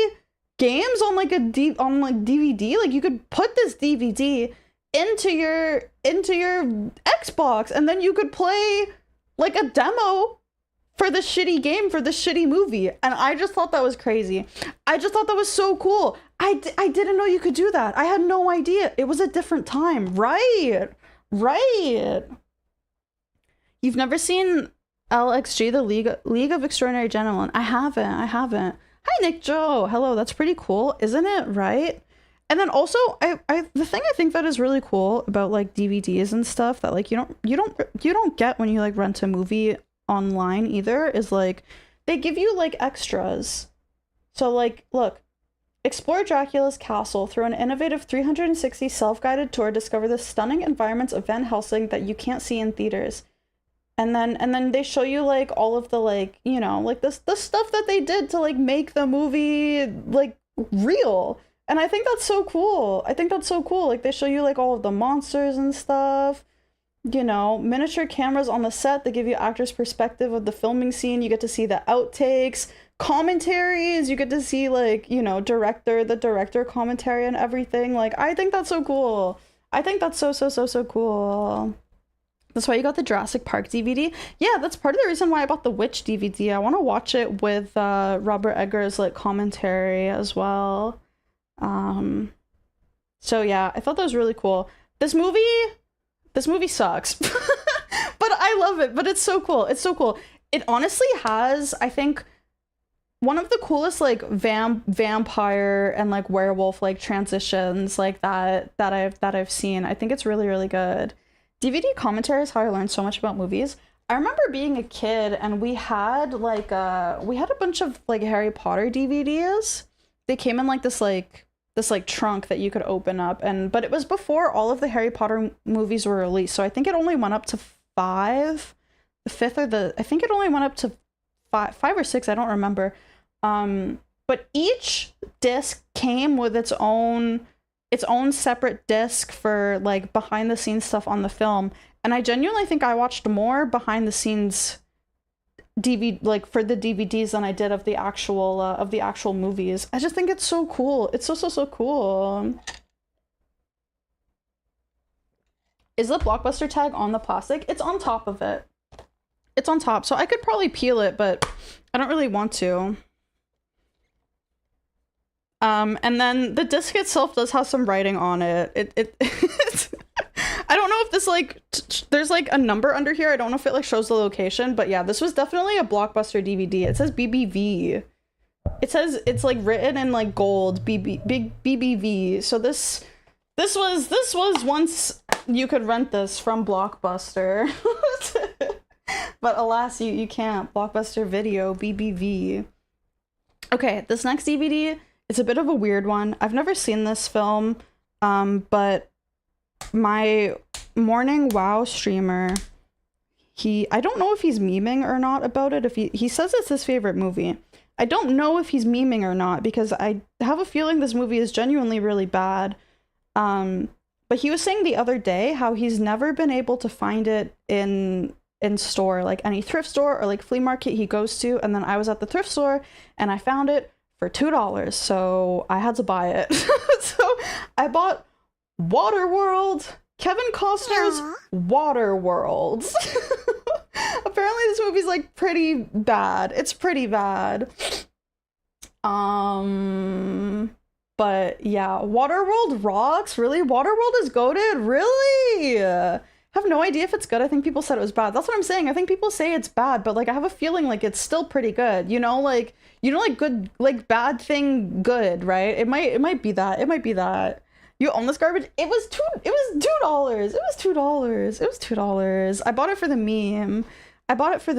games on like DVD. Like you could put this DVD into your Xbox and then you could play like a demo for the shitty game, for the shitty movie. And I just thought that was crazy. I just thought that was so cool. I didn't know you could do that. I had no idea. It was a different time. Right. You've never seen LXG, the League of Extraordinary Gentlemen? I haven't. Hi, Nick Joe. Hello, that's pretty cool, isn't it? Right? And then also, the thing I think that is really cool about like DVDs and stuff that like you don't get when you like rent a movie online either is like they give you like extras. So like, look, explore Dracula's castle through an innovative 360 self-guided tour. Discover the stunning environments of Van Helsing that you can't see in theaters. And then they show you like all of the like, you know, like the stuff that they did to like make the movie like real. And I think that's so cool. Like they show you like all of the monsters and stuff. You know, miniature cameras on the set that give you actors' perspective of the filming scene. You get to see the outtakes, commentaries. You get to see like, you know, the director commentary and everything. Like, I think that's so cool. I think that's so cool. That's why you got the Jurassic Park DVD. Yeah, that's part of the reason why I bought the Witch DVD. I want to watch it with Robert Eggers like commentary as well. So yeah, I thought that was really cool. This movie sucks. But I love it. But it's so cool. It honestly has, I think, one of the coolest like vampire and like werewolf like transitions like that I've seen. I think it's really good. DVD commentary is how I learned so much about movies. I remember being a kid and we had a bunch of like Harry Potter DVDs. They came in like this this like trunk that you could open up, but it was before all of the Harry Potter movies were released, so I think it only went up to 5. The fifth or I think it only went up to 5 or 6, I don't remember. But each disc came with its own separate disc for like behind the scenes stuff on the film, and I genuinely think I watched more behind the scenes DVD, like for the DVDs, than I did of the actual movies. I just think it's so cool. It's so cool. Is the Blockbuster tag on the plastic? It's on top of it. It's on top, so I could probably peel it, but I don't really want to. And then the disc itself does have some writing on it. I don't know if this like there's like a number under here. I don't know if it like shows the location, but yeah, this was definitely a Blockbuster DVD. It says BBV. It says, it's like written in like gold, BBV. So this was once you could rent this from Blockbuster. But alas, you can't. Blockbuster Video, BBV. Okay, this next DVD, it's a bit of a weird one. I've never seen this film, but my morning WoW streamer, I don't know if he's memeing or not about it. If he says it's his favorite movie. I don't know if he's memeing or not, because I have a feeling this movie is genuinely really bad. But he was saying the other day how he's never been able to find it in store, like any thrift store or like flea market he goes to, and then I was at the thrift store and I found it for $2, so I had to buy it. So I bought Waterworld, Kevin Costner's Waterworld. Apparently this movie's like pretty bad. It's pretty bad. But yeah, Waterworld rocks. Really? Waterworld is goated? Really? I have no idea if it's good. I think people said it was bad. That's what I'm saying. I think people say it's bad, but like I have a feeling like it's still pretty good. Like good, like bad thing good, right? It might be that. It might be that. You own this garbage? It was $2. It was $2. I bought it for the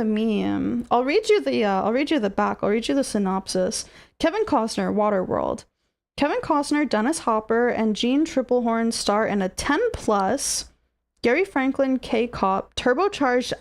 meme. I'll read you the back. I'll read you the synopsis. Kevin Costner, Waterworld. Kevin Costner, Dennis Hopper, and Jean Triplehorn star in a 10+ Gary Franklin K-Cop turbocharged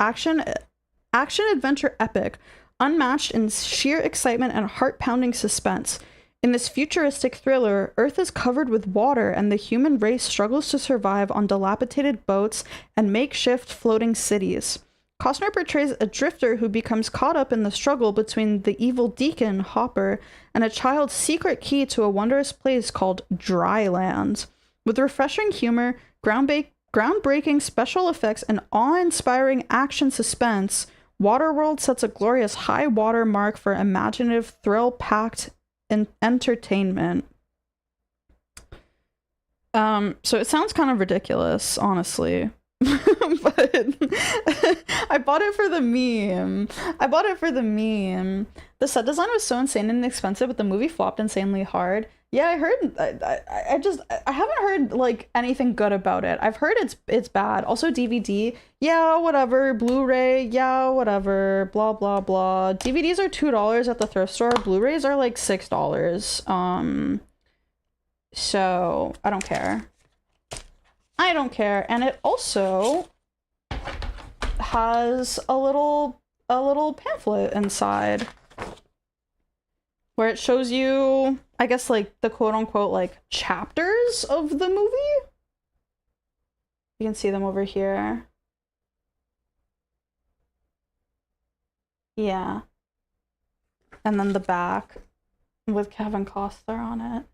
action-adventure epic, unmatched in sheer excitement and heart-pounding suspense. In this futuristic thriller, Earth is covered with water and the human race struggles to survive on dilapidated boats and makeshift floating cities. Costner portrays a drifter who becomes caught up in the struggle between the evil deacon, Hopper, and a child's secret key to a wondrous place called Dryland. With refreshing humor, groundbreaking special effects, and awe-inspiring action suspense, Waterworld sets a glorious high water mark for imaginative, thrill-packed entertainment. So it sounds kind of ridiculous, honestly. But I bought it for the meme. The set design was so insane and expensive, but the movie flopped insanely hard. Yeah, I heard. I haven't heard like anything good about it. I've heard it's bad. Also DVD, yeah, whatever. Blu-ray, yeah, whatever. Blah blah blah. DVDs are $2 at the thrift store. Blu-rays are like $6. So I don't care. And it also has a little pamphlet inside where it shows you, I guess, like the quote-unquote like chapters of the movie. You can see them over here. Yeah. And then the back with Kevin Costner on it.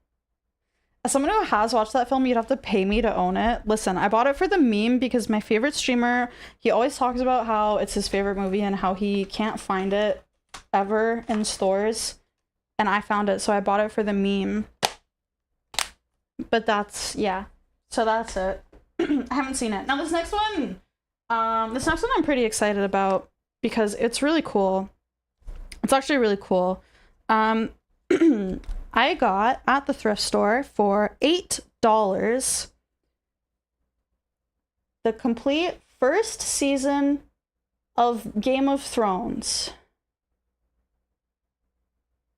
As someone who has watched that film, you'd have to pay me to own it. Listen, I bought it for the meme because my favorite streamer, he always talks about how it's his favorite movie and how he can't find it ever in stores. And I found it, so I bought it for the meme. But yeah. So that's it. I haven't seen it. Now this next one I'm pretty excited about because it's really cool. It's actually really cool. I got at the thrift store for $8 the complete first season of Game of Thrones.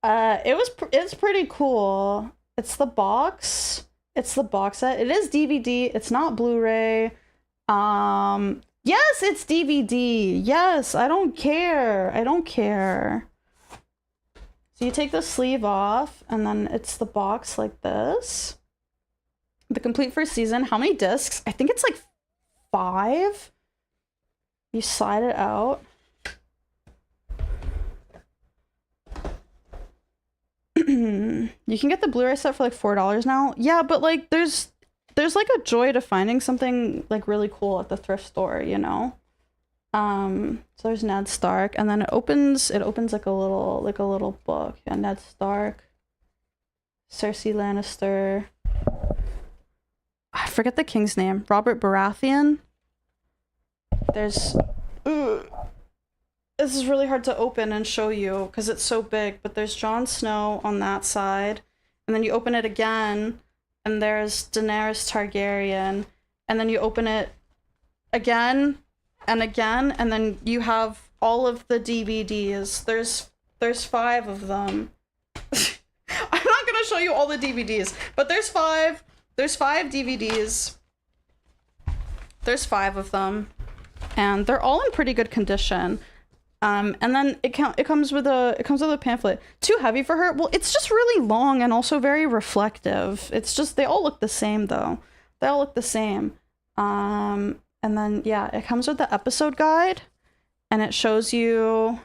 It's pretty cool. It's the box. It's the box set. It is DVD. It's not Blu-ray. Yes, it's DVD. Yes, I don't care. I don't care. So you take the sleeve off, and then it's the box like this. The complete first season. How many discs? I think it's like 5. You slide it out. You can get the Blu-ray set for like $4 now. Yeah, but like there's like a joy to finding something like really cool at the thrift store, you know? So there's Ned Stark, and then it opens like a little book. Yeah, Ned Stark, Cersei Lannister. I forget the king's name. Robert Baratheon. There's this is really hard to open and show you because it's so big, but there's Jon Snow on that side, and then you open it again and there's Daenerys Targaryen, and then you open it again and again, and then you have all of the DVDs. There's 5 of them. I'm not gonna show you all the DVDs, but there's 5 DVDs. There's 5 of them, and they're all in pretty good condition. And then it comes with a pamphlet. Too heavy for her? Well, it's just really long and also very reflective. It's just, they all look the same though. They all look the same. And then yeah, it comes with the episode guide, and it shows you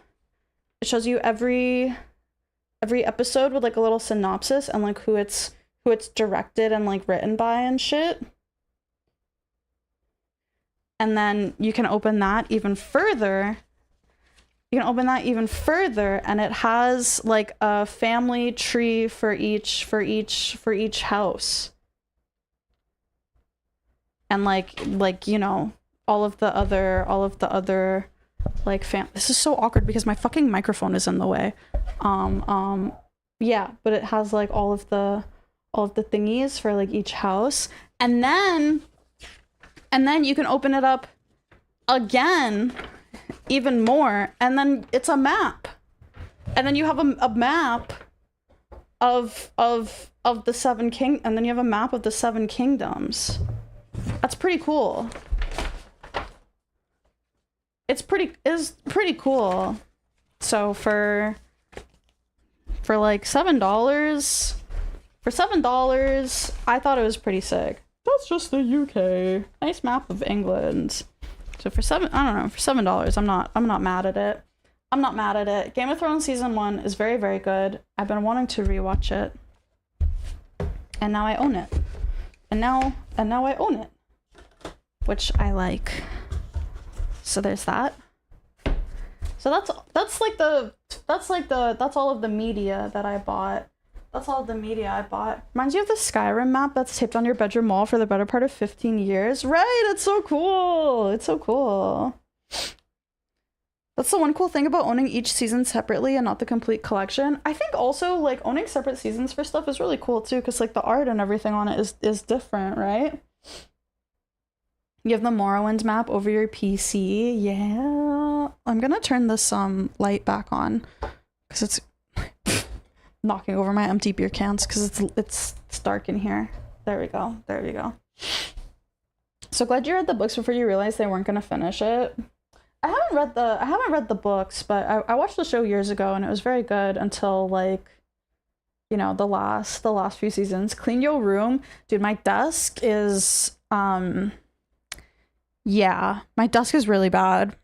every episode with like a little synopsis and like who it's directed and like written by and shit. And then you can open that even further. And it has like a family tree for each house. And like you know, all of the other like this is so awkward because my fucking microphone is in the way. Yeah, but it has like all of the thingies for like each house. And then you can open it up again even more, and then it's a map, and then you have a map of the 7 and then you have a map of the 7 kingdoms. That's pretty cool. It's pretty cool. So for like $7, I thought it was pretty sick. That's just the UK. Nice map of England. So for $7, I'm not mad at it. I'm not mad at it. Game of Thrones season 1 is very, very good. I've been wanting to rewatch it, and now I own it. And now I own it, which I like. So there's that. So that's all of the media that I bought. That's all the media I bought. Reminds you of the Skyrim map that's taped on your bedroom wall for the better part of 15 years. Right, it's so cool. It's so cool. That's the one cool thing about owning each season separately and not the complete collection. I think also like owning separate seasons for stuff is really cool too, because like the art and everything on it is different, right? You have the Morrowind map over your PC. Yeah. I'm gonna turn this light back on because it's knocking over my empty beer cans because it's dark in here. There we go. There we go. So glad you read the books before you realized they weren't gonna finish it. I haven't read the books, but I watched the show years ago and it was very good until like, you know, the last few seasons. Clean your room. Dude, my desk is yeah, my desk is really bad.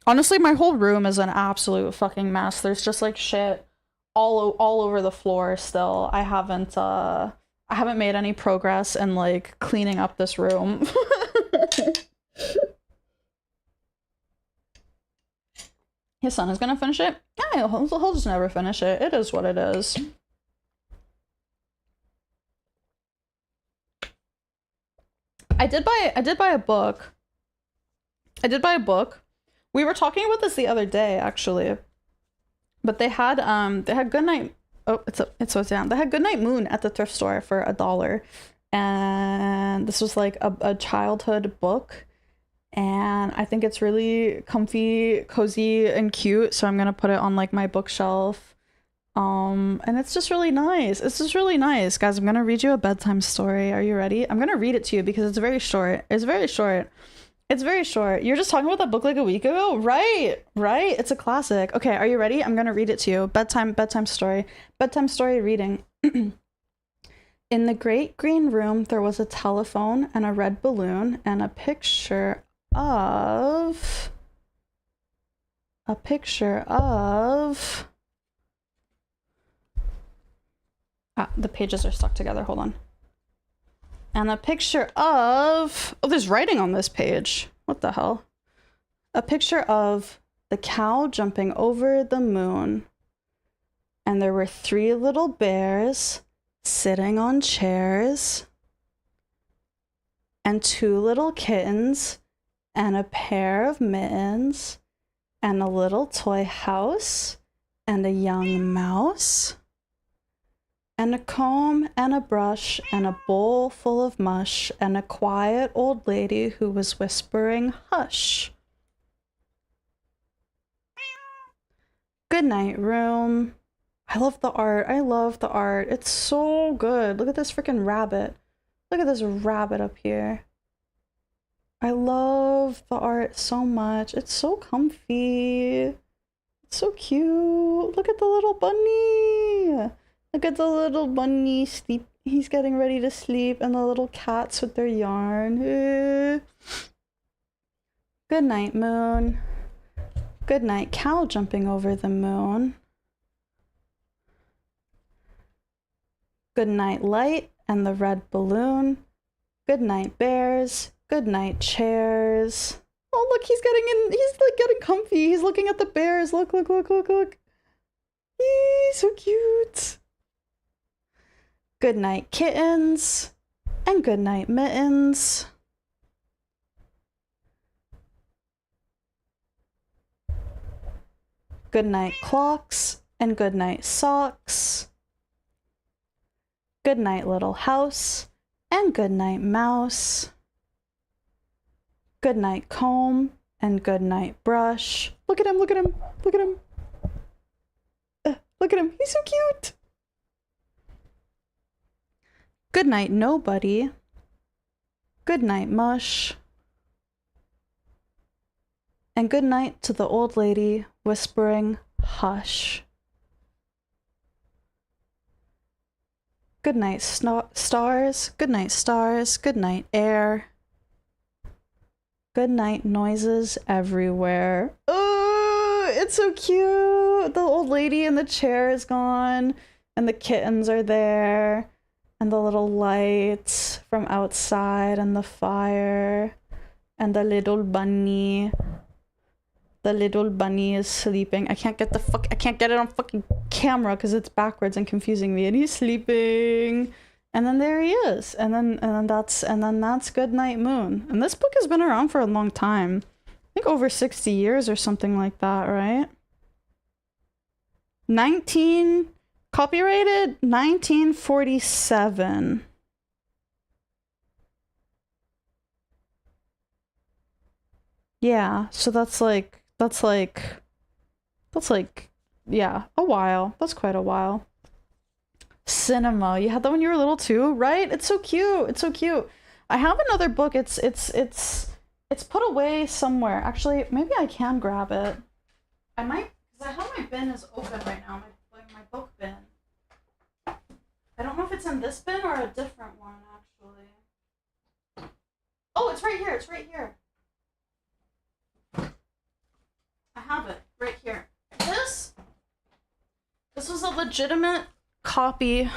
Honestly, my whole room is an absolute fucking mess. There's just like shit all over the floor still. I haven't made any progress in like cleaning up this room. His son is gonna finish it? Yeah, he'll just never finish it. It is what it is. I did buy a book. We were talking about this the other day, actually. But they had Goodnight. Oh, it's down. They had Goodnight Moon at the thrift store for $1, and this was like a childhood book, and I think it's really comfy, cozy, and cute. So I'm gonna put it on like my bookshelf. And it's just really nice. It's just really nice. Guys, I'm gonna read you a bedtime story. Are you ready? I'm gonna read it to you because it's very short. It's very short. It's very short. You're just talking about that book like a week ago? Right, right? It's a classic. Okay, are you ready? I'm gonna read it to you. Bedtime story. Bedtime story reading. In the great green room, there was a telephone and a red balloon and a picture of... the pages are stuck together. Hold on. And a picture of... Oh, there's writing on this page. What the hell? A picture of the cow jumping over the moon. And there were 3 little bears sitting on chairs. And 2 little kittens. And a pair of mittens. And a little toy house. And a young mouse. And a comb and a brush and a bowl full of mush and a quiet old lady who was whispering, hush. Good night, room. I love the art. I love the art. It's so good. Look at this freaking rabbit. Look at this rabbit up here. I love the art so much. It's so comfy. It's so cute. Look at the little bunny. Look at the little bunny sleep. He's getting ready to sleep, and the little cats with their yarn. Good night, moon. Good night, cow jumping over the moon. Good night, light and the red balloon. Good night, bears. Good night, chairs. Oh, look, he's getting in. He's like getting comfy. He's looking at the bears. Look, look, look, look, look. He's so cute. Good night, kittens, and good night, mittens. Good night, clocks, and good night, socks. Good night, little house, and good night, mouse. Good night, comb, and good night, brush. Look at him, look at him, look at him. Look at him, he's so cute. Good night, nobody. Good night, mush. And good night to the old lady whispering, hush. Good night, stars. Good night, stars. Good night, air. Good night, noises everywhere. Oh, it's so cute. The old lady in the chair is gone, and the kittens are there. And the little lights from outside and the fire and the little bunny. The little bunny is sleeping. I can't get it on fucking camera because it's backwards and confusing me. And he's sleeping. And then there he is. And then that's Good Night Moon. And this book has been around for a long time. I think over 60 years or something like that, right? Copyrighted 1947. Yeah, so that's like, yeah, a while. That's quite a while. Cinema. You had that when you were little too, right? It's so cute. It's so cute. I have another book. It's put away somewhere. Actually, maybe I can grab it. I might, because I have my bin is open right now. My book bin. I don't know if it's in this bin or a different one, actually. Oh, it's right here. It's right here. I have it right here. This was a legitimate copy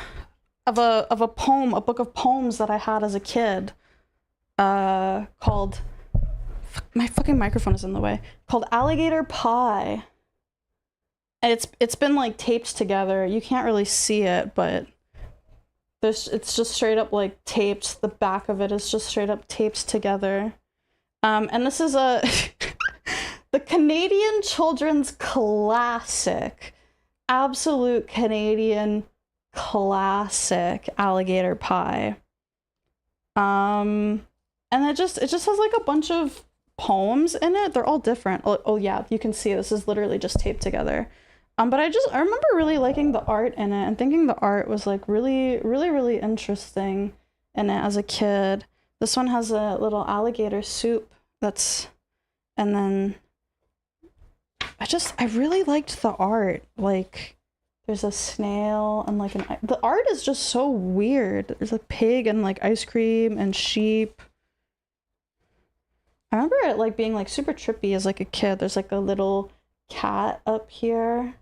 of a poem, a book of poems that I had as a kid. Called, my fucking microphone is in the way. Called Alligator Pie. And it's been like taped together. You can't really see it, but it's just straight up like taped. The back of it is just straight up taped together. And this is a the Canadian children's classic, absolute Canadian classic Alligator Pie. And it just has like a bunch of poems in it. They're all different. Oh yeah, you can see this is literally just taped together. But I remember really liking the art in it and thinking the art was like really interesting in it as a kid. This one has a little alligator soup and then I really liked the art. Like there's a snail and like the art is just so weird. There's a pig and like ice cream and sheep. I remember it like being like super trippy as like a kid. There's like a little cat up here.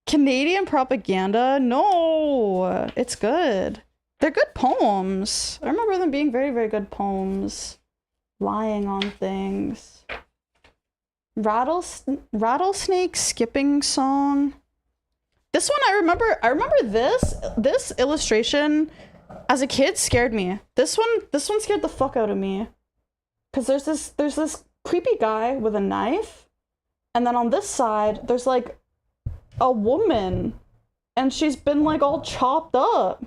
Canadian propaganda? No, it's good. They're good poems. I remember them being very good poems. Lying on things. Rattlesnake skipping song. This one I remember this illustration as a kid scared me. This one scared the fuck out of me. Cause there's this creepy guy with a knife, and then on this side there's like a woman, and she's been like all chopped up.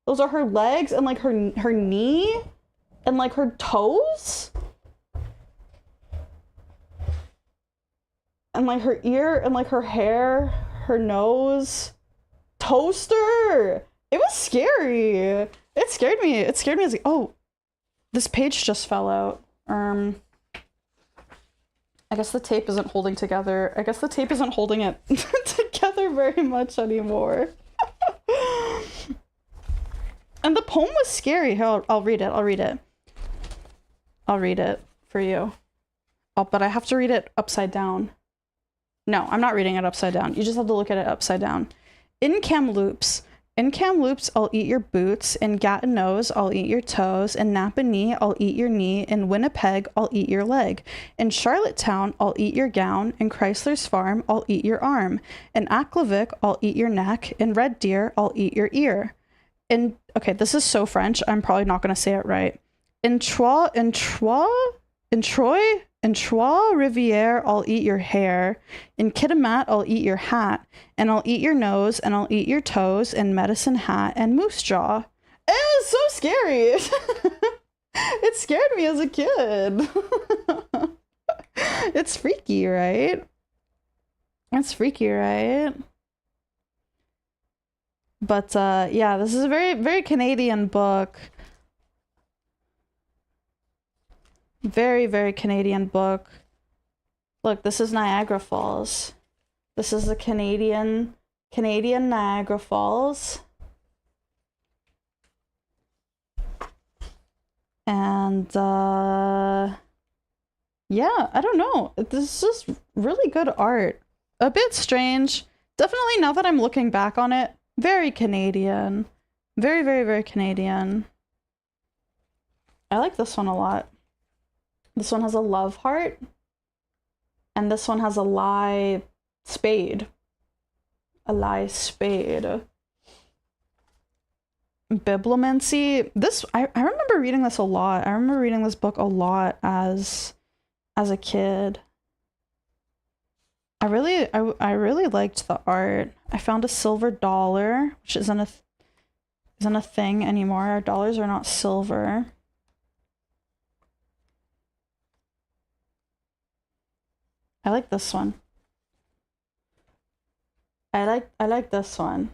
Those are her legs and like her knee and like her toes and like her ear and like her hair, her nose. Toaster. It was scary. It scared me as like, oh, this page just fell out. I guess the tape isn't holding together. I guess the tape isn't holding it together very much anymore. And the poem was scary. I'll read it. I'll read it for you. Oh, but I have to read it upside down. No, I'm not reading it upside down. You just have to look at it upside down. In Kamloops, I'll eat your boots. In Gatineau's, I'll eat your toes. In Napanee, I'll eat your knee. In Winnipeg, I'll eat your leg. In Charlottetown, I'll eat your gown. In Chrysler's Farm, I'll eat your arm. In Aklavik, I'll eat your neck. In Red Deer, I'll eat your ear. Okay, this is so French. I'm probably not going to say it right. In Trois Riviere, I'll eat your hair. In Kitimat, I'll eat your hat. And I'll eat your nose, and I'll eat your toes, and Medicine Hat, and Moose Jaw. It was so scary. It scared me as a kid. It's freaky, right? It's freaky, right? But yeah, this is a very Canadian book. Very Canadian book. Look, this is Niagara Falls. This is the Canadian Niagara Falls. And yeah, I don't know. This is just really good art. A bit strange. Definitely, now that I'm looking back on it, very Canadian. Very Canadian. I like this one a lot. This one has a love heart. And this one has a lie spade. A lie spade. Bibliomancy. This, I remember reading this a lot. I remember reading this book a lot as a kid. I really liked the art. I found a silver dollar, which isn't a thing anymore. Our dollars are not silver. I like this one. I like this one.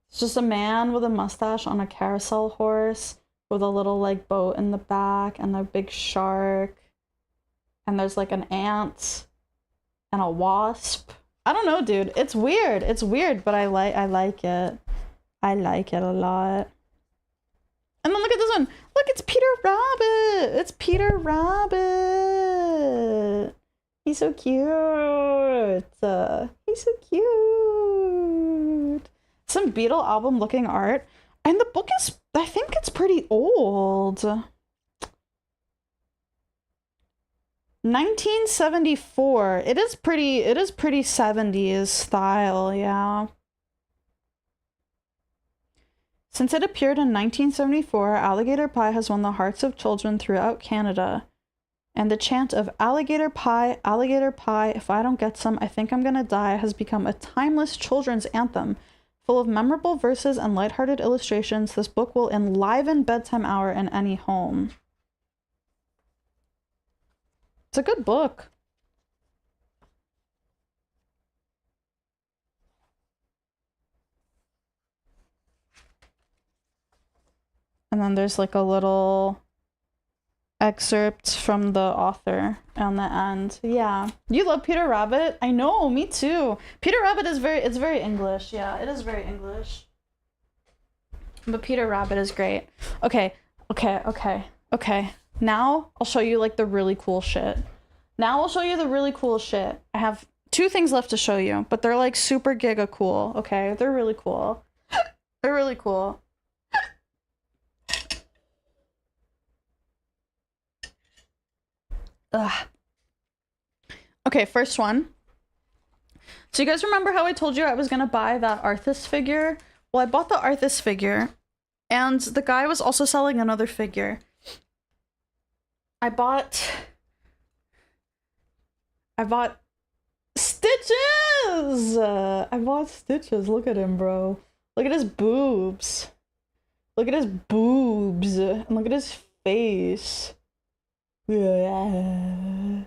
It's just a man with a mustache on a carousel horse with a little like boat in the back and a big shark. And there's like an ant and a wasp. I don't know, dude. It's weird. It's weird, but I like it. I like it a lot. And then look at this one. Look, it's Peter Rabbit. It's Peter Rabbit. He's so cute. He's so cute. Some Beatle album looking art. And the book is, I think it's pretty old. 1974. It is pretty 70s style, yeah. Since it appeared in 1974, Alligator Pie has won the hearts of children throughout Canada. And the chant of Alligator Pie, if I don't get some, I think I'm gonna die has become a timeless children's anthem. Full of memorable verses and lighthearted illustrations, this book will enliven bedtime hour in any home. It's a good book. And then there's like a little excerpt from the author on the end. Yeah. You love Peter Rabbit? I know, me too. Peter Rabbit is it's very English. Yeah, it is very English. But Peter Rabbit is great. Okay. Now I'll show you like the really cool shit. I have 2 things left to show you, but they're like super giga cool. Okay, they're really cool. They're really cool. Ugh. Okay, first one. So you guys remember how I told you I was gonna buy that Arthas figure? Well, I bought the Arthas figure, and the guy was also selling another figure. I bought Stitches! I bought Stitches. Look at him, bro. Look at his boobs. Look at his boobs. And look at his face. Yeah.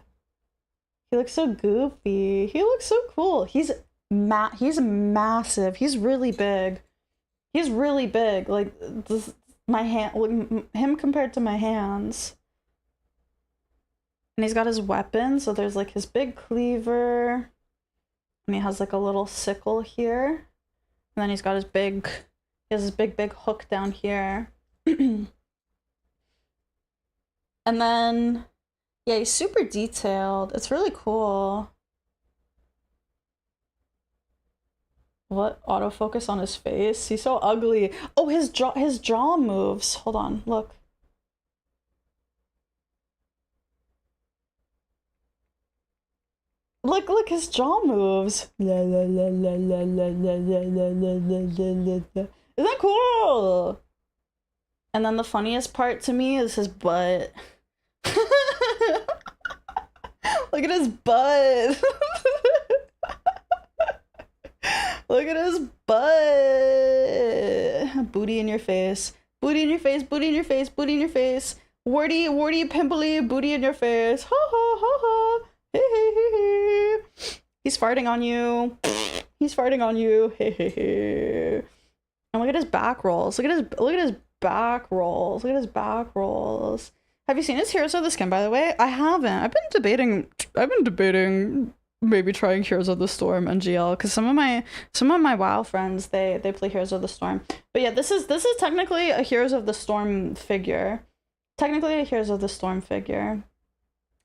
He looks so goofy. He looks so cool. He's massive. He's really big. Like this, my hand, him compared to my hands. And he's got his weapon, so there's like his big cleaver. And he has like a little sickle here. And then he has this big hook down here. And then, yeah, he's super detailed. It's really cool. What? Autofocus on his face? He's so ugly. Oh, his jaw moves. Hold on, look. Look, his jaw moves. Isn't that cool? And then the funniest part to me is his butt. Look at his butt. Look at his butt. Booty in your face. Booty in your face, booty in your face, booty in your face. Warty, pimply, booty in your face. Ha ha ha ha. Hey, hey, hey, hey. He's farting on you. He's farting on you. Hey, hey, hey. And look at his back rolls. Look at his back rolls. Look at his back rolls. Have you seen his Heroes of the Skin, by the way? I haven't. I've been debating maybe trying Heroes of the Storm and GL, because some of my WoW friends they play Heroes of the Storm. But yeah, this is technically a Heroes of the Storm figure. Technically a Heroes of the Storm figure.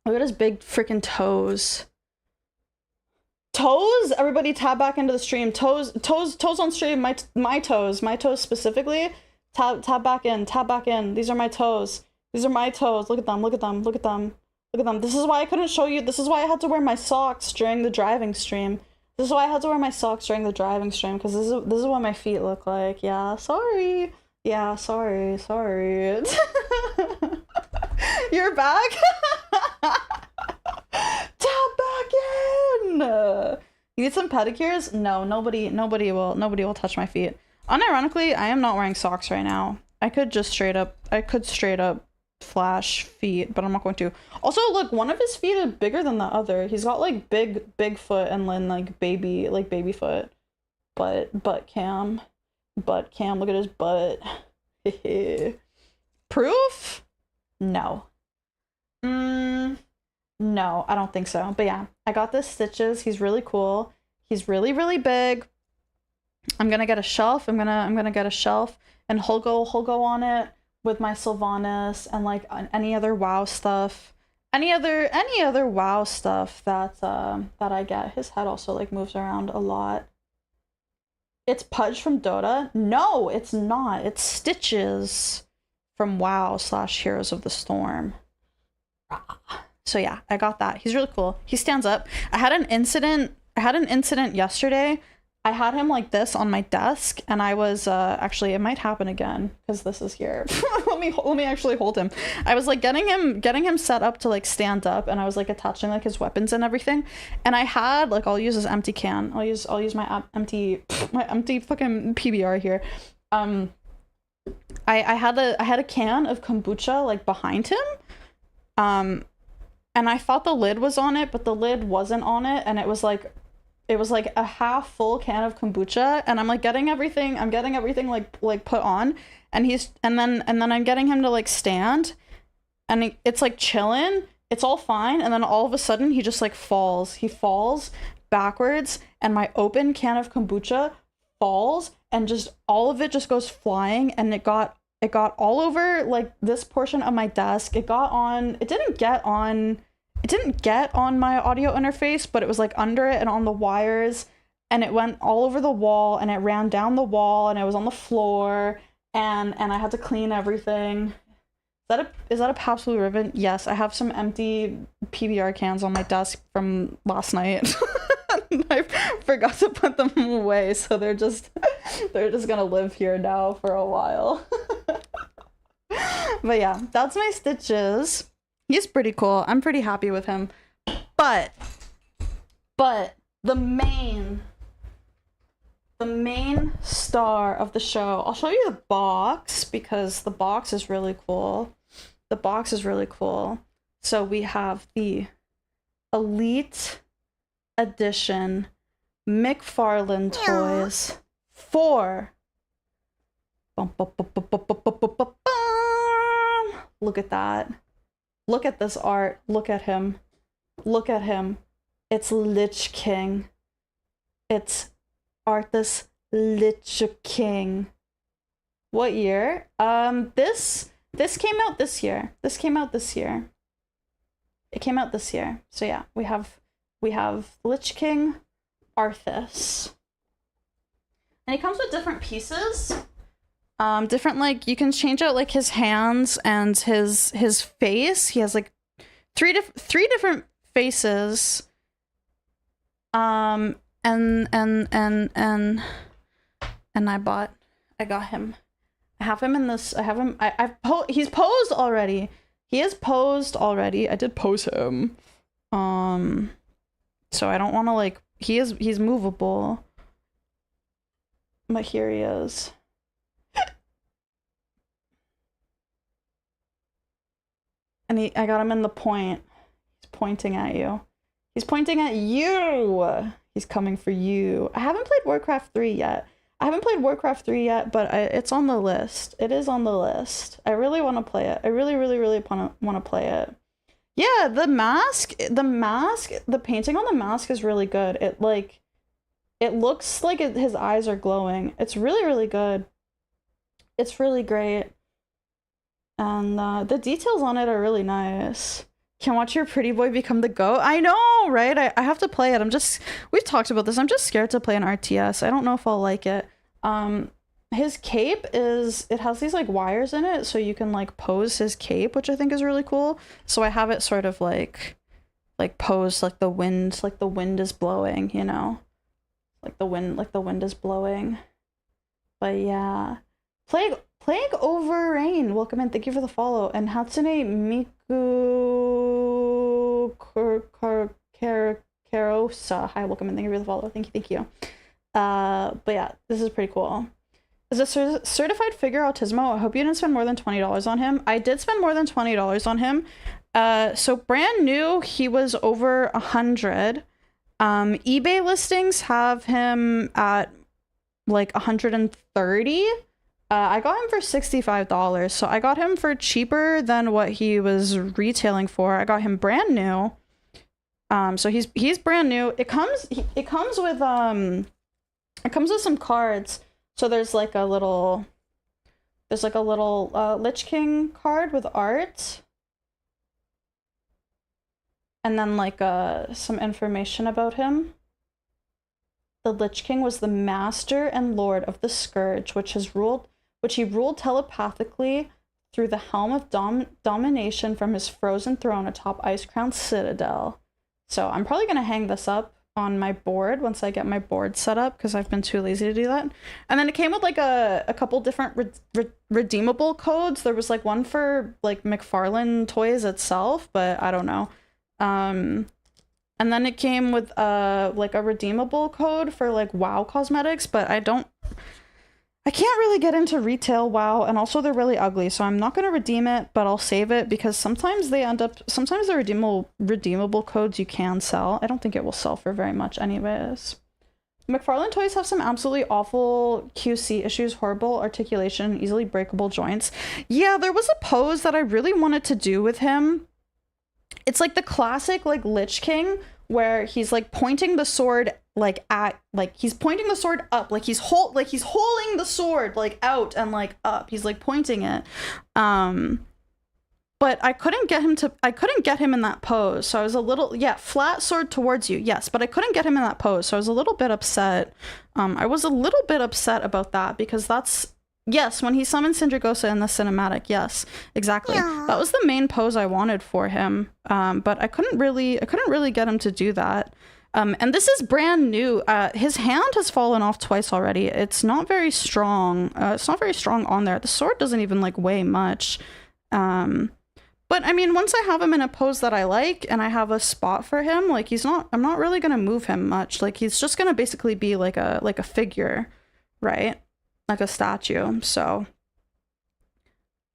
Look at his big freaking toes. Toes? Everybody tab back into the stream. Toes on stream. My toes specifically. Tab back in. These are my toes. Look at them. This is why I couldn't show you. This is why I had to wear my socks during the driving stream. Because this is what my feet look like. Yeah, sorry. You're back? Tap back in! You need some pedicures? No, nobody will touch my feet. Unironically, I am not wearing socks right now. I could straight up flash feet, but I'm not going to. Also, look, one of his feet is bigger than the other. He's got like big foot and then like baby foot. Butt cam. Look at his butt. Proof? No. No, I don't think so. But yeah, I got this Stitches. He's really cool. He's really big. I'm gonna get a shelf. I'm gonna get a shelf and he'll go on it with my Sylvanas and like any other WoW stuff. Any other WoW stuff that I get. His head also like moves around a lot. It's Pudge from Dota? No, it's not. It's Stitches from WoW / Heroes of the Storm. So yeah, I got that. He's really cool. He stands up. I had an incident yesterday. I had him like this on my desk, and I was actually, it might happen again because this is here. let me actually hold him. I was like getting him set up to like stand up, and I was like attaching like his weapons and everything. And I had like, I'll use this empty can. I'll use my empty fucking PBR here. I had a can of kombucha like behind him. And I thought the lid was on it, but the lid wasn't on it, and it was like it was like a half full can of kombucha, and I'm like getting everything like put on, and then I'm getting him to like stand, and it's like chilling, it's all fine, and then all of a sudden he just like falls backwards, and my open can of kombucha falls, and just all of it just goes flying, and it got all over like this portion of my desk. It didn't get on my audio interface, but it was like under it and on the wires, and it went all over the wall, and it ran down the wall, and it was on the floor, and I had to clean everything. Is that a Pabst Blue Ribbon? Yes, I have some empty PBR cans on my desk from last night. I forgot to put them away, so they're just gonna live here now for a while. But yeah, that's my Stitches. He's pretty cool. I'm pretty happy with him. But the main star of the show, I'll show you the box because the box is really cool. So we have the Elite Edition McFarlane toys for look at that. Look at this art. Look at him. It's Lich King. It's Arthas Lich King. What year? This came out this year. It came out this year. So yeah, we have Lich King Arthas. And he comes with different pieces. Different, like, you can change out like his hands and his face. He has like three different faces. And I got him. I have him in this. He's posed already. He is posed already. I did pose him. So I don't want to like, he's movable. But here he is. And I got him in the point. He's pointing at you. He's pointing at you! He's coming for you. I haven't played Warcraft 3 yet. But it's on the list. It is on the list. I really want to play it. I really want to play it. Yeah, the painting on the mask is really good. It looks like his eyes are glowing. It's really good. It's really great. And the details on it are really nice. Can watch your pretty boy become the GOAT. I know, right? I have to play it. We've talked about this. I'm just scared to play an RTS. I don't know if I'll like it. His cape it has these like wires in it, so you can like pose his cape, which I think is really cool. So I have it sort of like posed like the wind is blowing, you know? Like the wind is blowing. But yeah. Plague Over Rain, welcome in, thank you for the follow. And Hatsune Miku Karosa, hi, welcome in, thank you for the follow. Thank you. But yeah, this is pretty cool. Is a certified figure Autismo. I hope you didn't spend more than $20 on him. I did spend more than $20 on him. So brand new, he was over 100. eBay listings have him at like 130. I got him for $65, so I got him for cheaper than what he was retailing for. I got him brand new. So he's brand new. It comes with some cards. So there's like a little Lich King card with art. And then like some information about him. The Lich King was the master and lord of the Scourge, which he ruled telepathically through the helm of domination from his frozen throne atop Icecrown Citadel. So I'm probably going to hang this up on my board once I get my board set up, because I've been too lazy to do that. And then it came with like a couple different redeemable codes. There was like one for like McFarlane Toys itself, but I don't know. And then it came with like a redeemable code for like WoW cosmetics, but I don't I can't really get into retail WoW, and also they're really ugly, so I'm not going to redeem it, but I'll save it because sometimes they end up, sometimes the redeemable codes you can sell. I don't think it will sell for very much anyways. McFarlane toys have some absolutely awful QC issues, horrible articulation, easily breakable joints. Yeah, there was a pose that I really wanted to do with him. It's like the classic like Lich King where he's like pointing the sword like at, like he's pointing the sword up, like he's holding the sword like out and like up. He's like pointing it. But I couldn't get him in that pose. So I was a little, yeah, flat sword towards you. Yes, but I couldn't get him in that pose. So I was a little bit upset. I was a little bit upset about that because that's, yes, when he summoned Syndragosa in the cinematic. Yes, exactly. Yeah. That was the main pose I wanted for him. But I couldn't really get him to do that. And this is brand new. His hand has fallen off twice already. It's not very strong. It's not very strong on there. The sword doesn't even like weigh much. But I mean, once I have him in a pose that I like and I have a spot for him, like I'm not really gonna move him much. Like he's just gonna basically be like a figure, right? Like a statue. So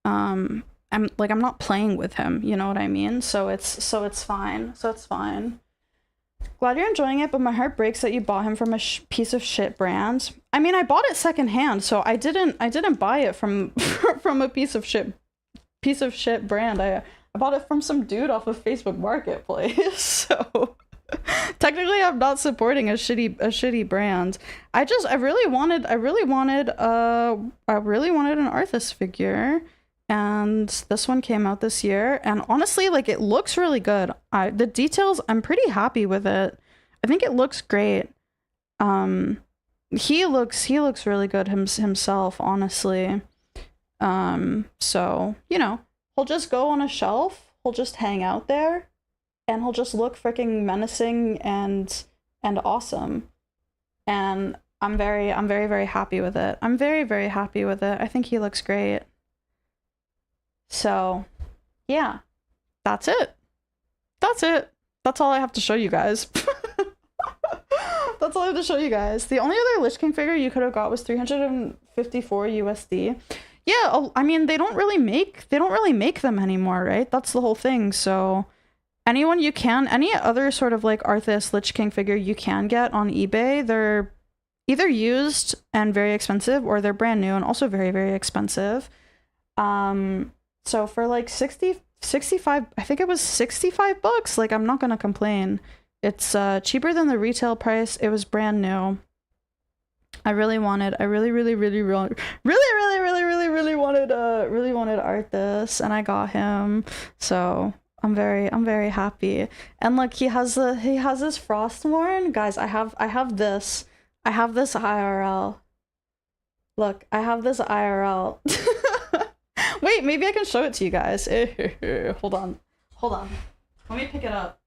I'm not playing with him, you know what I mean? So it's fine. Glad you're enjoying it, but my heart breaks that you bought him from a piece of shit brand. I mean, I bought it secondhand, so I didn't buy it from from a piece of shit brand. I bought it from some dude off of Facebook Marketplace. So technically I'm not supporting a shitty brand. I really wanted an Arthas figure, and this one came out this year, and honestly, like, it looks really good. The details, I'm pretty happy with it. I think it looks great. He looks really good himself, honestly. So, you know, he'll just go on a shelf, he'll just hang out there, and he'll just look freaking menacing and awesome. And I'm very, very happy with it. I'm very, very happy with it. I think he looks great. So, yeah, that's it. That's all I have to show you guys. That's all I have to show you guys. The only other Lich King figure you could have got was 354 USD. Yeah, I mean, they don't really make them anymore, right? That's the whole thing. So any other sort of like Arthas Lich King figure you can get on eBay, they're either used and very expensive, or they're brand new and also very, very expensive. So for like 65, I think it was 65 bucks, like, I'm not gonna complain. It's cheaper than the retail price. It was brand new. I really wanted Arthas, and I got him. So I'm very happy. And look, he has this Frostmourne. Guys, I have this IRL. Look, I have this IRL. Wait, maybe I can show it to you guys. Hold on. Let me pick it up.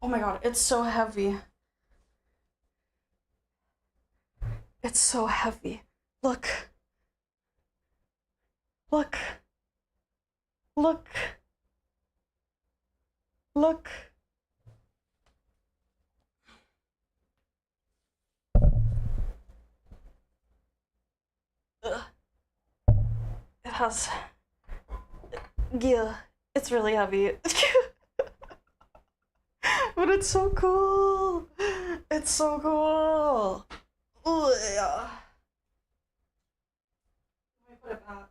Oh my god, it's so heavy. It's so heavy. Look. Ugh. It has... Yeah, it's really heavy. But it's so cool. It's so cool. Ooh, yeah. Let me put it back.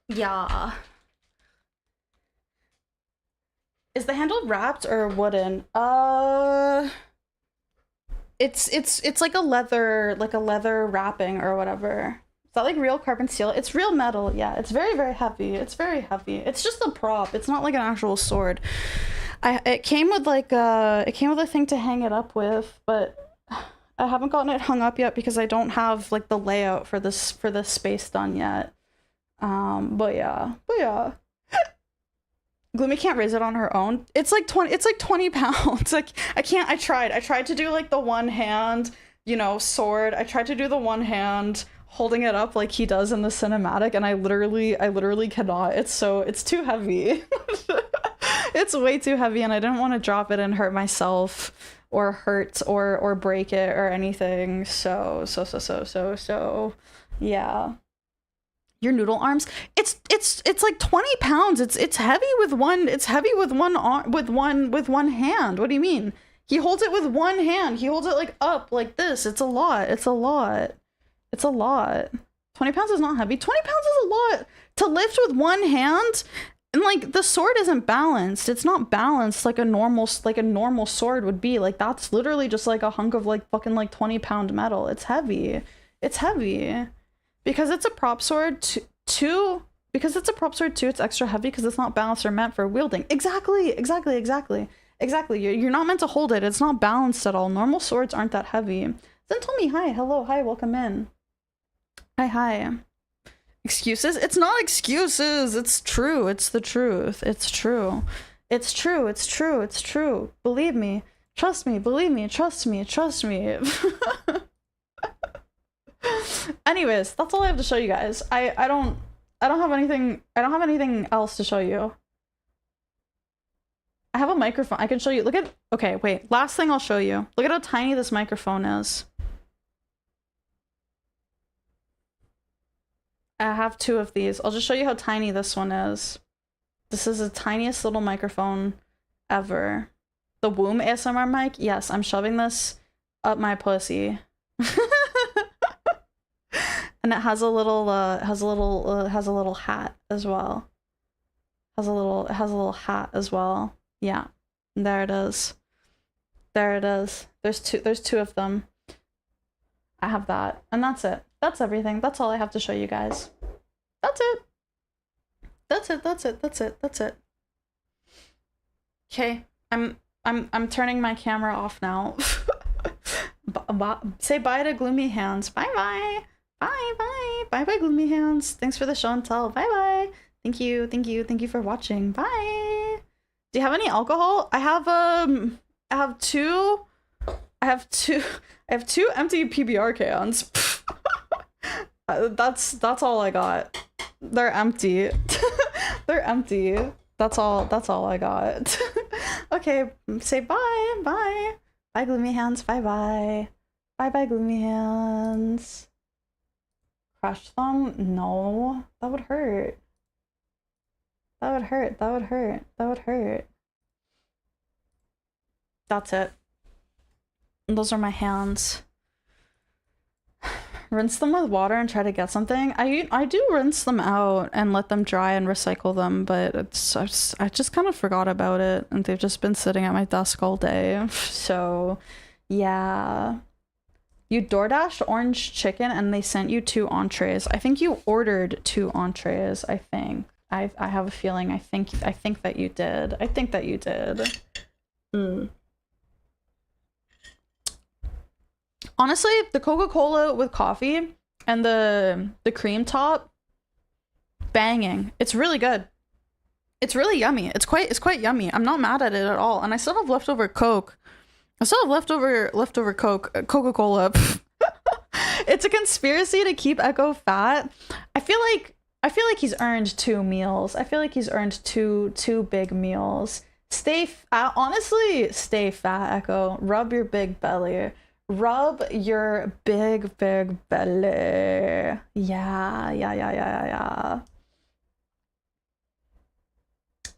Yeah. Is the handle wrapped or wooden? It's like a leather wrapping or whatever. Is that like real carbon steel? It's real metal. Yeah, it's very, very heavy. It's very heavy. It's just a prop. It's not like an actual sword. It came with a thing to hang it up with, but I haven't gotten it hung up yet because I don't have like the layout for this space done yet. But yeah. Gloomi can't raise it on her own. It's like 20 pounds. Like I tried to do like the one hand. you know, sword. I tried to do the one hand holding it up like he does in the cinematic, and I literally cannot. It's too heavy. It's way too heavy, and I didn't want to drop it and hurt myself or hurt or break it or anything. So yeah. Your noodle arms, it's like 20 pounds. It's heavy with one arm, with one hand. What do you mean? He holds it with one hand. He holds it like up like this. It's a lot. 20 pounds is not heavy. 20 pounds is a lot to lift with one hand. And like the sword isn't balanced. It's not balanced like a normal sword would be. Like that's literally just like a hunk of like fucking like 20-pound metal. It's heavy. Because it's a prop sword too. Because it's a prop sword too, it's extra heavy because it's not balanced or meant for wielding. Exactly. You're not meant to hold it. It's not balanced at all. Normal swords aren't that heavy. Then tell me hi. Hello. Hi. Welcome in. Hi. Excuses? It's not excuses. It's true. It's the truth. It's true. Believe me. Trust me. Believe me. Trust me. Anyways, that's all I have to show you guys. I don't have anything else to show you. I have a microphone. I can show you. Look at, okay, wait. Last thing I'll show you. Look at how tiny this microphone is. I have 2 of these. I'll just show you how tiny this one is. This is the tiniest little microphone ever. The womb ASMR mic? Yes, I'm shoving this up my pussy. And it has a little hat as well. It has a little hat as well. Yeah. There it is. There's two of them. I have that. And that's it. That's everything. That's all I have to show you guys. That's it. Okay. I'm turning my camera off now. Say bye to Gloomy Hands. Bye, Gloomy Hands. Thanks for the show and tell. Bye. Thank you for watching. Bye. Do you have any alcohol? I have two empty PBR cans. That's all I got. They're empty. They're empty. That's all I got. Okay, say bye. Bye, Gloomy Hands. Bye, Gloomy Hands. Crush them? No. That would hurt. That's it. Those are my hands. Rinse them with water and try to get something. I do rinse them out and let them dry and recycle them, but I just kind of forgot about it, and they've just been sitting at my desk all day. So yeah. You DoorDashed orange chicken and they sent you 2 entrees. I think you ordered 2 entrees, I think. I have a feeling I think that you did. Honestly, the Coca-Cola with coffee and the cream top, banging. It's really good. It's really yummy. It's quite yummy. I'm not mad at it at all. And I still have leftover Coke. I still have leftover Coca-Cola. It's a conspiracy to keep Echo fat. I feel like he's earned 2 meals. I feel like he's earned two big meals. Honestly, stay fat, Echo. Rub your big belly. Rub your big belly. Yeah.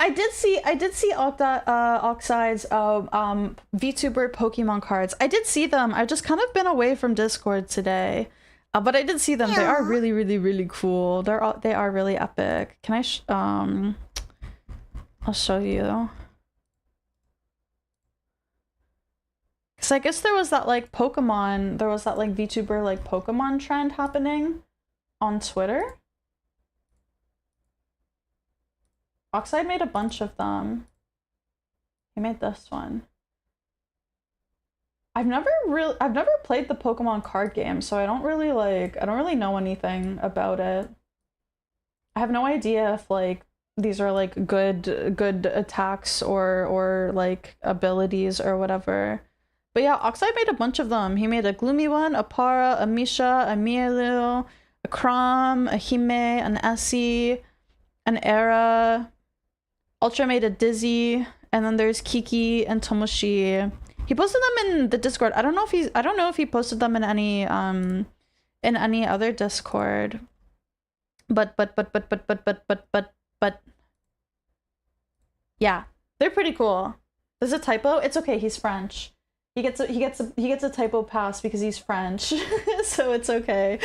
I did see Oxide's VTuber Pokemon cards. I did see them. I've just kind of been away from Discord today. But I did see them. Yeah. They are really cool. They are really epic. Can I I'll show you. Cause I guess there was that like VTuber like Pokemon trend happening on Twitter. Oxide made a bunch of them. He made this one. I've never played the Pokemon card game, so I don't really know anything about it. I have no idea if like these are like good attacks or like abilities or whatever. But yeah, Oxide made a bunch of them. He made a Gloomi one, a Para, a Misha, a Mielu, a Crom, a Hime, an Essie, an Era. Ultra made a Dizzy, and then there's Kiki and Tomoshi. He posted them in the Discord. I don't know if he posted them in any other Discord. But yeah, they're pretty cool. There's a typo. It's okay. He's French. He gets a typo pass because he's French, so it's okay.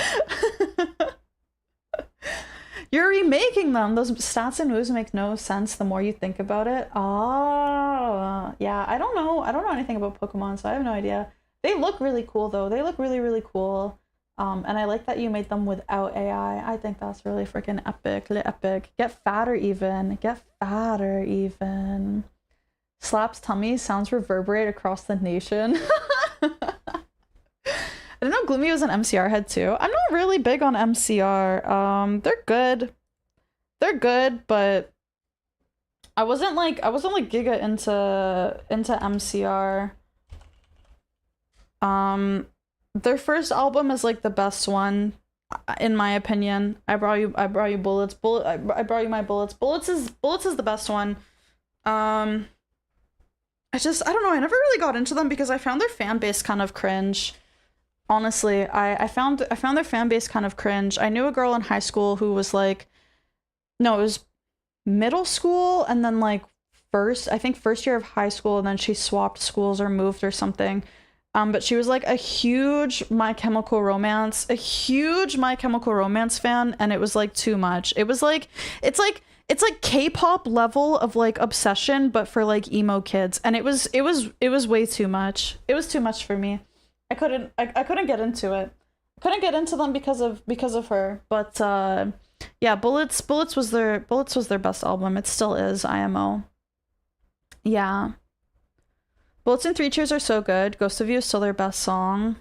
You're remaking them. Those stats and moves make no sense the more you think about it. Oh, yeah. I don't know anything about Pokemon, so I have no idea. They look really cool though. They look really, really cool. And I like that you made them without AI. I think that's really freaking epic. Epic. Get fatter even. Get fatter even. Slaps tummy sounds reverberate across the nation. I didn't know Gloomi was an MCR head too. I'm not really big on MCR. They're good. They're good, but I wasn't like giga into MCR. Their first album is like the best one, in my opinion. I brought you bullets. I brought you my bullets. Bullets is the best one. I don't know. I never really got into them because I found their fan base kind of cringe. Honestly, I found their fan base kind of cringe. I knew a girl in high school who was like, no, it was middle school and then like first year of high school, and then she swapped schools or moved or something. But she was like a huge My Chemical Romance fan, and it was like too much. It was like it's like K-pop level of like obsession, but for like emo kids, and it was way too much. It was too much for me. I couldn't get into it. Couldn't get into them because of her. But yeah, Bullets was their best album. It still is, IMO. Yeah. Bullets and Three Cheers are so good. Ghost of You is still their best song.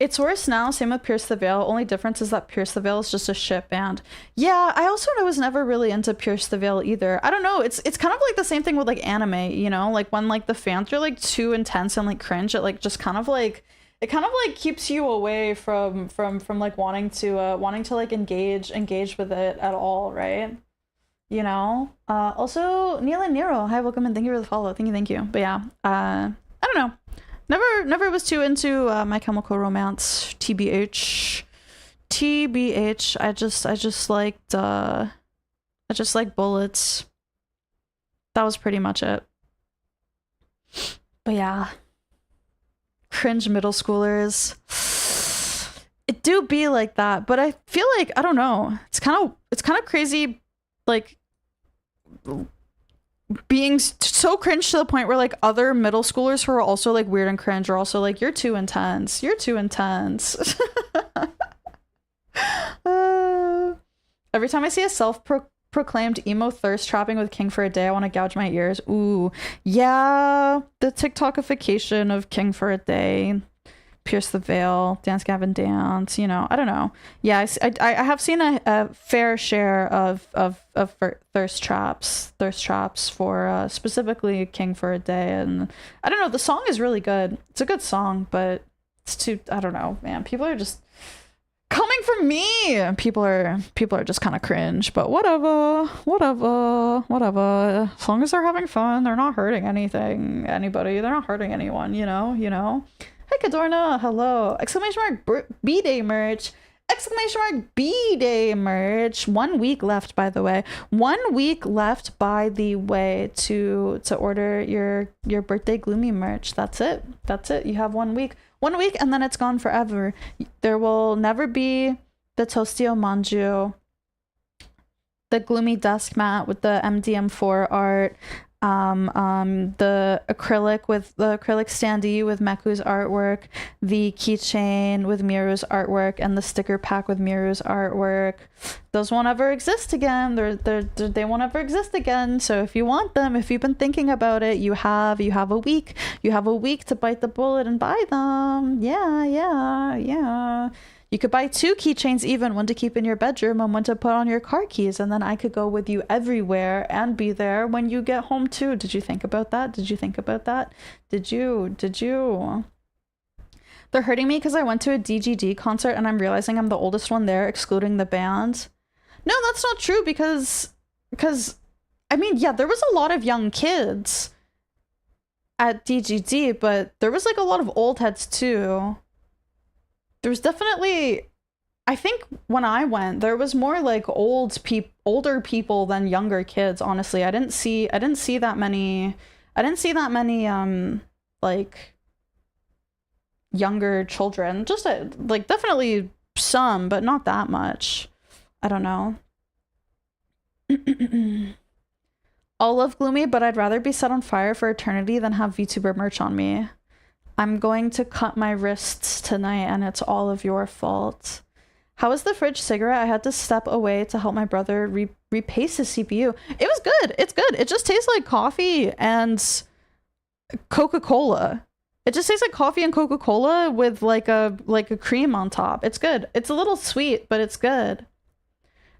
It's worse now. Same with Pierce the Veil. Only difference is that Pierce the Veil is just a shit band. Yeah, I also was never really into Pierce the Veil either. I don't know. It's kind of like the same thing with like anime, you know, like when like the fans are like too intense and like cringe, it like just kind of like keeps you away from like wanting to like engage with it at all, right? You know. Also Neil and Nero, hi, welcome and thank you for the follow. Thank you. But yeah, I don't know. Never was too into My Chemical Romance. TBH. I just liked Bullets. That was pretty much it. But yeah, cringe middle schoolers. It do be like that, but I feel like, I don't know. It's kind of crazy, like being so cringe to the point where like other middle schoolers who are also like weird and cringe are also like, you're too intense. Every time I see a self-proclaimed emo thirst trapping with King for a Day, I want to gouge my ears. Ooh, yeah, the TikTokification of King for a Day, Pierce the Veil, Dance Gavin Dance, you know, I don't know. Yeah, I have seen a fair share of thirst traps for specifically King for a Day, and I don't know, the song is really good. It's a good song, but it's too, I don't know, man. People are just coming for me. People are just kind of cringe, but whatever. As long as they're having fun, they're not hurting anybody. They're not hurting anyone, you know. Hi Kadorna, hello. Exclamation mark B-Day merch. Exclamation mark B-Day merch. 1 week left, by the way. 1 week left, by the way, to order your birthday Gloomi merch. That's it. You have 1 week. 1 week and then it's gone forever. There will never be the Tostio Manju, the Gloomi desk mat with the MDM4 art, the acrylic standee with Meku's artwork, the keychain with Miru's artwork, and the sticker pack with Miru's artwork. Those won't ever exist again. They won't ever exist again. So if you want them, if you've been thinking about it, you have a week. You have a week to bite the bullet and buy them. Yeah. You could buy 2 keychains even, one to keep in your bedroom and one to put on your car keys, and then I could go with you everywhere and be there when you get home too. Did you think about that? Did you think about that? Did you? They're hurting me because I went to a DGD concert and I'm realizing I'm the oldest one there, excluding the band. No, that's not true because I mean, yeah, there was a lot of young kids at DGD, but there was like a lot of old heads too. There was definitely, I think when I went, there was more like older people than younger kids, honestly. I didn't see that many like younger children. Just like definitely some, but not that much. I don't know. I'll love Gloomi, but I'd rather be set on fire for eternity than have VTuber merch on me. I'm going to cut my wrists tonight and it's all of your fault. How was the fridge cigarette? I had to step away to help my brother repaste his CPU. It was good. It's good. It just tastes like coffee and Coca-Cola. It just tastes like coffee and Coca-Cola with like a cream on top. It's good. It's a little sweet, but it's good.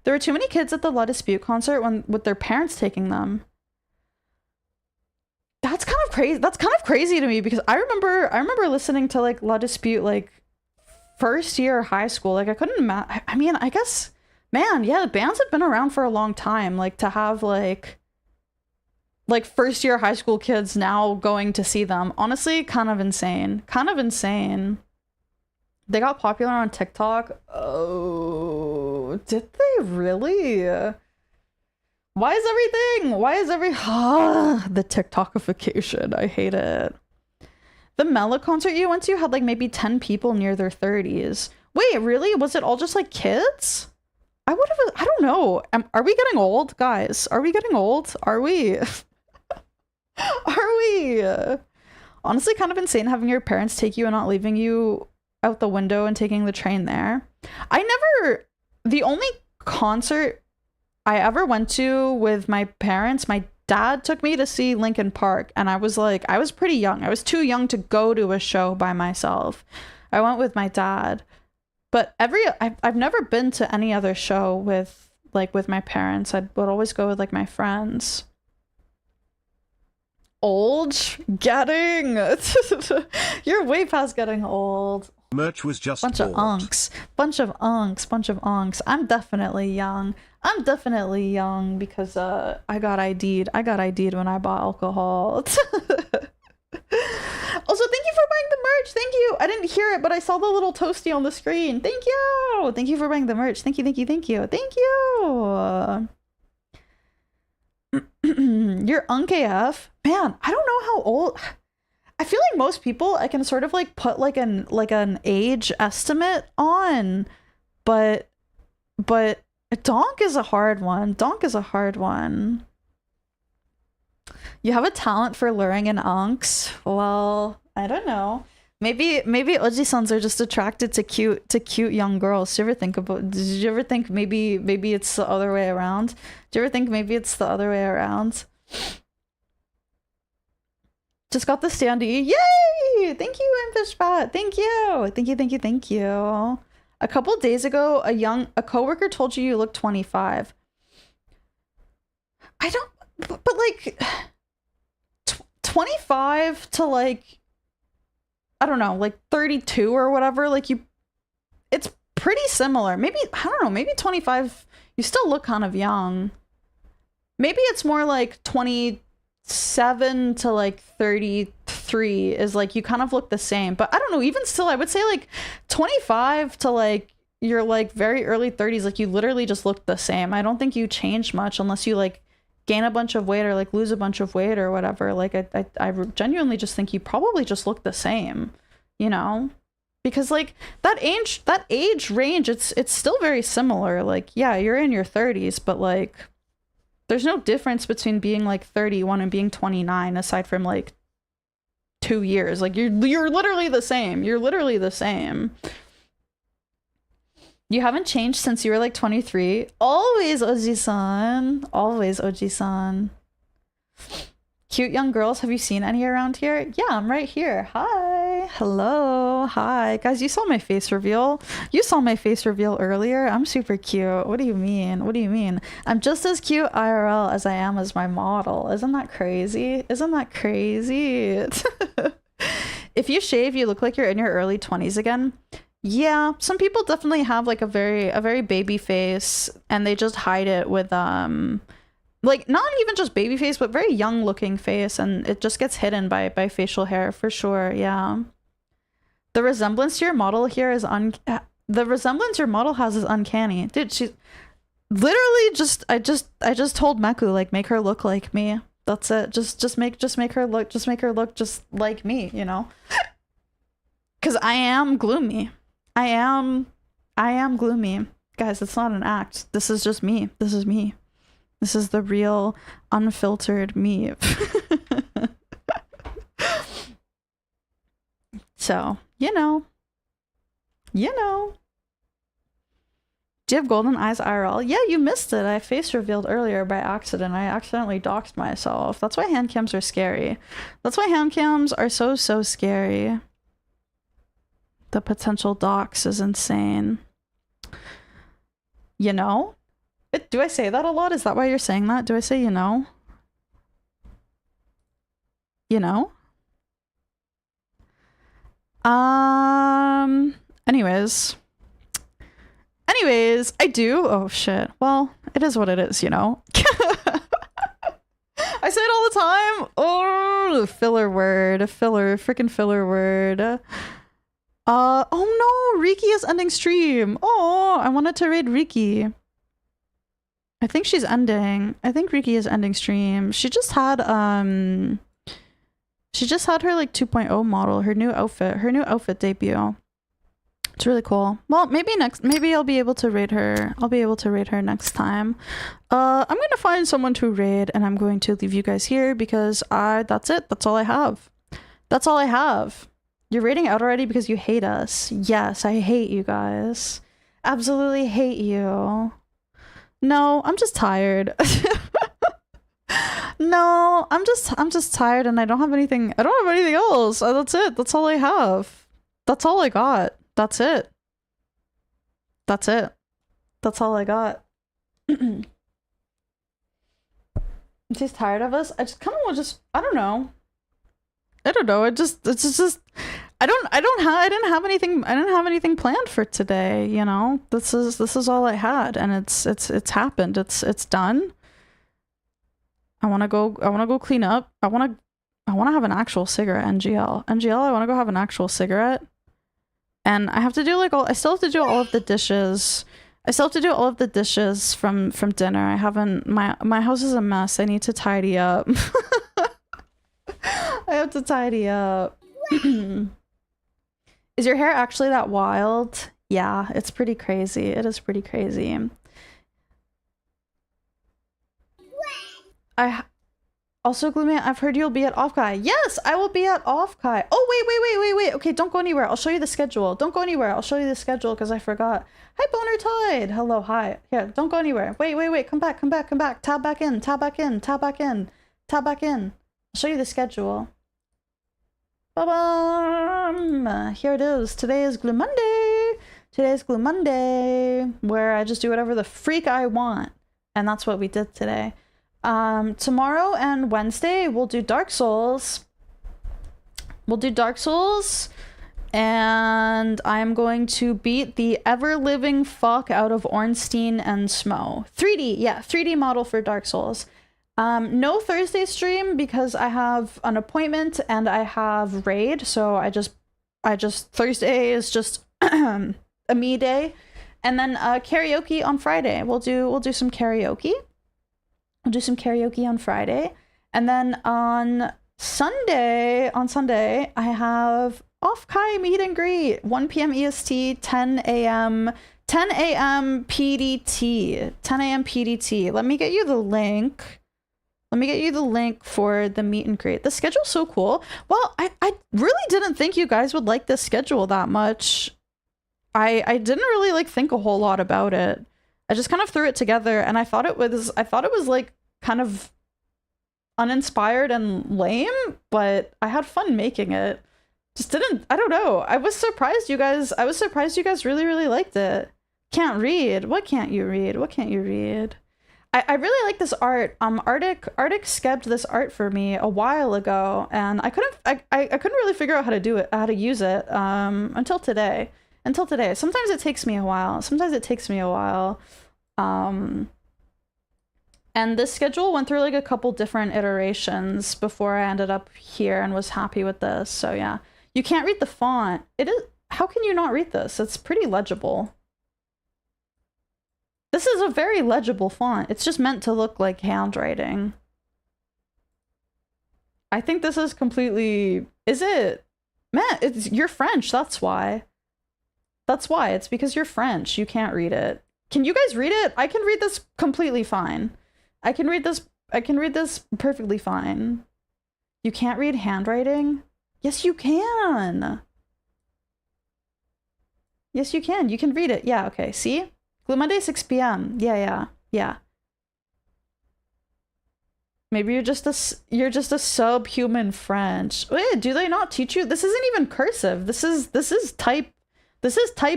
There were too many kids at the La Dispute concert with their parents taking them. That's kind of crazy. That's kind of crazy to me because I remember listening to like La Dispute like first year high school. Like I couldn't imagine. I mean, I guess, man, yeah, bands had been around for a long time. Like to have like first year high school kids now going to see them. Honestly, kind of insane. Kind of insane. They got popular on TikTok. Oh, did they really? Why is the TikTokification? I hate it. The Mela concert you went to had like maybe 10 people near their 30s. Wait, really? Was it all just like kids? I don't know. Are we getting old, guys? Are we getting old? Are we? Are we? Honestly, kind of insane having your parents take you and not leaving you out the window and taking the train there. The only concert I ever went to with my parents, my dad took me to see Linkin Park, and I was pretty young. I was too young to go to a show by myself. I went with my dad. But I've never been to any other show with my parents. I would always go with like my friends. Old? Getting? You're way past getting old. Merch was just bunch of unks. I'm definitely young because I got ID'd when I bought alcohol. Also, thank you for buying the merch. Thank you. I didn't hear it, but I saw the little toasty on the screen. Thank you. Thank you for buying the merch. Thank you. You're unk AF. Man, I don't know how old. I feel like most people I can sort of like put like an age estimate on, but donk is a hard one. You have a talent for luring in unks. Well, I don't know. Maybe Oji-sans are just attracted to cute young girls. Did you ever think maybe it's the other way around? Just got the standee. Yay! Thank you, Amphishpat. Thank you. A couple days ago, a coworker told you look 25. I don't, but like 25 to like, I don't know, like 32 or whatever, like it's pretty similar. Maybe, I don't know, maybe 25, you still look kind of young. Maybe it's more like 27 to like 33 is like you kind of look the same, but I don't know, even still I would say like 25 to like your like very early 30s, like you literally just look the same. I don't think you change much unless you like gain a bunch of weight or like lose a bunch of weight or whatever. Like I genuinely just think you probably just look the same, you know, because like that age range, it's still very similar. Like, yeah, you're in your 30s, but like there's no difference between being like 31 and being 29 aside from like 2 years. Like you're literally the same. You haven't changed since you were like 23. Always Oji-san. Cute young girls. Have you seen any around here? Yeah, I'm right here. Hi. Hello. Hi. Guys, you saw my face reveal. You saw my face reveal earlier. I'm super cute. What do you mean? What do you mean? I'm just as cute IRL as I am as my model. Isn't that crazy? Isn't that crazy? If you shave, you look like you're in your early 20s again. Yeah, some people definitely have like a very baby face and they just hide it with like not even just baby face but very young looking face, and it just gets hidden by facial hair for sure. Yeah, the resemblance to your model here is the resemblance your model has is uncanny, dude. She's literally just I just told Meku, like, make her look like me. That's it. Just make her look just like me, you know? Because I am Gloomi. I am Gloomi. Guys, it's not an act. This is just me. This is me. This is the real, unfiltered me. So, you know. Do you have golden eyes IRL? Yeah, you missed it. I face revealed earlier by accident. I accidentally doxed myself. That's why hand cams are scary. That's why hand cams are so scary. The potential dox is insane. You know? Do I say that a lot? Is that why you're saying that? Do I say you know? You know? Anyways, I do. Oh shit. Well, it is what it is, you know? I say it all the time. Oh, filler word. Freaking filler word. Oh no, Riki is ending stream. Oh, I wanted to raid Riki. I think she's ending. I think Riki is ending stream. She just had her like 2.0 model, her new outfit debut. It's really cool. Well, maybe I'll be able to raid her. I'll be able to raid her next time. I'm gonna find someone to raid and I'm going to leave you guys here because that's it. That's all I have. That's all I have. You're raiding out already because you hate us. Yes, I hate you guys. Absolutely hate you. No, I'm just tired. No, I'm just tired and I don't have anything else. That's it. That's all I have. That's all I got. That's it. That's it. That's all I got. She's tired of us. I just kind of I don't know. I didn't have anything planned for today, you know? This is all I had and it's happened. It's done. I want to go clean up. I want to have an actual cigarette, NGL. I want to go have an actual cigarette. And I have to do I still have to do all of the dishes. I still have to do all of the dishes from dinner. I haven't, my house is a mess. I need to tidy up. I have to tidy up. Is your hair actually that wild? Yeah, it's pretty crazy. It is pretty crazy. Also, Gloomi, I've heard you'll be at Offkai. Yes, I will be at Offkai. Oh, wait. Okay, don't go anywhere. I'll show you the schedule. Don't go anywhere. I'll show you the schedule because I forgot. Hi, Boner Tide. Hello, hi. Here, don't go anywhere. Wait. Come back. Tab back in. I'll show you the schedule. Ba-bam! Here it is. Today is Glue Monday. Today's Glue Monday, where I just do whatever the freak I want. And that's what we did today. Tomorrow and Wednesday, we'll do Dark Souls. And I'm going to beat the ever-living fuck out of Ornstein and Smo. 3D, yeah, 3D model for Dark Souls. No Thursday stream because I have an appointment and I have raid, so I just Thursday is just a me day. And then karaoke on Friday. We'll do some karaoke. We'll do some karaoke on Friday. And then on Sunday, I have Offkai meet and greet. 1 p.m. EST, 10 a.m. PDT. 10 a.m. PDT. Let me get you the link. For the meet and greet. The schedule's so cool. Well, I really didn't think you guys would like this schedule that much. I didn't really think a whole lot about it. I just kind of threw it together and I thought it was like kind of uninspired and lame, but I had fun making it. Just didn't, I don't know. I was surprised you guys really, really liked it. Can't read. What can't you read? What can't you read? I really like this art. Arctic skebbed this art for me a while ago, and I couldn't really figure out how to do it, how to use it, until today. Sometimes it takes me a while. And this schedule went through like a couple different iterations before I ended up here and was happy with this. So yeah, you can't read the font. It is, how can you not read this? It's pretty legible. This is a very legible font. It's just meant to look like handwriting. I think this is completely... Is it? Man, you're French, that's why. That's why. It's because you're French. You can't read it. Can you guys read it? I can read this completely fine. I can read this perfectly fine. You can't read handwriting? Yes, you can. Yes, you can. You can read it. Yeah, okay. See? Glue Monday, 6 p.m. Yeah. Maybe you're just a subhuman French. Wait, do they not teach you? This isn't even cursive. This is type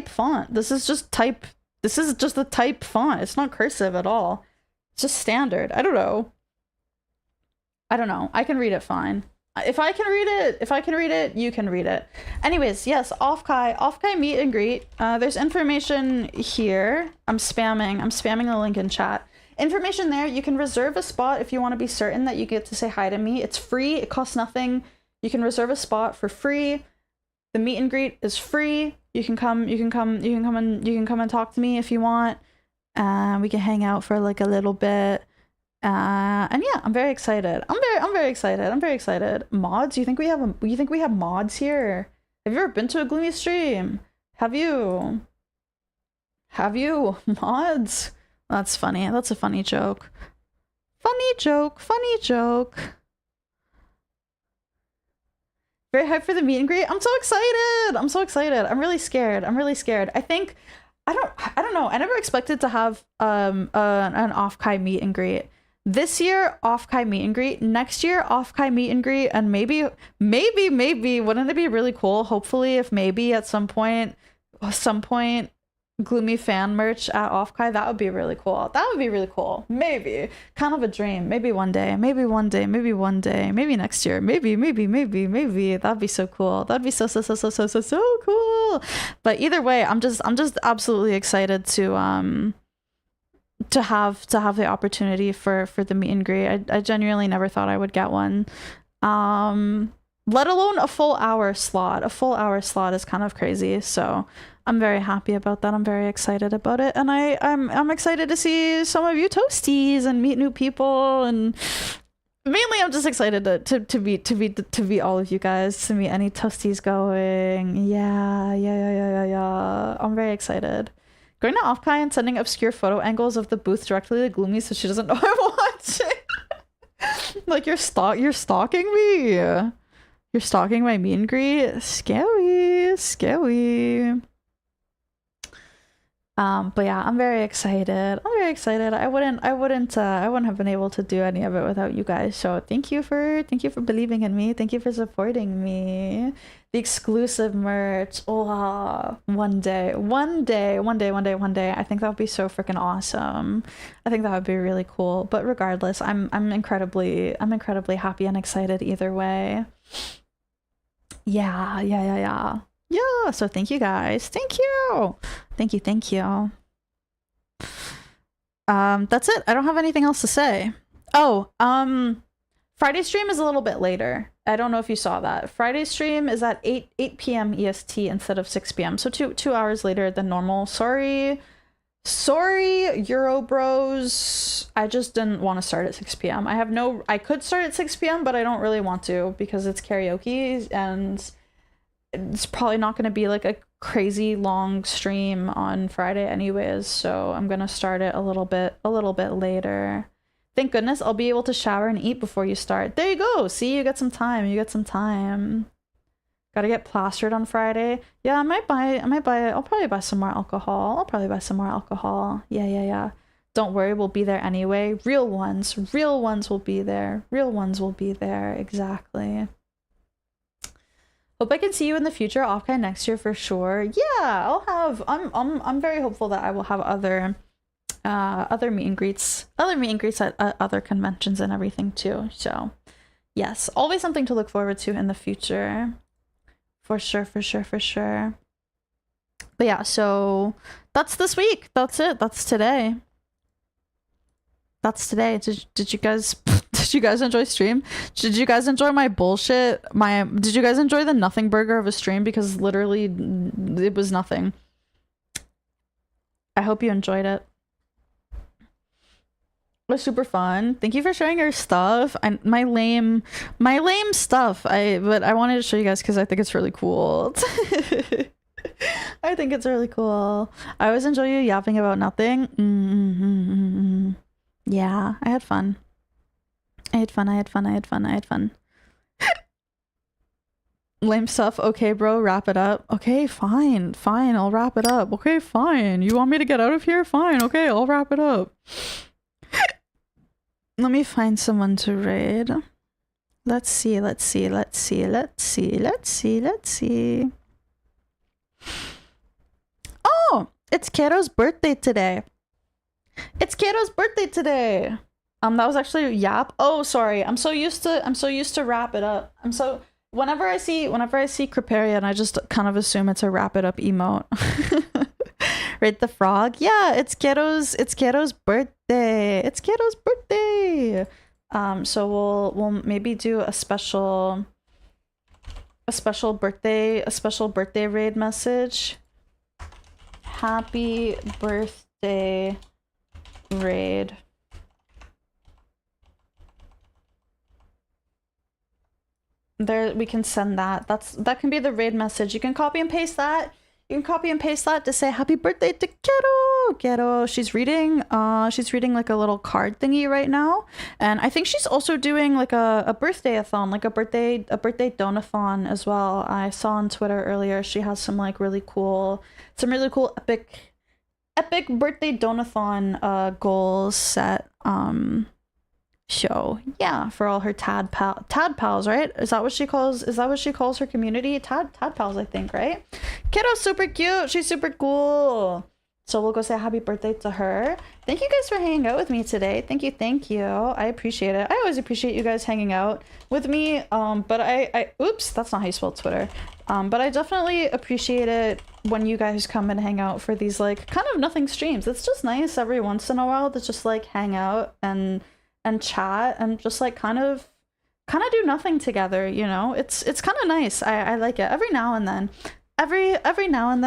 font. This is just the type font. It's not cursive at all. It's just standard. I don't know. I can read it fine. If I can read it, you can read it. Anyways, yes, Offkai meet and greet. There's information here. I'm spamming the link in chat. Information there. You can reserve a spot if you want to be certain that you get to say hi to me. It's free. It costs nothing. You can reserve a spot for free. The meet and greet is free. You can come and talk to me if you want. We can hang out for like a little bit. And yeah, I'm very excited. I'm very excited. Mods? You think we have mods here? Have you ever been to a Gloomy stream? Have you? Mods? That's funny. That's a funny joke. Funny joke. Very hyped for the meet and greet. I'm so excited. I'm really scared. I think I don't know. I never expected to have an off-kai meet and greet. This year, off-kai meet and greet. Next year, off-kai meet and greet. And maybe, wouldn't it be really cool? Hopefully, if maybe at some point, Gloomy fan merch at off-kai, that would be really cool. Maybe. Kind of a dream. Maybe one day. Maybe next year. Maybe. That'd be so cool. That'd be so cool. But either way, I'm just absolutely excited to have the opportunity for the meet and greet. I genuinely never thought I would get one. Let alone a full hour slot. A full hour slot is kind of crazy. So I'm very happy about that. I'm very excited about it. And I'm excited to see some of you toasties and meet new people, and mainly I'm just excited to meet all of you guys, to meet any toasties going. Yeah. I'm very excited. Going to Offkai and sending obscure photo angles of the booth directly to Gloomy so she doesn't know I'm watching. Like you're stalking me. You're stalking my meet and greet. Scary. But yeah, I'm very excited. I wouldn't have been able to do any of it without you guys. So thank you for believing in me. Thank you for supporting me. The exclusive merch. Oh, one day. I think that would be so freaking awesome. I think that would be really cool. But regardless, I'm incredibly happy and excited either way. Yeah. Yeah, so thank you guys. Thank you. That's it. I don't have anything else to say. Oh, Friday stream is a little bit later. I don't know if you saw that. Friday stream is at 8 p.m. EST instead of 6 p.m. So two hours later than normal. Sorry, Euro bros. I just didn't want to start at 6 p.m. I could start at 6 p.m., but I don't really want to because it's karaoke and it's probably not going to be like a crazy long stream on Friday anyways, so I'm going to start it a little bit later. Thank goodness I'll be able to shower and eat before you start. There you go. See, you get some time. Gotta get plastered on Friday. Yeah, I'll probably buy some more alcohol. Yeah. Don't worry, we'll be there anyway. Real ones will be there. Exactly. Hope I can see you in the future, offline next year for sure. Yeah, I'm very hopeful that I will have other meet and greets at other conventions and everything too. So yes, always something to look forward to in the future. For sure. But yeah, so that's this week. That's it. That's today. Did you guys enjoy stream? Did you guys enjoy my bullshit? Did you guys enjoy the nothing burger of a stream? Because literally it was nothing. I hope you enjoyed it. It was super fun. Thank you for sharing your stuff. My lame stuff. But I wanted to show you guys because I think it's really cool. I think it's really cool. I always enjoy you yapping about nothing. Yeah, I had fun. I had fun. Lame stuff. Okay, bro, wrap it up. Okay, fine, I'll wrap it up. Okay, fine. You want me to get out of here? Fine. Okay, I'll wrap it up. Let me find someone to raid. Let's see. Oh, it's Kato's birthday today. That was actually yap. Oh, sorry. I'm so used to wrap it up. Whenever I see Creparian, I just kind of assume it's a wrap it up emote. Right, the frog. Yeah, it's Kato's birthday. So we'll maybe do a special birthday raid message. Happy birthday raid. There, we can send that. That can be the raid message. You can copy and paste that. To say happy birthday to Kato. She's reading like a little card thingy right now, and I think she's also doing like a birthday-a-thon, like a birthday donathon as well. I saw on Twitter earlier she has some really cool epic birthday donathon goals set. Show, yeah, for all her tad pals, right? Is that what she calls her community? Tad pals, I think, right? Kiddo's super cute. She's super cool. So we'll go say happy birthday to her. Thank you guys for hanging out with me today. Thank you. I appreciate it. I always appreciate you guys hanging out with me. But I oops, that's not how you spell Twitter. But I definitely appreciate it when you guys come and hang out for these kind of nothing streams. It's just nice every once in a while to just hang out and chat and just kind of do nothing together, you know? It's kind of nice. I like it. Every now and then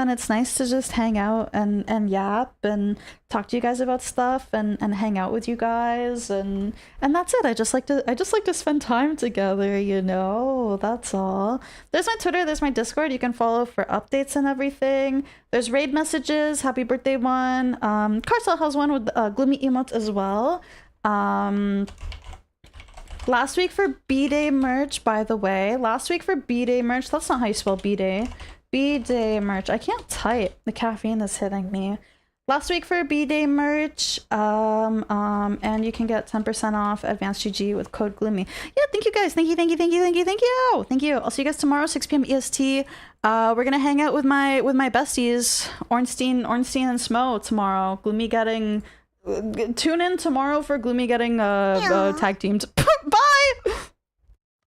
it's nice to just hang out and yap and talk to you guys about stuff and hang out with you guys and that's it. I just like to spend time together, you know? That's all. There's my Twitter, there's my Discord. You can follow for updates and everything. There's raid messages, happy birthday one. Carcel has one with Gloomi emotes as well. Last week for B-Day merch, by the way. That's not how you spell B-Day. B-Day merch. I can't type. The caffeine is hitting me. Last week for B-Day merch. And you can get 10% off Advanced GG with code Gloomi. Yeah, thank you guys. Thank you. I'll see you guys tomorrow, 6 p.m. EST. We're gonna hang out with my besties, Ornstein and Smo tomorrow. Gloomi getting... Tune in tomorrow for Gloomi getting tag teamed. Bye!